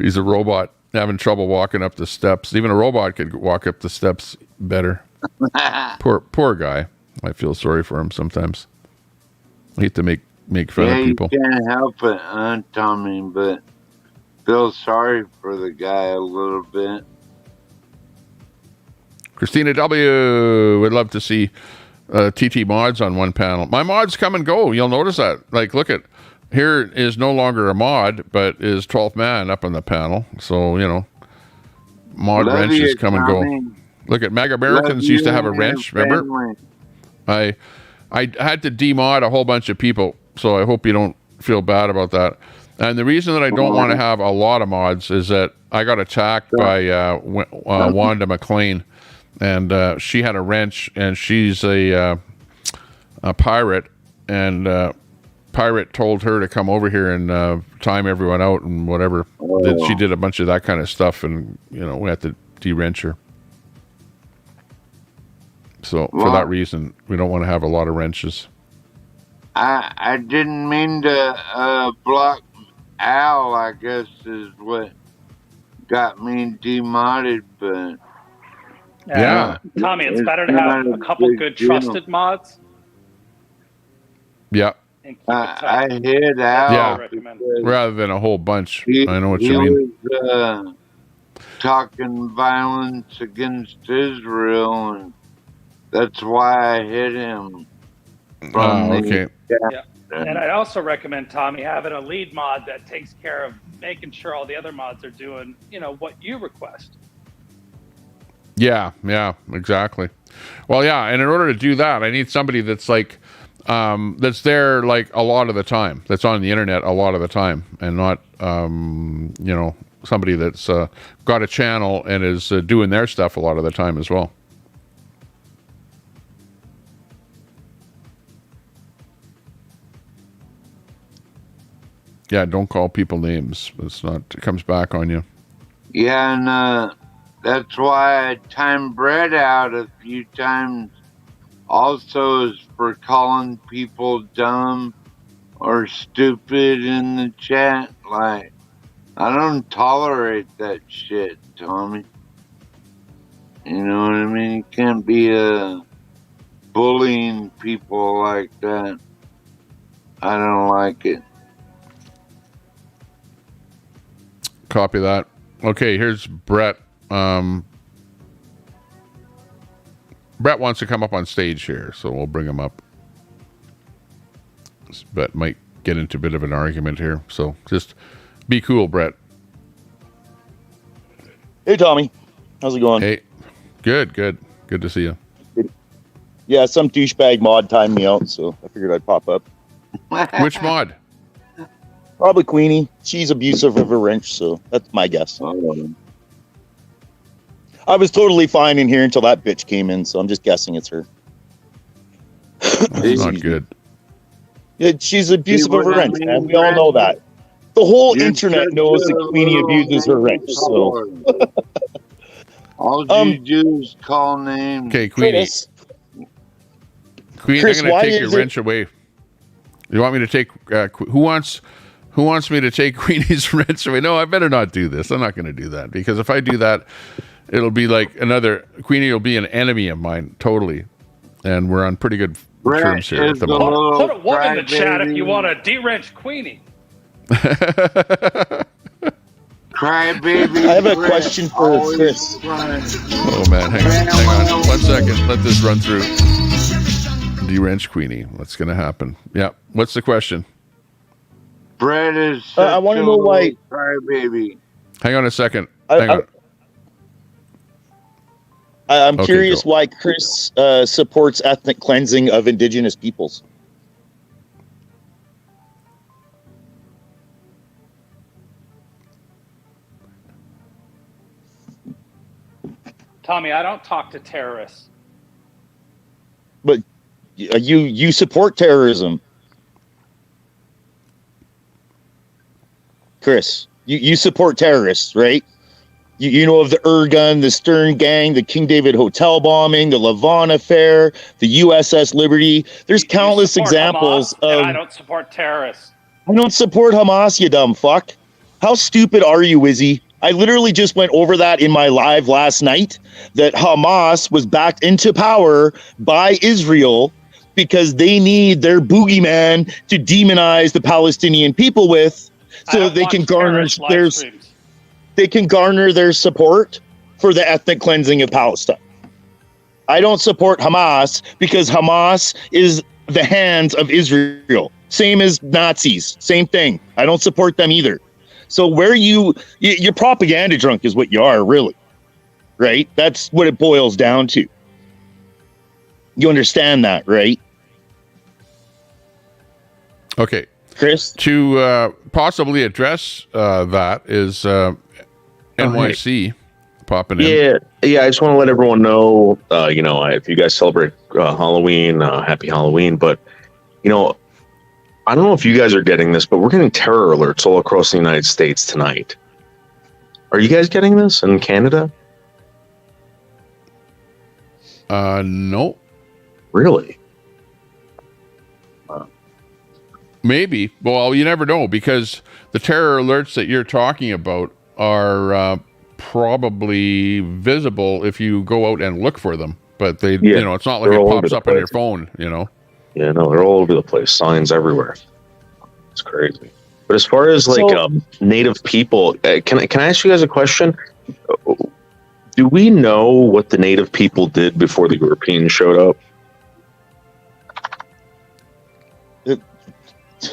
He's a robot having trouble walking up the steps. Even a robot could walk up the steps better. Poor guy. I feel sorry for him sometimes. I hate to make fun of people. You can't help it, Tommy, but feel sorry for the guy a little bit. Christina W. would love to see TT mods on one panel. My mods come and go. You'll notice that. Like, look at, here is no longer a mod, but is 12th man up on the panel. So, you know, mod wrenches come and go. Look at Mag Americans used to have a wrench, remember? I had to demod a whole bunch of people, so I hope you don't feel bad about that. And the reason that I don't want to have a lot of mods is that I got attacked by Wanda McLean, and she had a wrench, and she's a pirate, and pirate told her to come over here and time everyone out and whatever. She did a bunch of that kind of stuff, and you know, we had to de-wrench her. So for that reason, we don't want to have a lot of wrenches. I didn't mean to block Al, I guess, is what got me demodded, but... Yeah. Tommy, it's better to have a couple good trusted mods. Yeah. I hit Al. Yeah. Rather than a whole bunch. I know what he you mean. was talking violence against Israel, and that's why I hit him. Okay. Yeah. And I'd also recommend, Tommy, having a lead mod that takes care of making sure all the other mods are doing, you know, what you request. Yeah, exactly. Well, yeah, and in order to do that, I need somebody that's like, that's there like a lot of the time, that's on the internet a lot of the time, and not, you know, somebody that's got a channel and is doing their stuff a lot of the time as well. Yeah, don't call people names. It's not. It comes back on you. Yeah, and that's why I timed Brett out a few times. Also, is for calling people dumb or stupid in the chat. Like, I don't tolerate that shit, Tommy. You know what I mean? You can't be bullying people like that. I don't like it. Copy that. Okay, here's Brett. Brett wants to come up on stage here, so we'll bring him up. But might get into a bit of an argument here, so just be cool, Brett. Hey, Tommy. How's it going? Hey, Good to see you. Yeah, some douchebag mod timed me out, so I figured I'd pop up. Which mod? Probably Queenie. She's abusive of a wrench, so that's my guess. I was totally fine in here until that bitch came in, so I'm just guessing it's her. That's not good. Yeah, she's abusive of her wrench, man. We all know that. The whole internet knows that Queenie abuses her wrench, so. All you do is call names. Okay, Queenie. Queen, Chris, I'm going to take your is wrench away. You want me to take? Who wants me to take Queenie's wrench away? No, I better not do this. I'm not going to do that, because if I do that, it'll be like Queenie will be an enemy of mine, totally. And we're on pretty good terms here at the moment. Put a woman in the chat if you want to de-wrench Queenie. Crybaby. I have a question for Chris. Oh man, hang on 1 second. Let this run through. De-wrench Queenie. What's going to happen? Yeah. What's the question? Brett is. I want to know why. Crybaby. Hang on a second. Hang on. I'm Okay, curious go. why Chris supports ethnic cleansing of indigenous peoples. Tommy, I don't talk to terrorists. But you support terrorism, Chris. You support terrorists, right? You know of the Ergun, the Stern Gang, the King David Hotel bombing, the Lavon affair, the USS Liberty. There's countless examples Hamas, of. and I don't support terrorists. I don't support Hamas, you dumb fuck. How stupid are you, Wizzy? I literally just went over that in my live last night, that Hamas was backed into power by Israel because they need their boogeyman to demonize the Palestinian people with, so they can garner their support for the ethnic cleansing of Palestine. I don't support Hamas because Hamas is the hands of Israel. Same as Nazis, same thing. I don't support them either. So where you're propaganda drunk is what you are, really, right? That's what it boils down to. You understand that, right? Okay. Chris? To possibly address that is NYC popping in. Yeah. I just want to let everyone know, if you guys celebrate Halloween, happy Halloween. But, I don't know if you guys are getting this, but we're getting terror alerts all across the United States tonight. Are you guys getting this in Canada? No. Really? Maybe. Well, you never know, because the terror alerts that you're talking about are probably visible if you go out and look for them. But they, it's not like it pops up on your phone, Yeah, no, they're all over the place. Signs everywhere. It's crazy. But as far as native people, can I ask you guys a question? Do we know what the native people did before the Europeans showed up?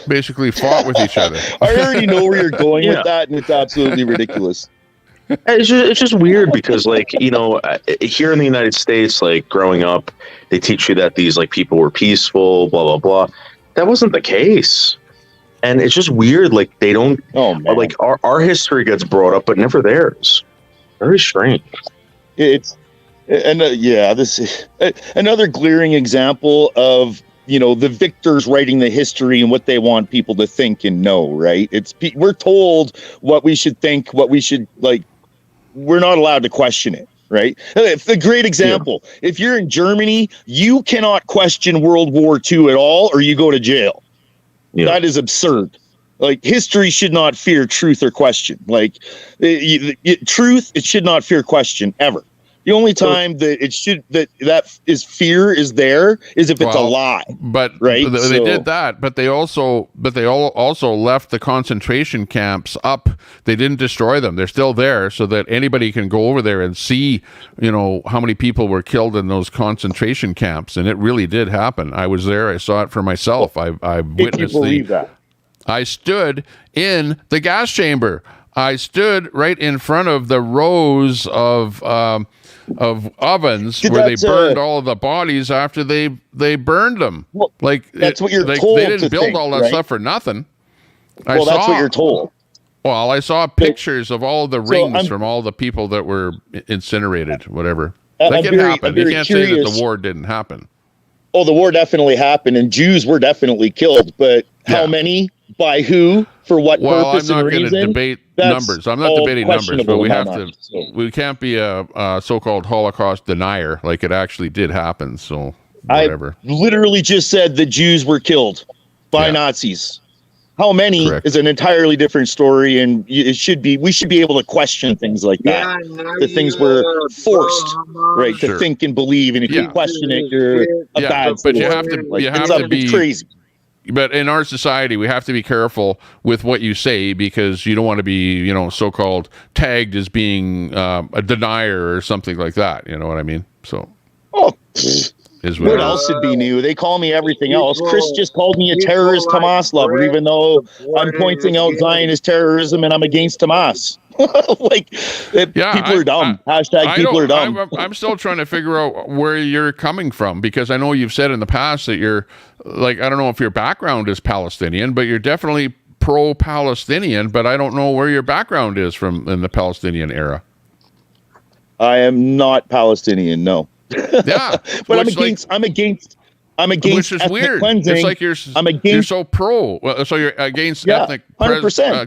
Basically fought with each other. I already know where you're going with that, and it's absolutely ridiculous. It's just weird because, here in the United States, growing up, they teach you that these people were peaceful, blah blah blah. That wasn't the case, and it's just weird. They don't. Oh man. Our history gets brought up, but never theirs. Very strange. This is another glaring example of the victors writing the history and what they want people to think and know. Right? We're told what we should think, what we should like. We're not allowed to question it, right? It's a great example. Yeah. If you're in Germany, you cannot question World War II at all, or you go to jail. Yeah. That is absurd. History should not fear truth or question. Truth, it should not fear question ever. The only time that is fear is there is if it's a lie. But right? They did that, but they also left the concentration camps up. They didn't destroy them. They're still there so that anybody can go over there and see, how many people were killed in those concentration camps. And it really did happen. I was there. I saw it for myself. I witnessed that. I stood in the gas chamber. I stood right in front of the rows of ovens where they burned all of the bodies after they burned them. Well, like that's what you're told. They didn't to build think, all that right? stuff for nothing. Well, that's what you're told. Well, I saw pictures of all the rings from all the people that were incinerated, whatever. That can happen. You can't say that the war didn't happen. Oh, the war definitely happened, and Jews were definitely killed. But how many, by who, for what purpose and reason? Well, I'm not going to debate numbers. I'm not debating numbers, but we have to. We can't be a so-called Holocaust denier like it actually did happen. So whatever. I literally just said the Jews were killed by Nazis. How many is an entirely different story, and we should be able to question things like that. The things were forced, right, to think and believe, and if you question it, you're a bad. But you have to be crazy. But in our society, we have to be careful with what you say because you don't want to be, so-called tagged as being a denier or something like that. You know what I mean? So. Oh. What else would be new? They call me everything else. Chris just called me a terrorist Hamas lover, even though I'm pointing out Zionist terrorism and I'm against Hamas. People are dumb. People are dumb. I'm still trying to figure out where you're coming from because I know you've said in the past that you're I don't know if your background is Palestinian, but you're definitely pro-Palestinian, but I don't know where your background is from in the Palestinian era. I am not Palestinian, no. Yeah, but I'm against which is weird. Cleansing. It's like you're so pro. So you're against ethnic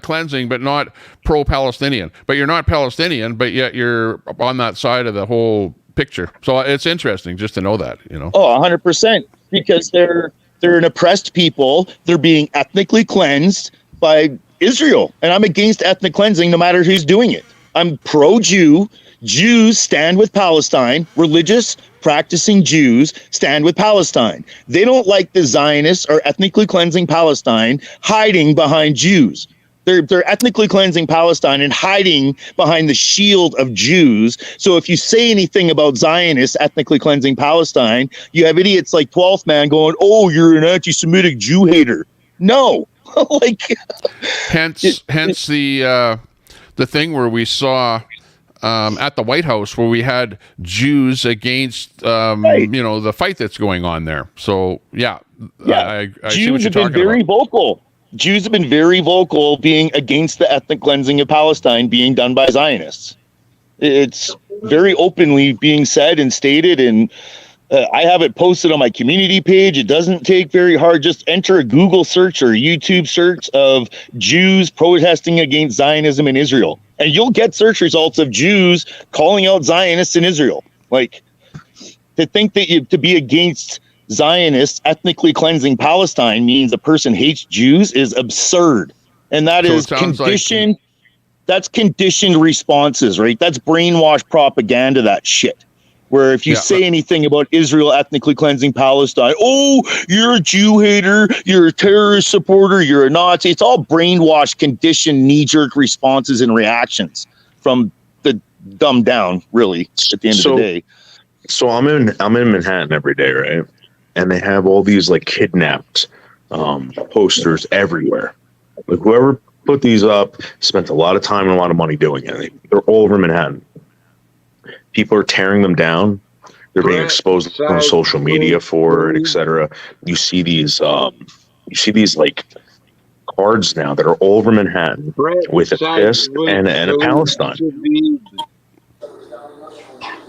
cleansing, but not pro-Palestinian. But you're not Palestinian, but yet you're on that side of the whole picture. So it's interesting just to know that. Oh, 100%, because they're an oppressed people. They're being ethnically cleansed by Israel, and I'm against ethnic cleansing, no matter who's doing it. I'm pro-Jew. Jews stand with Palestine. Religious practicing Jews stand with Palestine. They don't like the Zionists or ethnically cleansing Palestine hiding behind Jews. They're ethnically cleansing Palestine and hiding behind the shield of Jews. So if you say anything about Zionists ethnically cleansing Palestine, you have idiots like 12th Man going, "Oh, you're an anti-Semitic Jew hater." No, hence the thing where we saw. At the White House where we had Jews against, the fight that's going on there. So, I see what you're talking about. Jews have been very vocal. Jews have been very vocal being against the ethnic cleansing of Palestine being done by Zionists. It's very openly being said and stated, and I have it posted on my community page. It doesn't take very hard. Just enter a Google search or a YouTube search of Jews protesting against Zionism in Israel. And you'll get search results of Jews calling out Zionists in Israel. To think that to be against Zionists ethnically cleansing Palestine means a person hates Jews is absurd. And that is conditioned. That's conditioned responses, right? That's brainwashed propaganda, that shit. Where if you say anything about Israel ethnically cleansing Palestine, oh, you're a Jew hater, you're a terrorist supporter, you're a Nazi. It's all brainwashed, conditioned, knee-jerk responses and reactions from the dumbed down, really, at the end of the day. So I'm in Manhattan every day, right? And they have all these kidnapped posters everywhere. Whoever put these up spent a lot of time and a lot of money doing it. They're all over Manhattan. People are tearing them down. They're being exposed on social media for it, etc. You see these cards now that are all over Manhattan with a fist and a Palestine.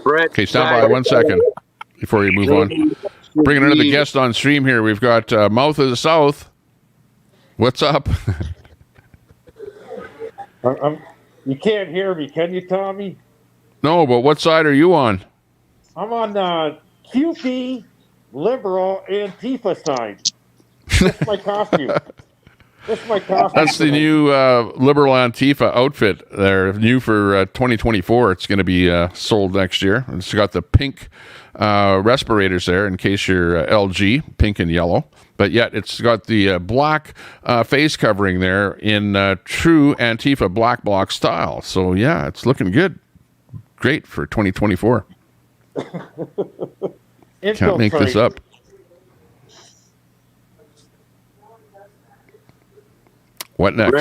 Okay, stand by 1 second before you move on. Bringing another guest on stream here. We've got Mouth of the South. What's up? You can't hear me, can you, Tommy? No, but what side are you on? I'm on QP, liberal, Antifa side. That's my costume. That's the new liberal Antifa outfit. They're new for 2024. It's going to be sold next year. It's got the pink respirators there in case you're LG, pink and yellow. But yet it's got the black face covering there in true Antifa black bloc style. So, yeah, it's looking good. Great for 2024. Can't make this up. What next?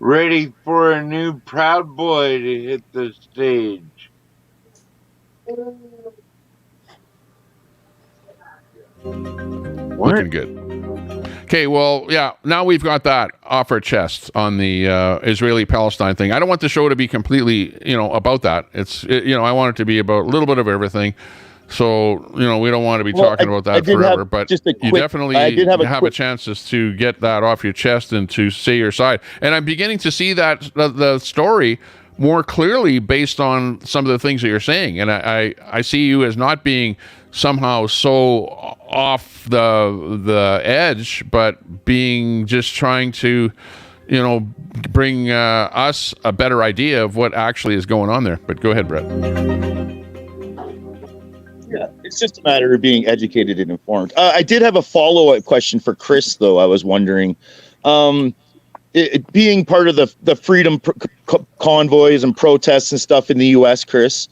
Ready for a new Proud Boy to hit the stage. Looking good. Okay, well, yeah, now we've got that off our chests on the Israeli-Palestine thing. I don't want the show to be completely, about that. I want it to be about a little bit of everything. So, we don't want to be talking about that forever, but you definitely have a chance to get that off your chest and to say your side. And I'm beginning to see that the story more clearly based on some of the things that you're saying. And I see you as not being somehow so off the edge, but being just trying to, bring us a better idea of what actually is going on there. But go ahead, Brett. Yeah, it's just a matter of being educated and informed. I did have a follow-up question for Chris, though. I was wondering, being part of the freedom convoys and protests and stuff in the U.S., Chris,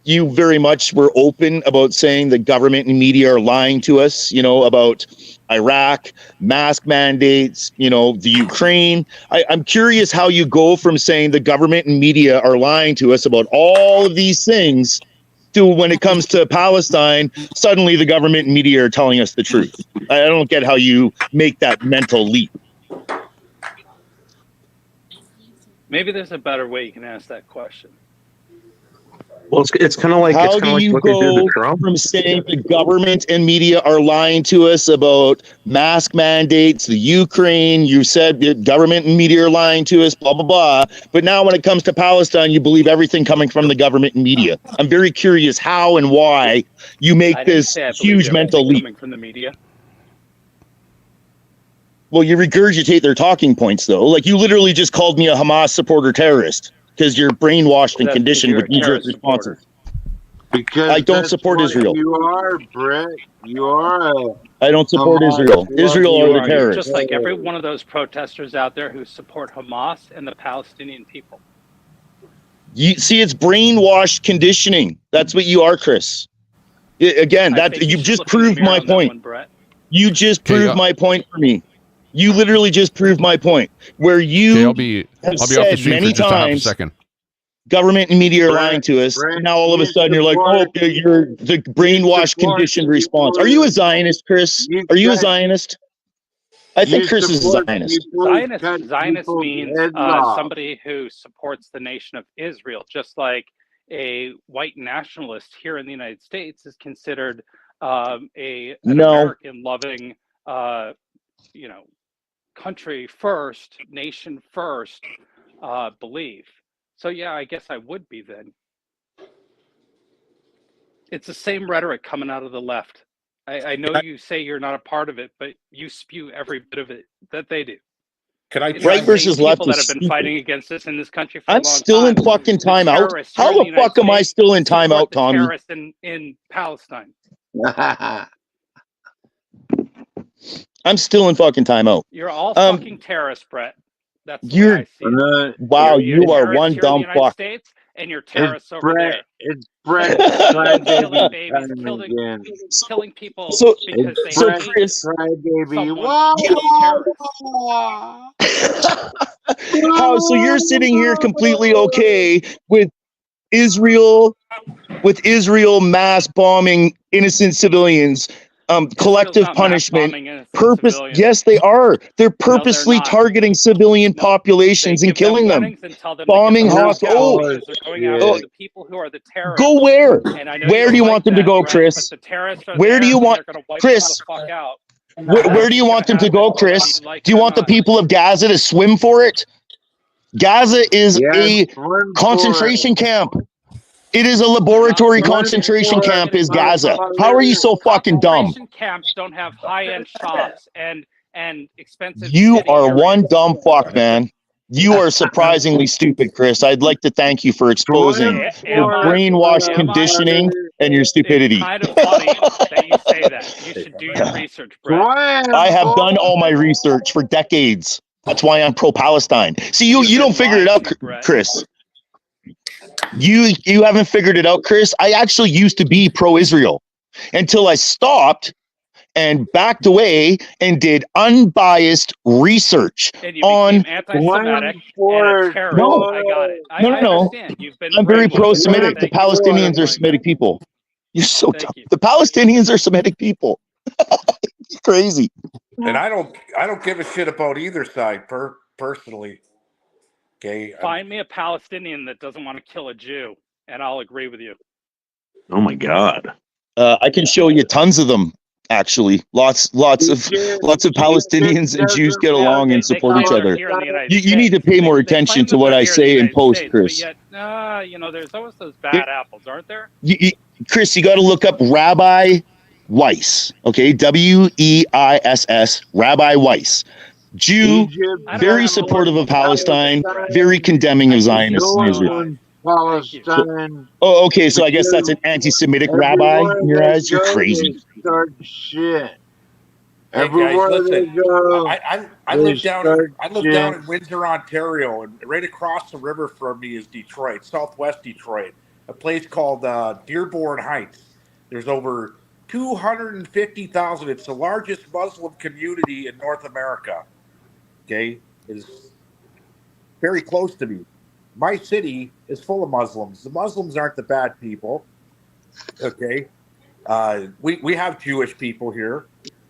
you very much were open about saying the government and media are lying to us, about Iraq, mask mandates, the Ukraine. I'm curious how you go from saying the government and media are lying to us about all of these things to when it comes to Palestine, suddenly the government and media are telling us the truth. I don't get how you make that mental leap. Maybe there's a better way you can ask that question. Well, it's kind of like how do you go from saying the government and media are lying to us about mask mandates, the Ukraine, you said the government and media are lying to us, blah, blah, blah. But now when it comes to Palestine, you believe everything coming from the government and media. I'm very curious how and why you make this huge mental leap. Coming from the media. Well, you regurgitate their talking points, though. Like, you literally just called me a Hamas supporter terrorist because you're brainwashed and conditioned with knee-jerk responses. Because I don't support Israel. You are, Brett. You are. I don't support Israel. Israel are the terrorists. Just like every one of those protesters out there who support Hamas and the Palestinian people. You see, it's brainwashed conditioning. That's what you are, Chris. Again, you just proved my point. You just proved my point for me. You literally just proved my point. Where you I'll be have off the said stream many for just a half a times, second. government and media are lying to us. And now all of a sudden you're like, oh, you're the brainwashed, conditioned response. Are you a Zionist, Chris? Are you a Zionist? I think Chris is a Zionist. Zionist means somebody who supports the nation of Israel, just like a white nationalist here in the United States is considered an American-loving, country first, nation first belief. So yeah, I guess I would be then. It's the same rhetoric coming out of the left. I know you say you're not a part of it, but you spew every bit of it that they do. Right versus left that have been fighting against us in this country for a I'm long still time. in fucking timeout. How the fuck am I still in timeout, Tommy? Terrorists in Palestine. I'm still in fucking timeout. You're all fucking terrorists, Brett. That's the way I see it. Wow, you are one dumb fuck. States, and you're terrorists over there. It's Brett. Killing babies, killing people because they hate Chris, someone. So you're sitting here completely okay with Israel mass bombing innocent civilians, collective punishment, purpose. Yes, they are. They're purposely targeting civilian populations and killing them. Bombing hospitals. The people who are the terrorists. Go where? Where do you want them to go, Chris? Where do you want, Chris? Where do you want them to go, Chris? Do you want the people of Gaza to swim for it? Gaza is a concentration camp. It is a laboratory concentration camp, is Gaza. How are you so fucking dumb? Concentration camps don't have high-end shops and expensive. You are one dumb fuck, man. You are surprisingly stupid, Chris. I'd like to thank you for exposing your brainwashed conditioning and your stupidity. It's kind of funny that you say that. You should do your research, Brett. I have done all my research for decades. That's why I'm pro-Palestine. See, you don't figure it out, Chris. You haven't figured it out, Chris. I actually used to be pro-Israel until I stopped and backed away and did unbiased research And you on became anti-Semitic and a terrorist. No. I got it. I No. understand. You've been I'm very brainwashed. pro-Semitic. The Thank you. Palestinians are Semitic people. You're so dumb. The Palestinians are Semitic people. It's crazy. And I don't give a shit about either side personally. Okay. Find me a Palestinian that doesn't want to kill a Jew, and I'll agree with you. Oh my God. I can show you tons of them. Actually, lots of Palestinians and Jews get along and support each other. You need to pay more attention to what I say in post, Chris. But yet, you know, there's always those bad apples, aren't there? Chris, you got to look up Rabbi Weiss. Okay, Weiss, Rabbi Weiss. Jew, very supportive of Palestine, very condemning of Zionists in Israel. Palestine. Oh, okay. So I guess that's an anti-Semitic rabbi in your eyes. You're crazy. Start shit. Hey Everywhere guys, they listen. go, I they live down start in Windsor, Ontario, and right across the river from me is Detroit, Southwest Detroit, a place called Dearborn Heights. There's over 250,000. It's the largest Muslim community in North America. Okay, it's very close to me. My city is full of Muslims. The Muslims aren't the bad people. Okay. We have Jewish people here.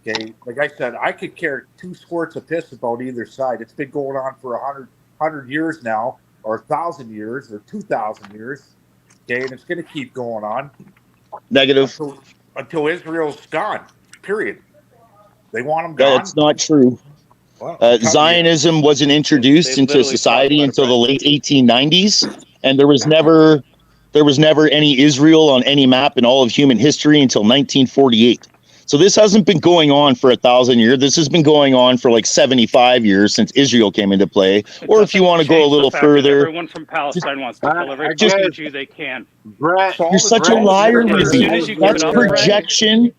Okay. Like I said, I could care 2 squirts of piss about either side. It's been going on for 100 years now, or 1,000 years, or 2,000 years. Okay. And it's going to keep going on. Negative. Until Israel's gone. Period. They want them gone. That's not true. Zionism wasn't introduced into society until the late 1890s, and there was never any Israel on any map in all of human history until 1948. So this hasn't been going on for 1,000 years. This has been going on for like 75 years since Israel came into play. Or if you want to go a little further, Everyone from Palestine wants to kill every Jew they can. You're such a liar, Lizzie. That's projection.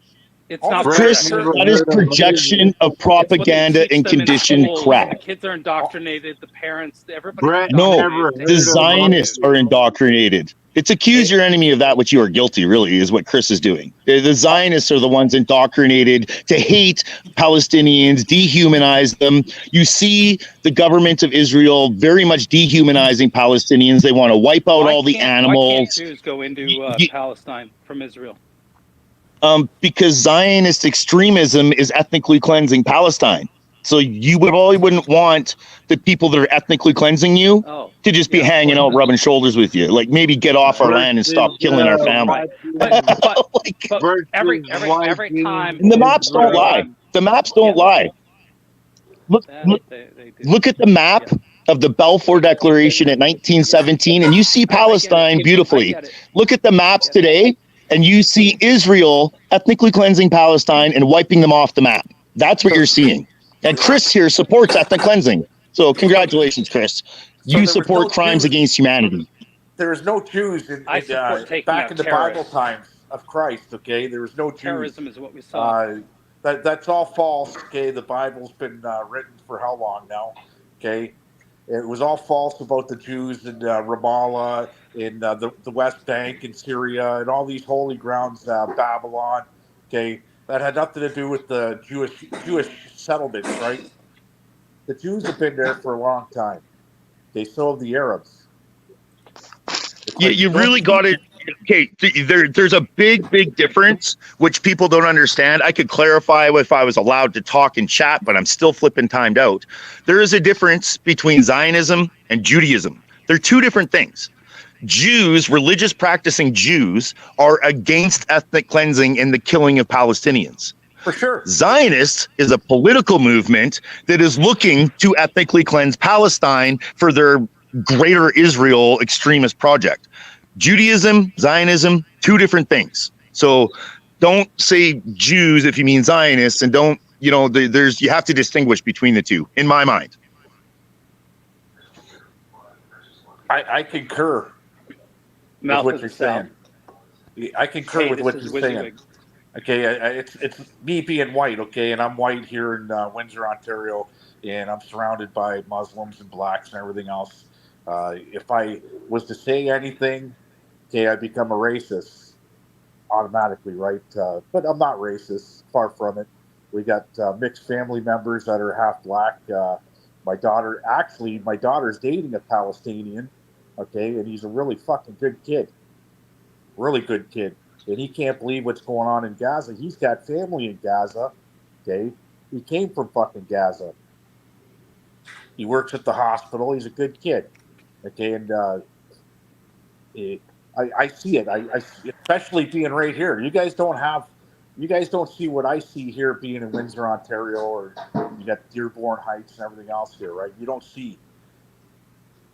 It's not Chris, that is projection of propaganda and conditioned crap. The kids are indoctrinated. The parents, everybody. No, the Zionists are indoctrinated. It's accuse your enemy of that which you are guilty, really, is what Chris is doing. The Zionists are the ones indoctrinated to hate Palestinians, dehumanize them. You see the government of Israel very much dehumanizing Palestinians. They want to wipe out all the animals. Why can't Jews go into Palestine from Israel? Because Zionist extremism is ethnically cleansing Palestine. So you wouldn't want the people that are ethnically cleansing you to just be hanging out, rubbing shoulders with you. Like, maybe get off our land and stop killing our family. But every time. And the maps don't lie. The maps don't lie. Look at the map of the Balfour Declaration in 1917, and you see Palestine beautifully. Look at the maps today, and you see Israel ethnically cleansing Palestine and wiping them off the map. That's what you're seeing. And Chris here supports ethnic cleansing. So congratulations, Chris. You support crimes against humanity. There was no Jews back in the Bible times of Christ, okay? There was no Jews. Terrorism is what we saw. That's all false, okay? The Bible's been written for how long now, okay? It was all false about the Jews in Ramallah, in the West Bank, in Syria, and all these holy grounds, Babylon, okay? That had nothing to do with the Jewish settlements, right? The Jews have been there for a long time. So have the Arabs. Yeah, you really got it. Okay, there's a big difference, which people don't understand. I could clarify if I was allowed to talk in chat, but I'm still flipping timed out. There is a difference between Zionism and Judaism. They're two different things. Jews, religious practicing Jews, are against ethnic cleansing and the killing of Palestinians. For sure. Zionist is a political movement that is looking to ethnically cleanse Palestine for their greater Israel extremist project. Judaism, Zionism, two different things. So don't say Jews if you mean Zionists, and don't, you have to distinguish between the two, in my mind. I concur with what you're saying. I concur with what you're saying. Okay, it's me being white, okay, and I'm white here in Windsor, Ontario, and I'm surrounded by Muslims and blacks and everything else. If I was to say anything, okay, I'd become a racist automatically, right? But I'm not racist, far from it. We got mixed family members that are half black. My daughter's dating a Palestinian, okay, and he's a really fucking good kid. Really good kid. And he can't believe what's going on in Gaza. He's got family in Gaza, okay? He came from fucking Gaza. He works at the hospital. He's a good kid, okay? And I see it. I especially being right here. You guys don't see what I see here being in Windsor, Ontario, or you got Dearborn Heights and everything else here, right? You don't see.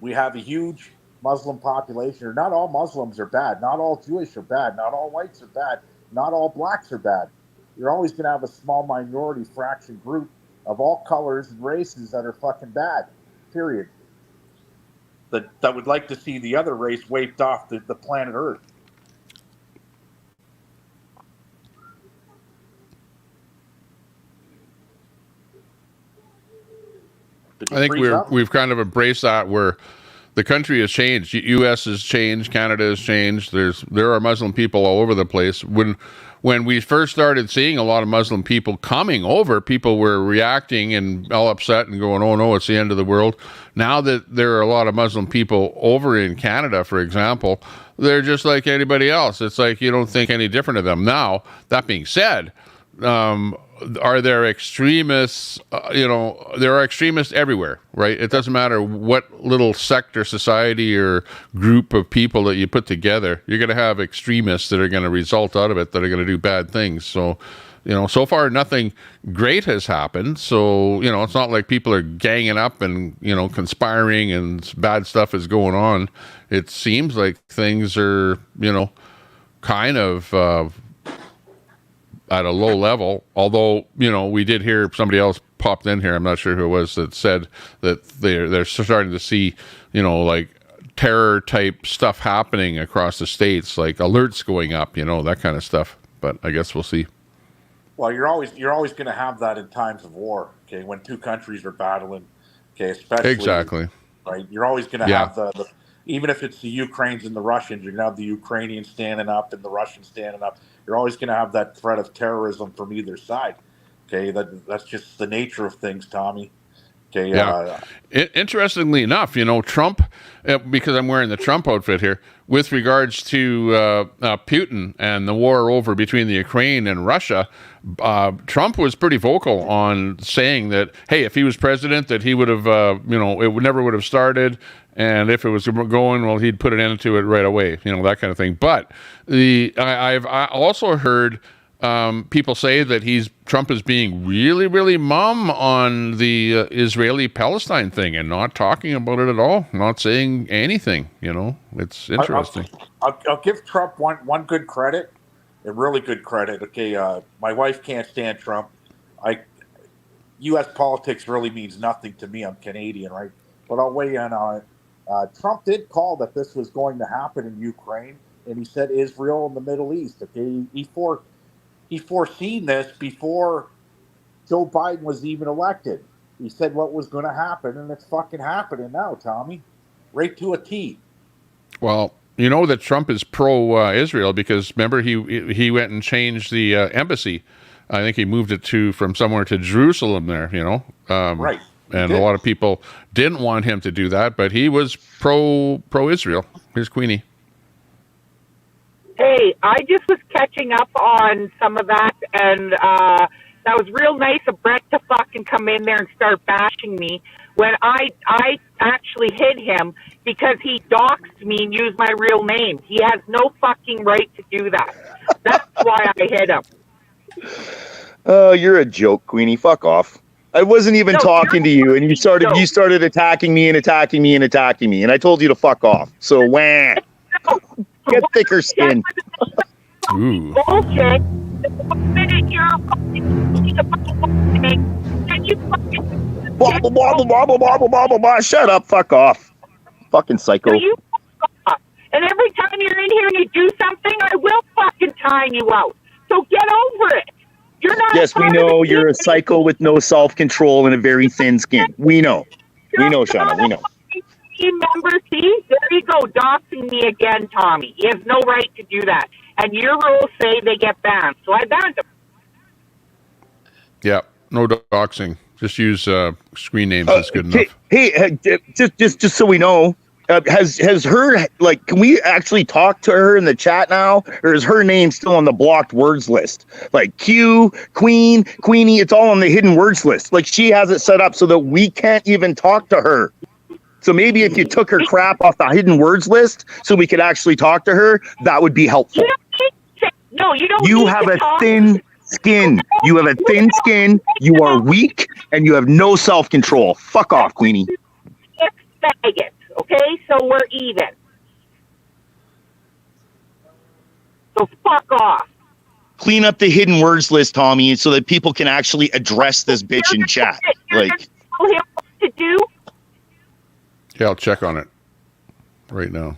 We have a huge Muslim population. Not all Muslims are bad. Not all Jewish are bad. Not all whites are bad. Not all blacks are bad. You're always going to have a small minority fraction group of all colors and races that are fucking bad, period. That would like to see the other race wiped off the planet Earth. I think we've kind of embraced that, where the country has changed. U.S. has changed. Canada has changed. There are Muslim people all over the place. When we first started seeing a lot of Muslim people coming over, people were reacting and all upset and going, "Oh no, it's the end of the world." Now that there are a lot of Muslim people over in Canada, for example, they're just like anybody else. It's like you don't think any different of them. Now, that being said, are there extremists? There are extremists everywhere, right? It doesn't matter what little sect or society or group of people that you put together. You're going to have extremists that are going to result out of it, that are going to do bad things. So, so far nothing great has happened. So, it's not like people are ganging up and, conspiring and bad stuff is going on. It seems like things are, kind of at a low level, although, we did hear somebody else popped in here, I'm not sure who it was, that said that they're starting to see, like terror type stuff happening across the states, like alerts going up, that kind of stuff. But I guess we'll see. Well, you're always going to have that in times of war, okay, when two countries are battling, okay, especially. Exactly. Right, you're always going to have the even if it's the Ukrainians and the Russians, you're going to have the Ukrainians standing up and the Russians standing up. You're always going to have that threat of terrorism from either side. Okay, that's just the nature of things, Tommy. Okay. Yeah. Interestingly enough, Trump, because I'm wearing the Trump outfit here, with regards to Putin and the war over between the Ukraine and Russia, Trump was pretty vocal on saying that, hey, if he was president, that he would have, it never would have started. And if it was going, well, he'd put an end to it right away, that kind of thing. But I've also heard people say that Trump is being really, really mum on the Israeli-Palestine thing and not talking about it at all, not saying anything. It's interesting. I'll give Trump one good credit, a really good credit. Okay, my wife can't stand Trump. U.S. politics really means nothing to me. I'm Canadian, right? But I'll weigh in on it. Trump did call that this was going to happen in Ukraine, and he said Israel and the Middle East. Okay, he foreseen this before Joe Biden was even elected. He said what was going to happen, and it's fucking happening now, Tommy, right to a T. Well, that Trump is pro-Israel because remember he went and changed the embassy. I think he moved it from somewhere to Jerusalem there. Right. And a lot of people didn't want him to do that, but he was pro-Israel. Here's Queenie. Hey, I just was catching up on some of that, and that was real nice of Brett to fucking come in there and start bashing me when I actually hit him because he doxed me and used my real name. He has no fucking right to do that. That's why I hit him. Oh, you're a joke, Queenie. Fuck off. I wasn't even talking to you, and you started attacking me, and I told you to fuck off. So wham, get thicker skin. Ooh. Bullshit. The minute you're fucking and you fucking blah. Shut up. Fuck off. Fucking psycho. You fuck off. And every time you're in here and you do something, I will fucking time you out. So get over it. You're not. Yes, we know you're a psycho with no self-control and a very thin skin. We know. We know, Shauna. We know. Team member, see? There you go, doxing me again, Tommy. He has no right to do that. And your rules say they get banned. So I banned him. Yeah, no doxing. Just use screen names. That's good enough. Hey, just so we know, has her, like, can we actually talk to her in the chat now, or is her name still on the blocked words list? Like Q, Queen, Queenie, it's all on the hidden words list. Like, she has it set up so that we can't even talk to her. So maybe if you took her crap off the hidden words list so we could actually talk to her, that would be helpful. No, you don't. You have a thin skin. You have a thin skin. You are weak, and you have no self-control. Fuck off, Queenie. Faggot. Okay, so we're even. So fuck off. Clean up the hidden words list, Tommy, so that people can actually address this bitch in chat. Like, Tell him what to do. Yeah, I'll check on it right now.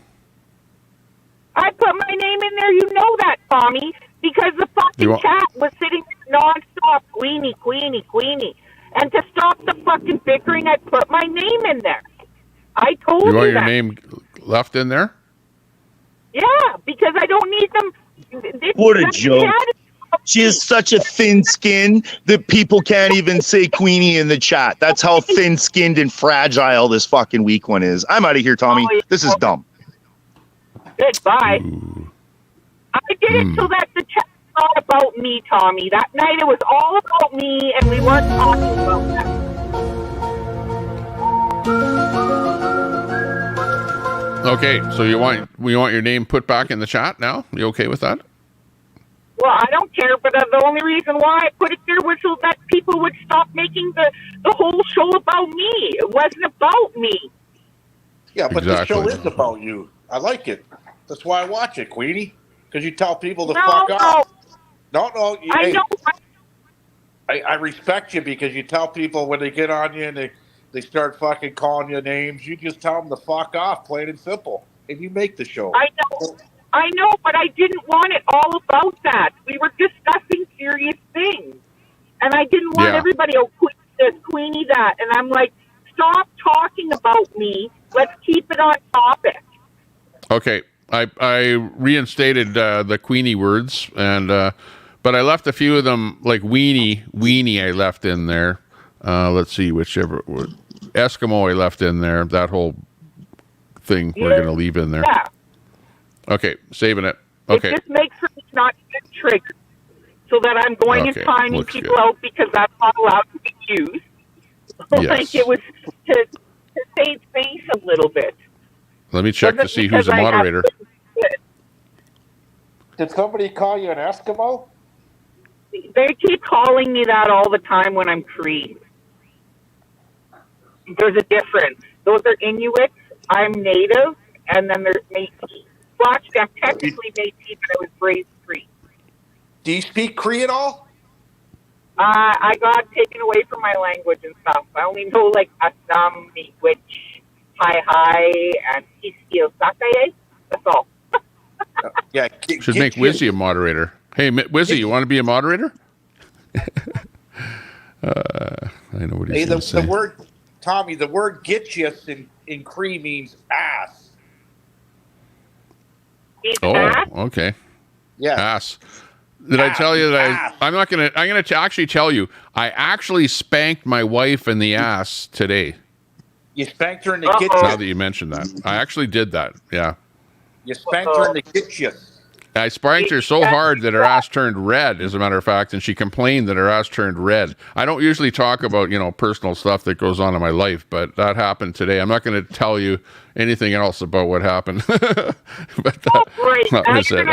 I put my name in there. You know that, Tommy, because the fucking chat was sitting nonstop. Queenie, Queenie, Queenie. And to stop the fucking bickering, I put my name in there. I told you You want your that. name left in there? Yeah, because I don't need them. what a joke. She has such a thin skin that people can't even say Queenie in the chat. That's how thin-skinned and fragile this fucking weak one is. I'm out of here, Tommy. This is dumb. Goodbye. I did it so that the chat was not about me, Tommy. That night it was all about me, and we weren't talking about that. Okay, so we want your name put back in the chat now? You okay with that? Well, I don't care, but the only reason why I put it there was so that people would stop making the whole show about me. It wasn't about me. Yeah, but Exactly. the show is about you. I like it. That's why I watch it, Queenie. Because you tell people to No, fuck no. off. No. I know. I respect you because you tell people when they get on you and they start fucking calling you names, you just tell them to fuck off, plain and simple. And you make the show. I know, but I didn't want it all about that. We were discussing serious things. And I didn't want everybody, Queenie this, Queenie that. And I'm like, stop talking about me. Let's keep it on topic. Okay, I reinstated the Queenie words, and but I left a few of them, like weenie I left in there. Let's see, whichever word. Eskimo I left in there. That whole thing we're going to leave in there. Yeah. Okay, saving it. Okay. It just makes her not get triggered. So that I'm going and finding people out because that's not allowed to be used. Yes. Like it was to save face a little bit. Let me check to see who's the moderator. Did somebody call you an Eskimo? They keep calling me that all the time when I'm Cree. There's a difference. Those are Inuits. I'm Native, and then there's Métis. Watch, I'm technically Métis, but I was raised Cree. Do you speak Cree at all? I got taken away from my language and stuff. I only know like Assam, Miigwech, Hi, and Iskio Sakaye. That's all. Yeah. Should make Wizzy a moderator. Hey, Wizzy, you want to be a moderator? I know what he's going to say. The word, Tommy, the word "gitchus" in Cree means ass. Oh, okay. Yeah. Ass. Did I tell you that I'm going to actually tell you, I actually spanked my wife in the ass today. You spanked her in the gitchus. Now that you mentioned that. I actually did that. Yeah. You spanked her in the gitchus. I spanked her so hard that her ass turned red, as a matter of fact, and she complained that her ass turned red. I don't usually talk about, personal stuff that goes on in my life, but that happened today. I'm not going to tell you anything else about what happened. But that was it.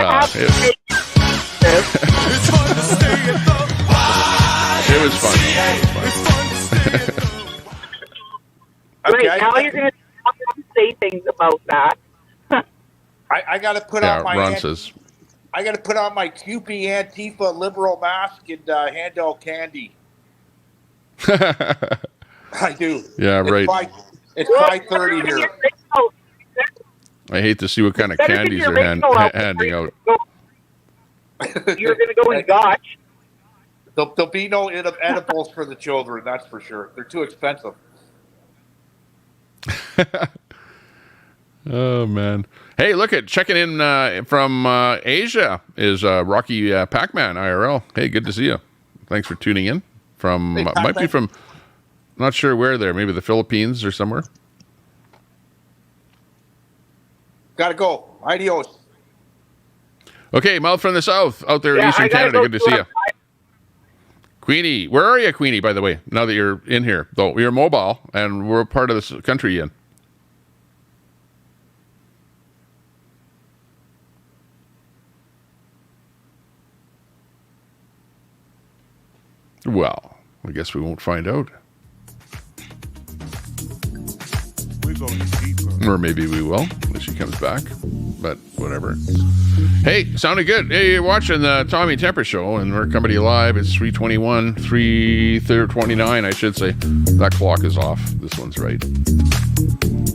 It was fun. Great, now you're going to say things about that. I got to put on my Ron says. I got to put on my QP Antifa liberal mask and hand out candy. I do. Yeah, right. It's 5:30 here. I hate to see what kind of candies they're handing out. You're going to go and gotch. There'll be no edibles for the children, that's for sure. They're too expensive. Oh, man. Hey, look at checking in from Asia is Rocky Pac-Man IRL. Hey, good to see you. Thanks for tuning in. might be from, not sure where there, maybe the Philippines or somewhere. Gotta go. Adios. Okay, Mouth from the South out there in Eastern Canada. Good to see you. Queenie, where are you, Queenie, by the way, now that you're in here? Though you're mobile and we're part of this country in. Well, I guess we won't find out. We're going deeper. Or maybe we will when she comes back. But whatever. Hey, sounded good. Hey, you're watching the Tommy Temper Show, and we're coming to you live. It's 3:21, 3:29, I should say. That clock is off. This one's right.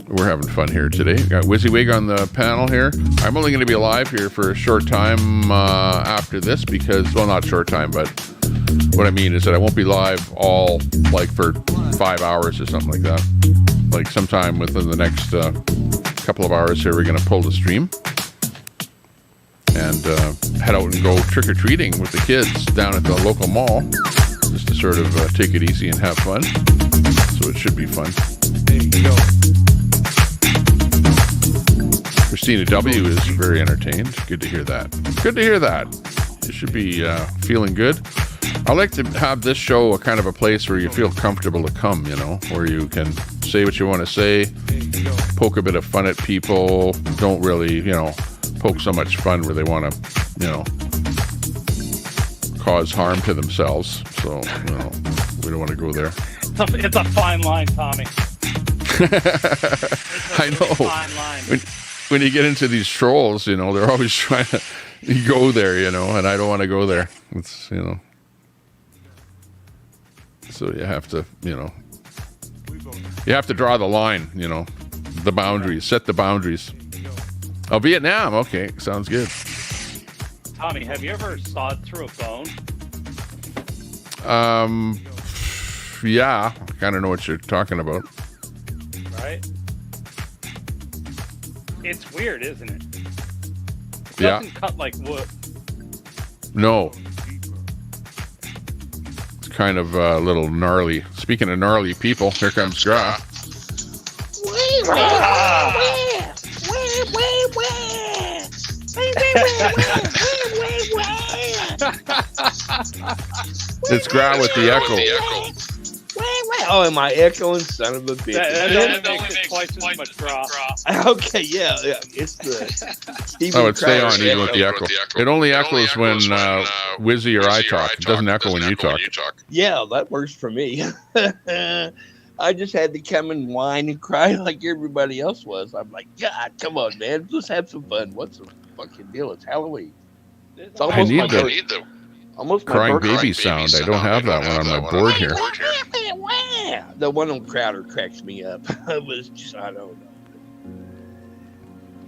We're having fun here today. Got WYSIWYG on the panel here. I'm only going to be live here for a short time after this because, well, not short time, but what I mean is that I won't be live all, like, for 5 hours or something like that. Like, sometime within the next couple of hours here, we're going to pull the stream and head out and go trick-or-treating with the kids down at the local mall, just to sort of take it easy and have fun. So it should be fun. Christina W. is very entertained. Good to hear that. Good to hear that. You should be feeling good. I like to have this show a kind of a place where you feel comfortable to come, you know, where you can say what you want to say, poke a bit of fun at people, don't really, you know, poke so much fun where they want to, you know, cause harm to themselves. So, you know, we don't want to go there. It's a fine line, Tommy. I know. Fine line. When you get into these trolls, you know, they're always trying to go there, you know, and I don't want to go there. It's, you know. So you have to, you know, you have to draw the line, you know, the boundaries, set the boundaries. Oh, Vietnam. Okay. Sounds good. Tommy, have you ever sawed through a bone? Yeah, I kind of know what you're talking about. Right? It's weird, isn't it? It Yeah. doesn't cut like wood. No. It's kind of a little gnarly. Speaking of gnarly people, here comes Gra. It's Gra with the echo. Oh, am I echoing? Son of a bitch. That only makes twice as much draw. Okay, yeah. It's the... Oh, it's stay on even with the echo. It only echoes when Wizzy or I talk. It doesn't echo when you talk. Yeah, that works for me. I just had to come and whine and cry like everybody else was. I'm like, God, come on, man. Let's have some fun. What's the fucking deal? It's Halloween. It's almost I need the almost crying baby sound. I don't have that one on my board here. The one on Crowder cracks me up. It was just, I don't know.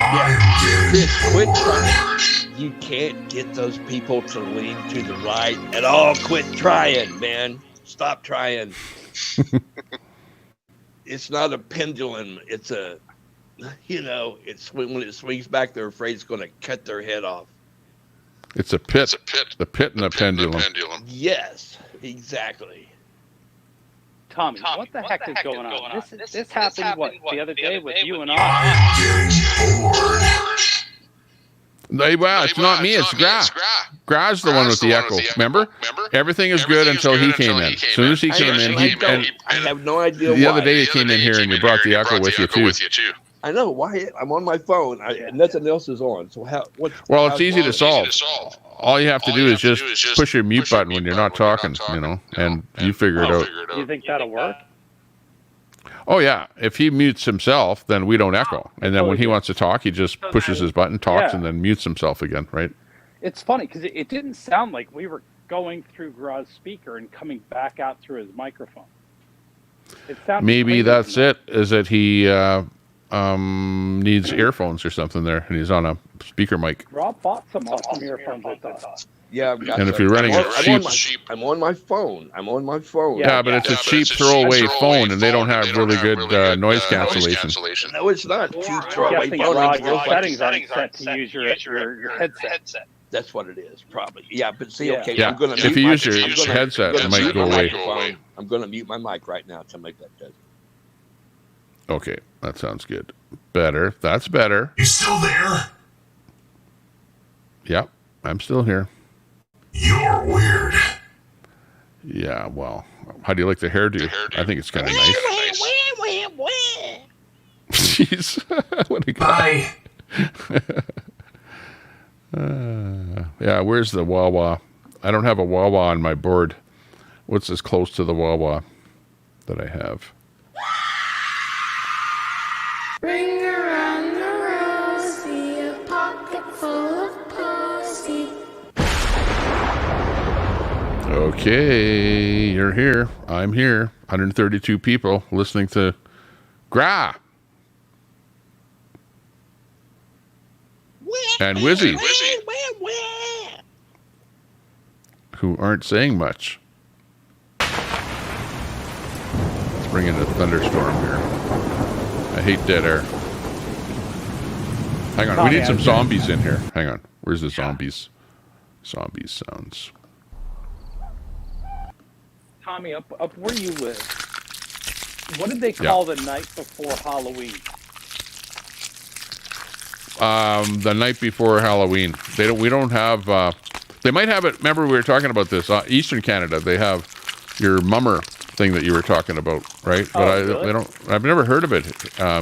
Yeah, Chris, quit trying. You can't get those people to lean to the right at all. Quit trying, man. Stop trying. It's not a pendulum. It's a, you know, it's when it swings back, they're afraid it's going to cut their head off. It's a pit. The pit and the pendulum. Yes, exactly. Tommy, what the heck is going on? This happened, what, the other day with you and I? Well, it's not me, it's Gra. Gra's the one with the echo. Remember? Everything is good until he came in. As soon as he came in, I have no idea why. The other day he came in here and you brought the echo with you too. I know why. I'm on my phone. Nothing else is on. So how? Well, it's easy to solve. All you have to do is just push your mute button when you're not talking, you know, and you figure it out. Do you think that'll work? Oh yeah, if he mutes himself, then we don't echo, and then when he wants to talk, he just pushes his button, talks, and then mutes himself again, right? It's funny because it didn't sound like we were going through Gra's speaker and coming back out through his microphone. It sounded maybe that's it. Is that he needs earphones or something there, and he's on a speaker mic. Rob bought some awesome earphones, I thought. Yeah, I've got and if you're running a cheap, I'm on my phone. Yeah, but it's a cheap throwaway phone, and they don't have really good noise cancellation. No, it's not cheap throwaway phone. Your settings aren't set to use your headset. That's what it is, probably. Yeah, but see, Yeah. okay, Yeah. I'm gonna If mute you my- use your I'm gonna- headset, I'm gonna it might mute go my away. microphone. I'm gonna mute my mic right now to make that good. Okay, that sounds good. Better. That's better. You still there? Yep, I'm still here. You're weird. Yeah, well, how do you like the hairdo? I think it's kind of nice. Jeez, what a guy. Yeah, where's the Wawa? I don't have a Wawa on my board. What's as close to the Wawa that I have? Ring around the rosy, a pocket full of pussy. Okay, you're here. I'm here. 132 people listening to Gra. And Wizzy, who aren't saying much. Let's bring in a thunderstorm here. I hate dead air. Hang on, we need some zombies in here. Hang on, where's the zombies? Zombies sounds. Tommy, up where you live, what did they call the night before Halloween? The night before Halloween. We don't have. They might have it. Remember, we were talking about this. Eastern Canada, they have your mummer thing that you were talking about, right? But really? they don't. I've never heard of it.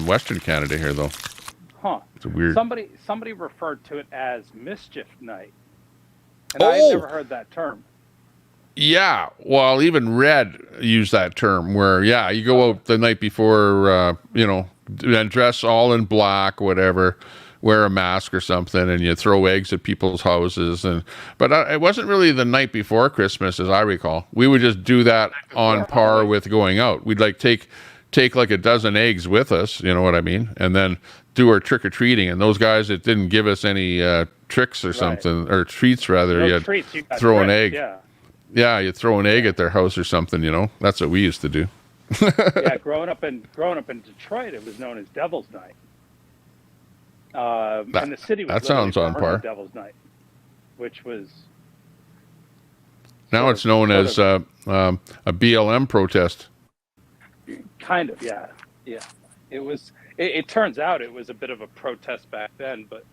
Western Canada here, though. Huh? It's a weird. Somebody referred to it as mischief night, and I've never heard that term. Yeah, well, even Red used that term where, you go out the night before, and dress all in black, whatever, wear a mask or something, and you throw eggs at people's houses. But it wasn't really the night before Christmas, as I recall. We would just do that on par with going out. We'd take like a dozen eggs with us, you know what I mean, and then do our trick-or-treating. And those guys that didn't give us any tricks or something, or treats rather, No you'd treats, you got throw an tricked, egg. Yeah, you throw an egg at their house or something, That's what we used to do. Yeah, growing up in Detroit, it was known as Devil's Night. And the city was that sounds on literally par. Devil's Night, which was Now it's known as a BLM protest. kind of, yeah. It was. It turns out it was a bit of a protest back then, but.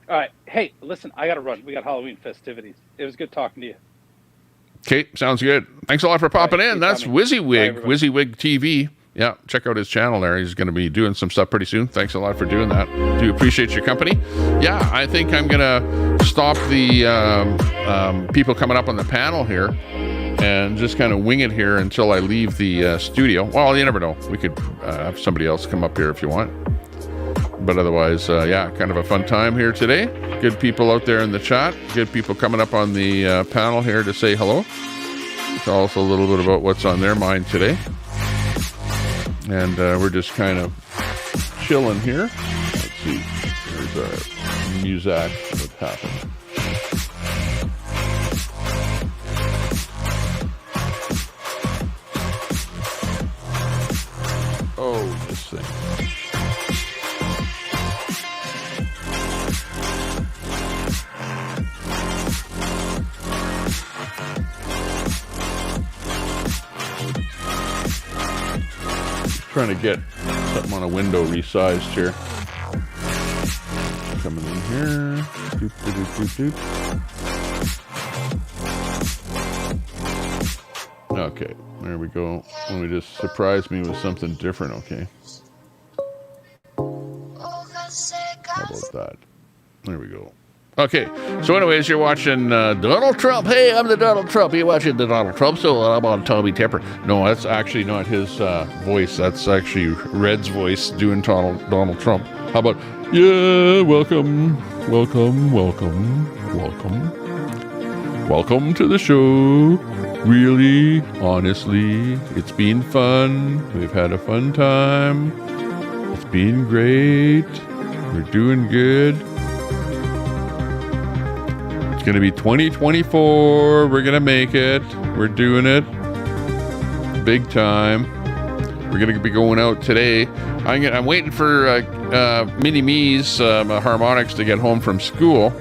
All right. Hey, listen, I got to run. We got Halloween festivities. It was good talking to you. Okay, sounds good. Thanks a lot for popping in. That's Tommy. WYZZWIG, WYZZWIG TV. Yeah, check out his channel there. He's going to be doing some stuff pretty soon. Thanks a lot for doing that. Do appreciate your company. Yeah, I think I'm going to stop the people coming up on the panel here and just kind of wing it here until I leave the studio. Well, you never know. We could have somebody else come up here if you want. But otherwise, kind of a fun time here today. Good people out there in the chat. Good people coming up on the panel here to say hello. Tell us a little bit about what's on their mind today. And we're just kind of chilling here. Let's see. There's our music that happened. Oh, this thing. Trying to get something on a window resized here. Coming in here. Doop, doop, doop, doop. Okay, there we go. Let me just surprise me with something different, okay? How about that? There we go. Okay, so anyways, you're watching Donald Trump. Hey, I'm the Donald Trump. You're watching the Donald Trump, so I'm on Tommy Tepper. No, that's actually not his voice. That's actually Red's voice doing Donald Trump. How about, welcome to the show. Really, honestly, it's been fun. We've had a fun time. It's been great. We're doing good. It's going to be 2024. We're going to make it. We're doing it. Big time. We're going to be going out today. I'm waiting for Mini Me's harmonics to get home from school.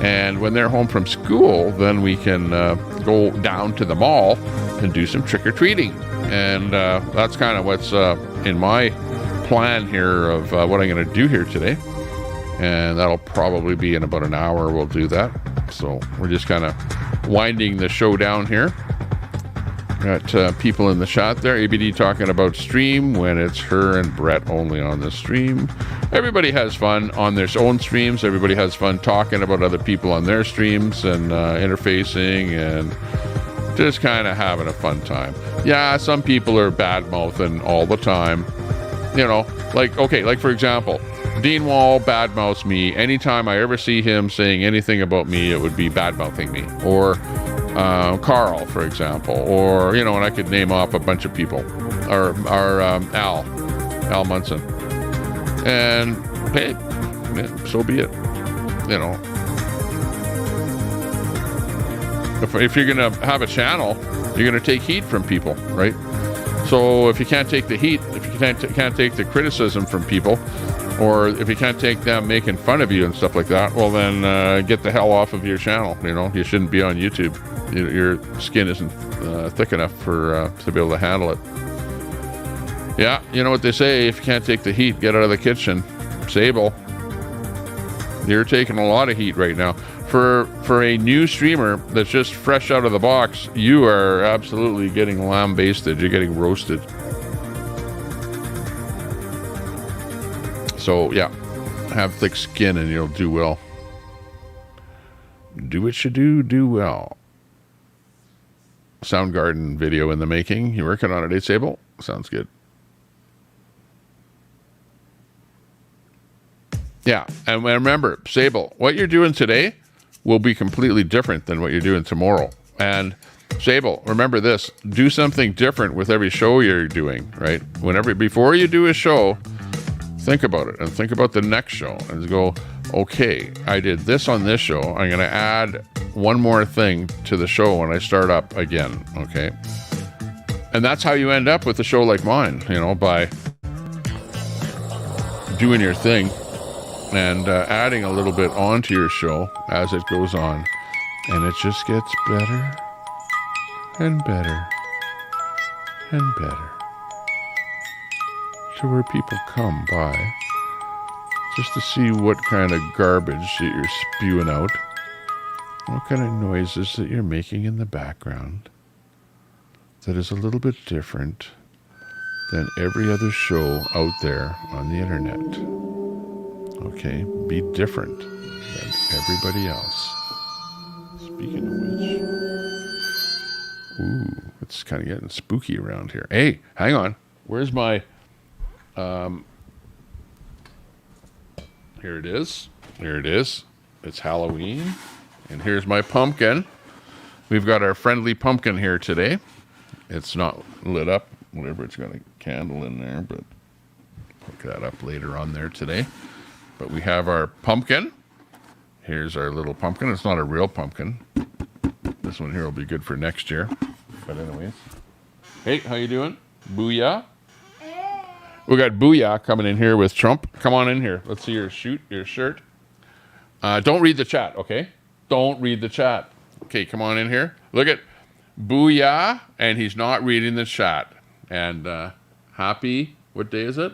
And when they're home from school, then we can go down to the mall and do some trick-or-treating. And that's kind of what's in my plan here of what I'm going to do here today. And that'll probably be in about an hour we'll do that. So we're just kind of winding the show down here. Got people in the chat there. ABD talking about stream when it's her and Brett only on the stream. Everybody has fun on their own streams. Everybody has fun talking about other people on their streams and interfacing and just kind of having a fun time. Yeah, some people are bad-mouthing all the time. You know, like for example, Dean Wall bad-mouths me. Anytime I ever see him saying anything about me, it would be bad-mouthing me. Or Carl, for example. Or, you know, and I could name off a bunch of people. Or Al Munson. And, hey, so be it. You know. If you're going to have a channel, you're going to take heat from people, right? So if you can't take the heat, if you can't take the criticism from people, or if you can't take them making fun of you and stuff like that, well then get the hell off of your channel. You know, you shouldn't be on YouTube. Your skin isn't thick enough for to be able to handle it. Yeah, you know what they say, if you can't take the heat, get out of the kitchen. Sable, you're taking a lot of heat right now. For a new streamer that's just fresh out of the box, you are absolutely getting lambasted. You're getting roasted. So, yeah, have thick skin and you'll do well. Do what you do well. Soundgarden video in the making. You working on it, Sable? Sounds good. Yeah, and remember, Sable, what you're doing today will be completely different than what you're doing tomorrow. And Sable, remember this, do something different with every show you're doing, right? Before you do a show, think about it and think about the next show and go, okay, I did this on this show. I'm going to add one more thing to the show when I start up again, okay? And that's how you end up with a show like mine, you know, by doing your thing and adding a little bit onto your show as it goes on. And it just gets better and better and better to where people come by just to see what kind of garbage that you're spewing out, what kind of noises that you're making in the background that is a little bit different than every other show out there on the internet. Okay, be different than everybody else. Speaking of which, ooh, it's kind of getting spooky around here. Hey, hang on. Where's my, here it is. Here it is. It's Halloween. And here's my pumpkin. We've got our friendly pumpkin here today. It's not lit up. Whatever, it's got a candle in there, but hook that up later on there today. But we have our pumpkin. Here's our little pumpkin. It's not a real pumpkin. This one here will be good for next year. But anyways. Hey, how you doing? Booyah. We got Booyah coming in here with Trump. Come on in here. Let's see your shirt. Don't read the chat, okay? Don't read the chat. Okay, come on in here. Look at Booyah, and he's not reading the chat. And happy, what day is it?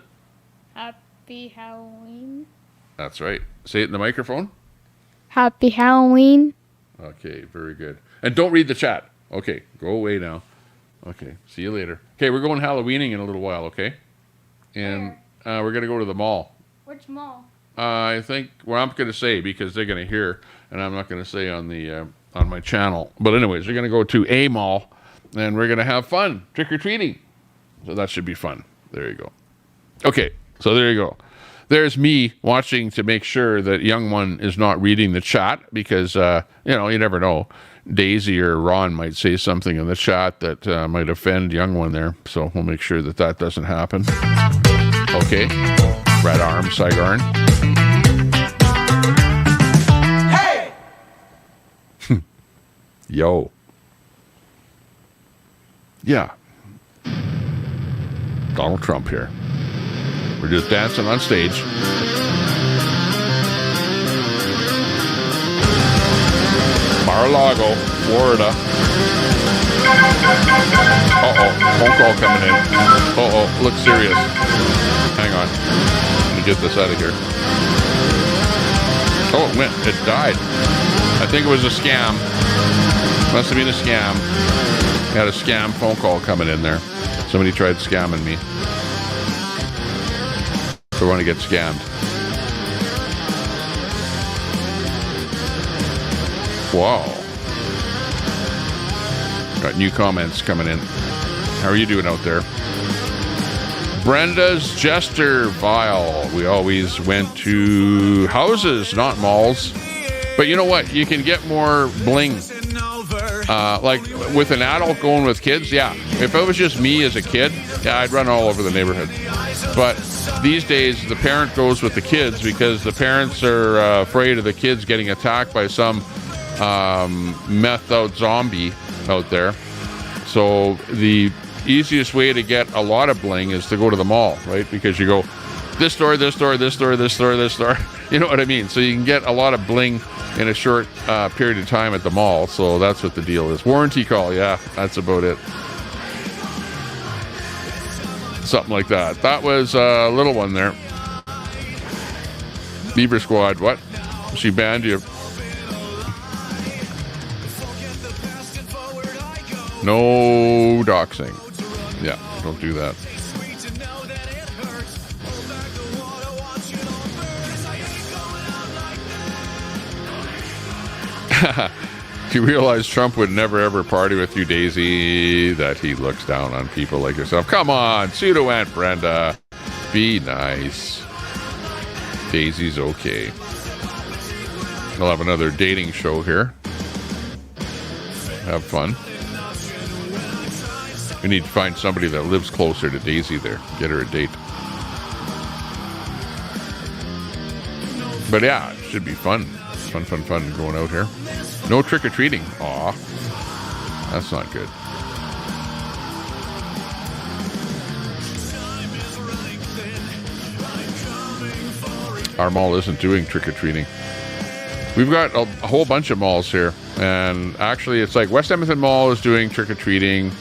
Happy Halloween. That's right. Say it in the microphone. Happy Halloween. Okay, very good. And don't read the chat. Okay, go away now. Okay, see you later. Okay, we're going Halloweening in a little while, okay? And we're going to go to the mall. Which mall? I think, well, I'm going to say because they're going to hear, and I'm not going to say on the on my channel. But anyways, we're going to go to a mall, and we're going to have fun, trick-or-treating. So that should be fun. There you go. Okay, so there you go. There's me watching to make sure that young one is not reading the chat because, you know, you never know. Daisy or Ron might say something in the chat that might offend young one there. So we'll make sure that that doesn't happen. Okay. Red arm, Saigon. Hey! Yo. Yeah. Donald Trump here. We're just dancing on stage. Mar-a-Lago, Florida. Uh-oh, phone call coming in. Uh-oh, looks serious. Hang on. Let me get this out of here. Oh, it went. It died. I think it was a scam. Must have been a scam. I had a scam phone call coming in there. Somebody tried scamming me. So I want to get scammed. Wow. Got new comments coming in. How are you doing out there? Brenda's Jester Vile. We always went to houses, not malls. But you know what? You can get more bling. Like with an adult going with kids, yeah. If it was just me as a kid, yeah, I'd run all over the neighborhood. But these days, the parent goes with the kids because the parents are afraid of the kids getting attacked by some methed out zombie out there. So the easiest way to get a lot of bling is to go to the mall, right? Because you go this store, this store, this store, this store, this store. You know what I mean? So you can get a lot of bling in a short period of time at the mall. So that's what the deal is. Warranty call, yeah, that's about it. Something like that. That was a little one there. Beaver Squad, what? She banned you. No doxing. Yeah, don't do that. You realize Trump would never ever party with you, Daisy, that he looks down on people like yourself. Come on, pseudo Aunt Brenda. Be nice. Daisy's okay. We'll have another dating show here. Have fun. We need to find somebody that lives closer to Daisy there. Get her a date. But yeah, it should be fun. Fun going out here. No trick-or-treating. Aw. That's not good. Our mall isn't doing trick-or-treating. We've got a whole bunch of malls here. And actually, it's like West Edmonton Mall is doing trick-or-treating.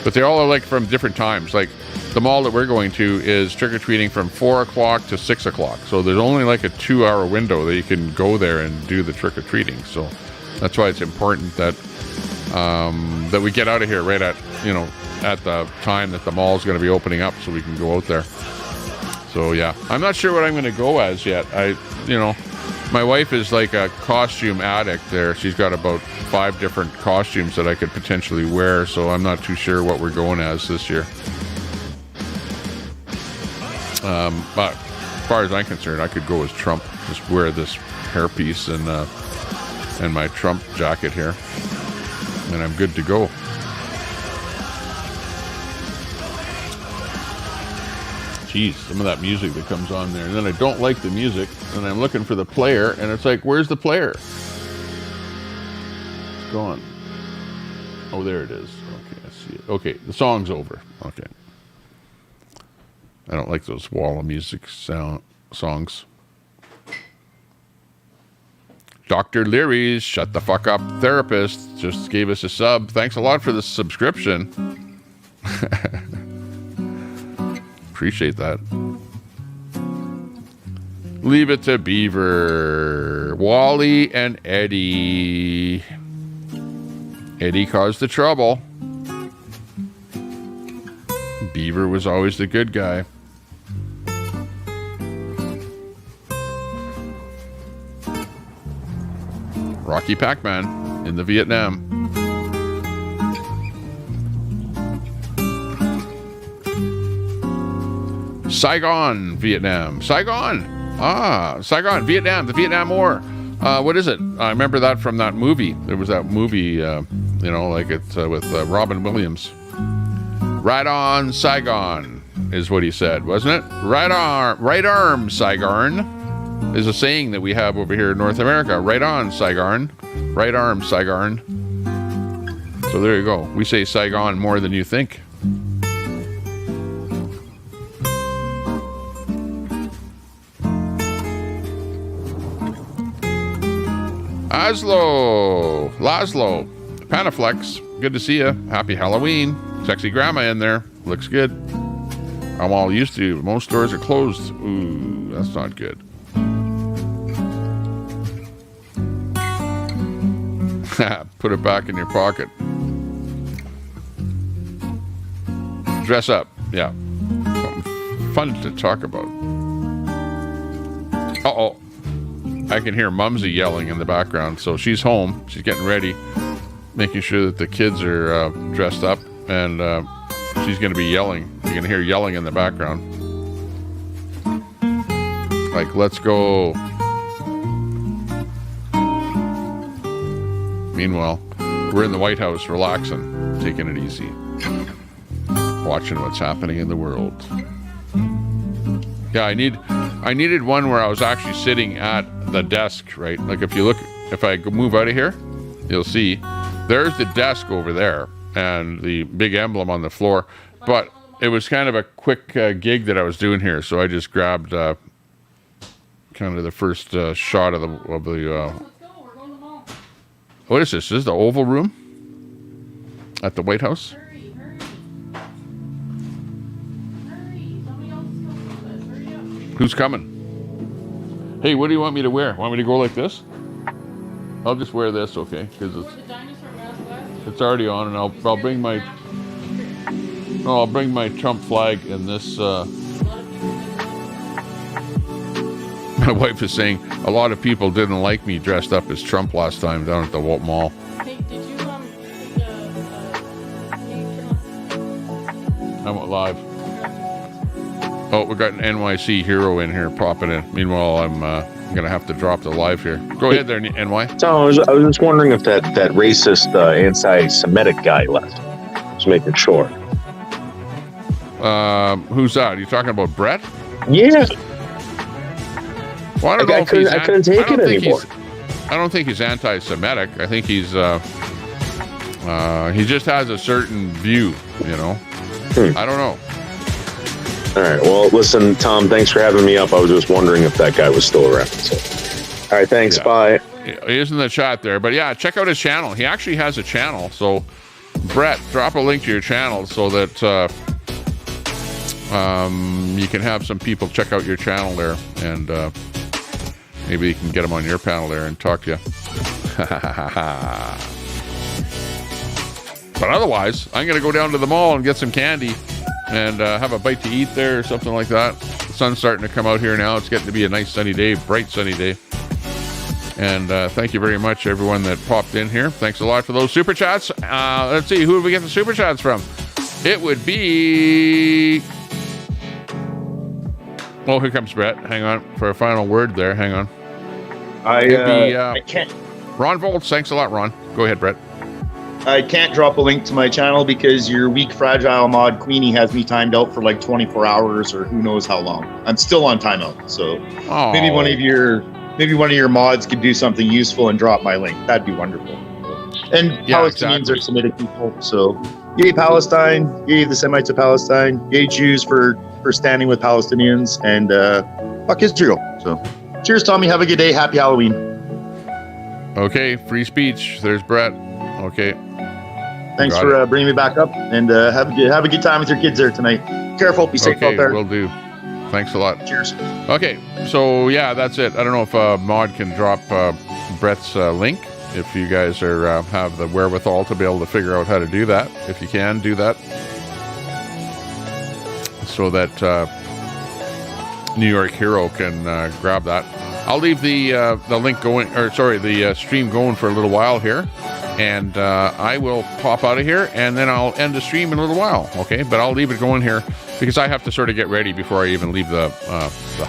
But they all are like from different times. Like the mall that we're going to is trick-or-treating from 4 o'clock to 6 o'clock. So there's only like a 2-hour window that you can go there and do the trick-or-treating. So that's why it's important that that we get out of here right at, you know, at the time that the mall is going to be opening up so we can go out there. So yeah, I'm not sure what I'm going to go as yet. My wife is like a costume addict there. She's got about 5 different costumes that I could potentially wear, so I'm not too sure what we're going as this year. But as far as I'm concerned, I could go as Trump. Just wear this hairpiece and my Trump jacket here, and I'm good to go. Jeez, some of that music that comes on there, and then I don't like the music, and I'm looking for the player, and it's like, where's the player? It's gone. Oh, there it is. Okay, I see it. Okay, the song's over. Okay. I don't like those wall of music songs. Dr. Leary's Shut the Fuck Up Therapist just gave us a sub. Thanks a lot for the subscription. Appreciate that. Leave it to Beaver. Wally and Eddie. Eddie caused the trouble. Beaver was always the good guy. Rocky Pac-Man in the Vietnam. Saigon, Vietnam. Saigon, Vietnam, the Vietnam War. What is it? I remember that from that movie. There was that movie, like it's with Robin Williams. Right on, Saigon, is what he said, wasn't it? Right arm, Saigon, is a saying that we have over here in North America. Right on, Saigon. Right arm, Saigon. So there you go. We say Saigon more than you think. Laszlo, Panaflex, good to see you. Happy Halloween. Sexy grandma in there. Looks good. I'm all used to. Most stores are closed. Ooh, that's not good. Put it back in your pocket. Dress up. Yeah. Something fun to talk about. Uh-oh. I can hear Mumsy yelling in the background. So she's home. She's getting ready. Making sure that the kids are dressed up. And she's going to be yelling. You're going to hear yelling in the background. Like, let's go. Meanwhile, we're in the White House relaxing, taking it easy. Watching what's happening in the world. Yeah, I needed one where I was actually sitting at the desk, right? Like if I move out of here, you'll see there's the desk over there and the big emblem on the floor. But it was kind of a quick gig that I was doing here, so I just grabbed kind of the first shot of the. What is this? Is this the Oval Room at the White House? Who's coming? Hey, what do you want me to wear? Want me to go like this? I'll just wear this, okay? Because it's already on, and I'll bring my Trump flag in this. My wife is saying a lot of people didn't like me dressed up as Trump last time down at the Walt Mall. Hey, did you I went live. Oh, we got an NYC hero in here popping in. Meanwhile, I'm gonna have to drop the live here. Go ahead there, NY. So I was just wondering if that racist, anti-Semitic guy left. Just making sure. Who's that? Are you talking about Brett? Yeah. Well, I couldn't take it anymore. I don't think he's anti-Semitic. I think he's he just has a certain view, you know. I don't know. All right. Well, listen, Tom, thanks for having me up. I was just wondering if that guy was still around. So. All right. Thanks. Yeah. Bye. He is in the chat there. But yeah, check out his channel. He actually has a channel. So, Brett, drop a link to your channel so that you can have some people check out your channel there. And maybe you can get them on your panel there and talk to you. But otherwise, I'm going to go down to the mall and get some candy. And have a bite to eat there or something like that. The sun's starting to come out here now. It's getting to be a nice sunny day, bright sunny day. And thank you very much, everyone that popped in here. Thanks a lot for those super chats. Let's see, who did we get the super chats from? It would be... Oh, here comes Brett. Hang on for a final word there. Hang on. I can't. Ron Volts. Thanks a lot, Ron. Go ahead, Brett. I can't drop a link to my channel because your weak fragile mod Queenie has me timed out for like 24 hours or who knows how long. I'm still on timeout, so maybe one of your mods could do something useful and drop my link. That'd be wonderful. And yeah, Palestinians are Semitic people, so yay Palestine, yay the Semites of Palestine, yay Jews for standing with Palestinians, and fuck Israel. So cheers, Tommy. Have a good day. Happy Halloween. Okay, free speech. There's Brett. Okay. Thanks for bringing me back up, and have a good time with your kids there tonight. Careful, be safe out there. Okay, will do. Thanks a lot. Cheers. Okay, so yeah, that's it. I don't know if Mod can drop Brett's link. If you guys are have the wherewithal to be able to figure out how to do that, if you can do that, so that New York Hero can grab that. I'll leave the link going, or sorry, the stream going for a little while here. And I will pop out of here, and then I'll end the stream in a little while, okay? But I'll leave it going here because I have to sort of get ready before I even leave the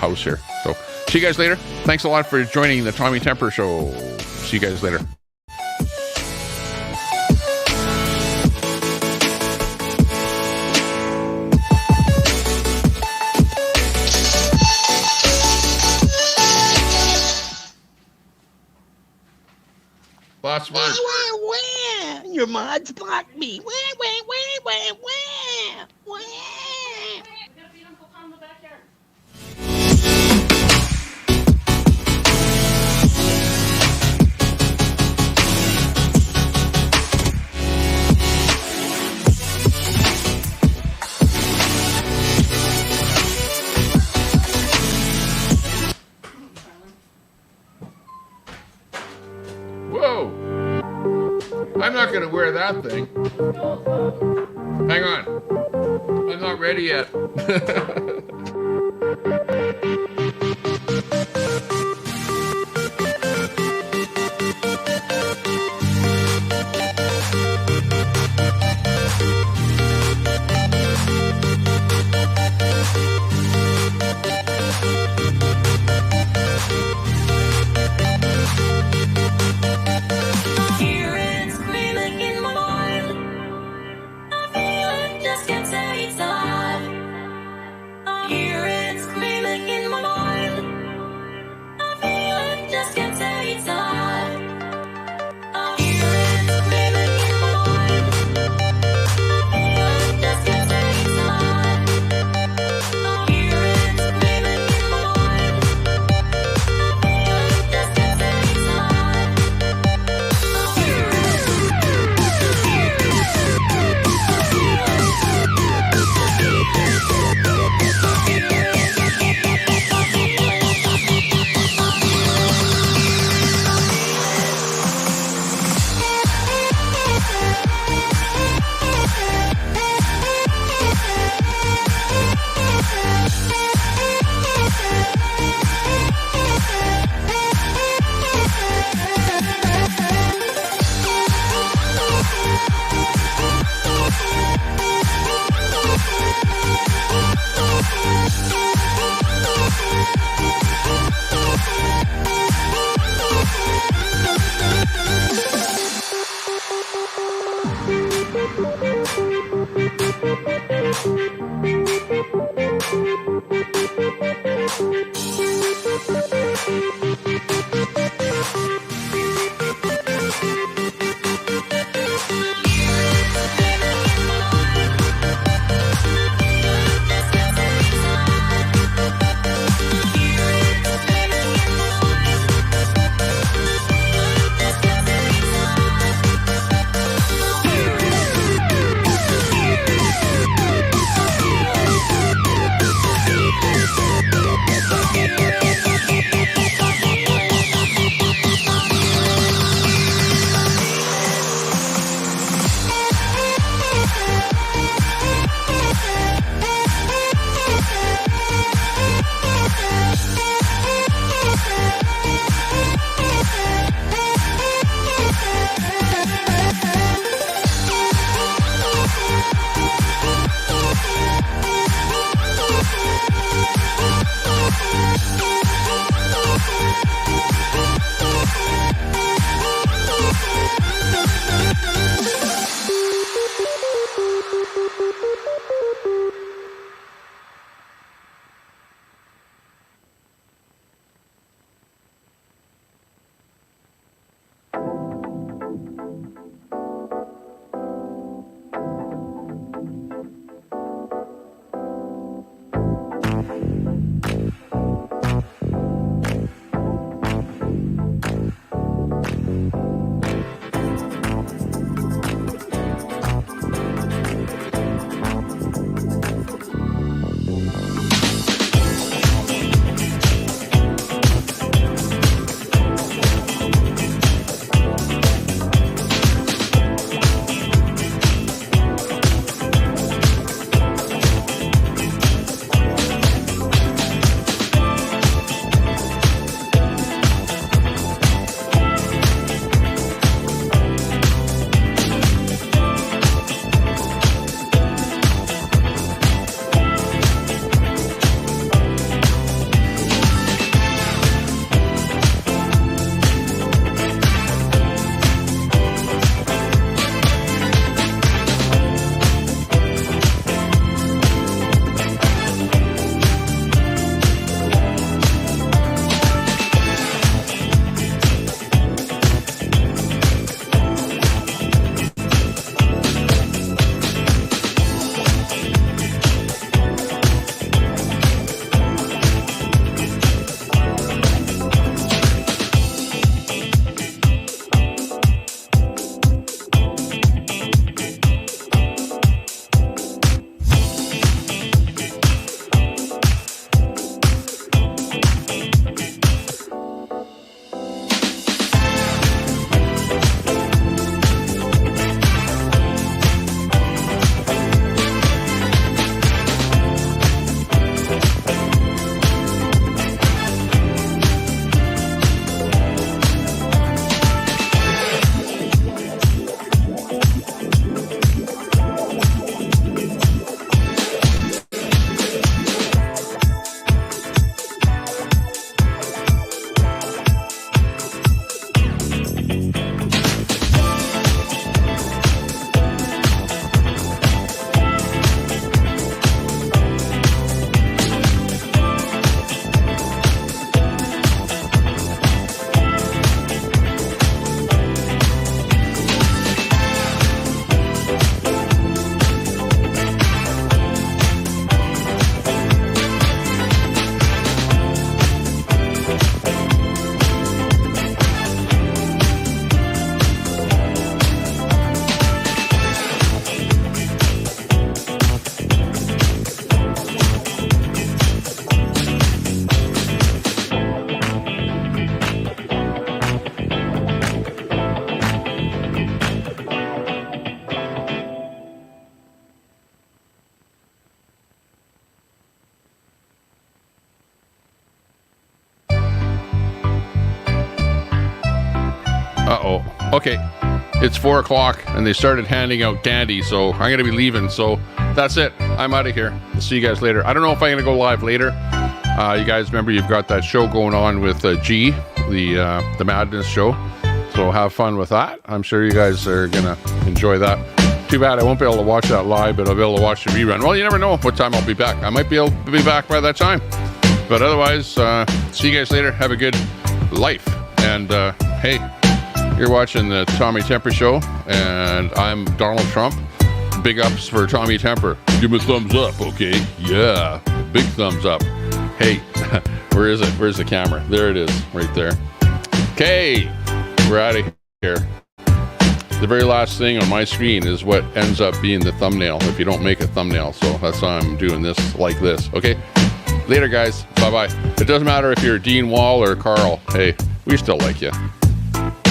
house here. So see you guys later. Thanks a lot for joining the Tommy Temper Show. See you guys later. Last word. Your mods blocked me. gonna wear that thing. Hang on. I'm not ready yet. Uh-oh. Okay. It's 4 o'clock and they started handing out candy, so I'm going to be leaving. So that's it. I'm out of here. I'll see you guys later. I don't know if I'm going to go live later. You guys remember you've got that show going on with G, the Madness show. So have fun with that. I'm sure you guys are going to enjoy that. Too bad I won't be able to watch that live, but I'll be able to watch the rerun. Well, you never know what time I'll be back. I might be able to be back by that time. But otherwise, see you guys later. Have a good life. And hey, you're watching the Tommy Temper Show, and I'm Donald Trump. Big ups for Tommy Temper. Give him a thumbs up, okay? Yeah, big thumbs up. Hey, where is it? Where's the camera? There it is, right there. Okay, we're out of here. The very last thing on my screen is what ends up being the thumbnail if you don't make a thumbnail. So that's why I'm doing this like this, okay? Later, guys. Bye-bye. It doesn't matter if you're Dean Wall or Carl. Hey, we still like you.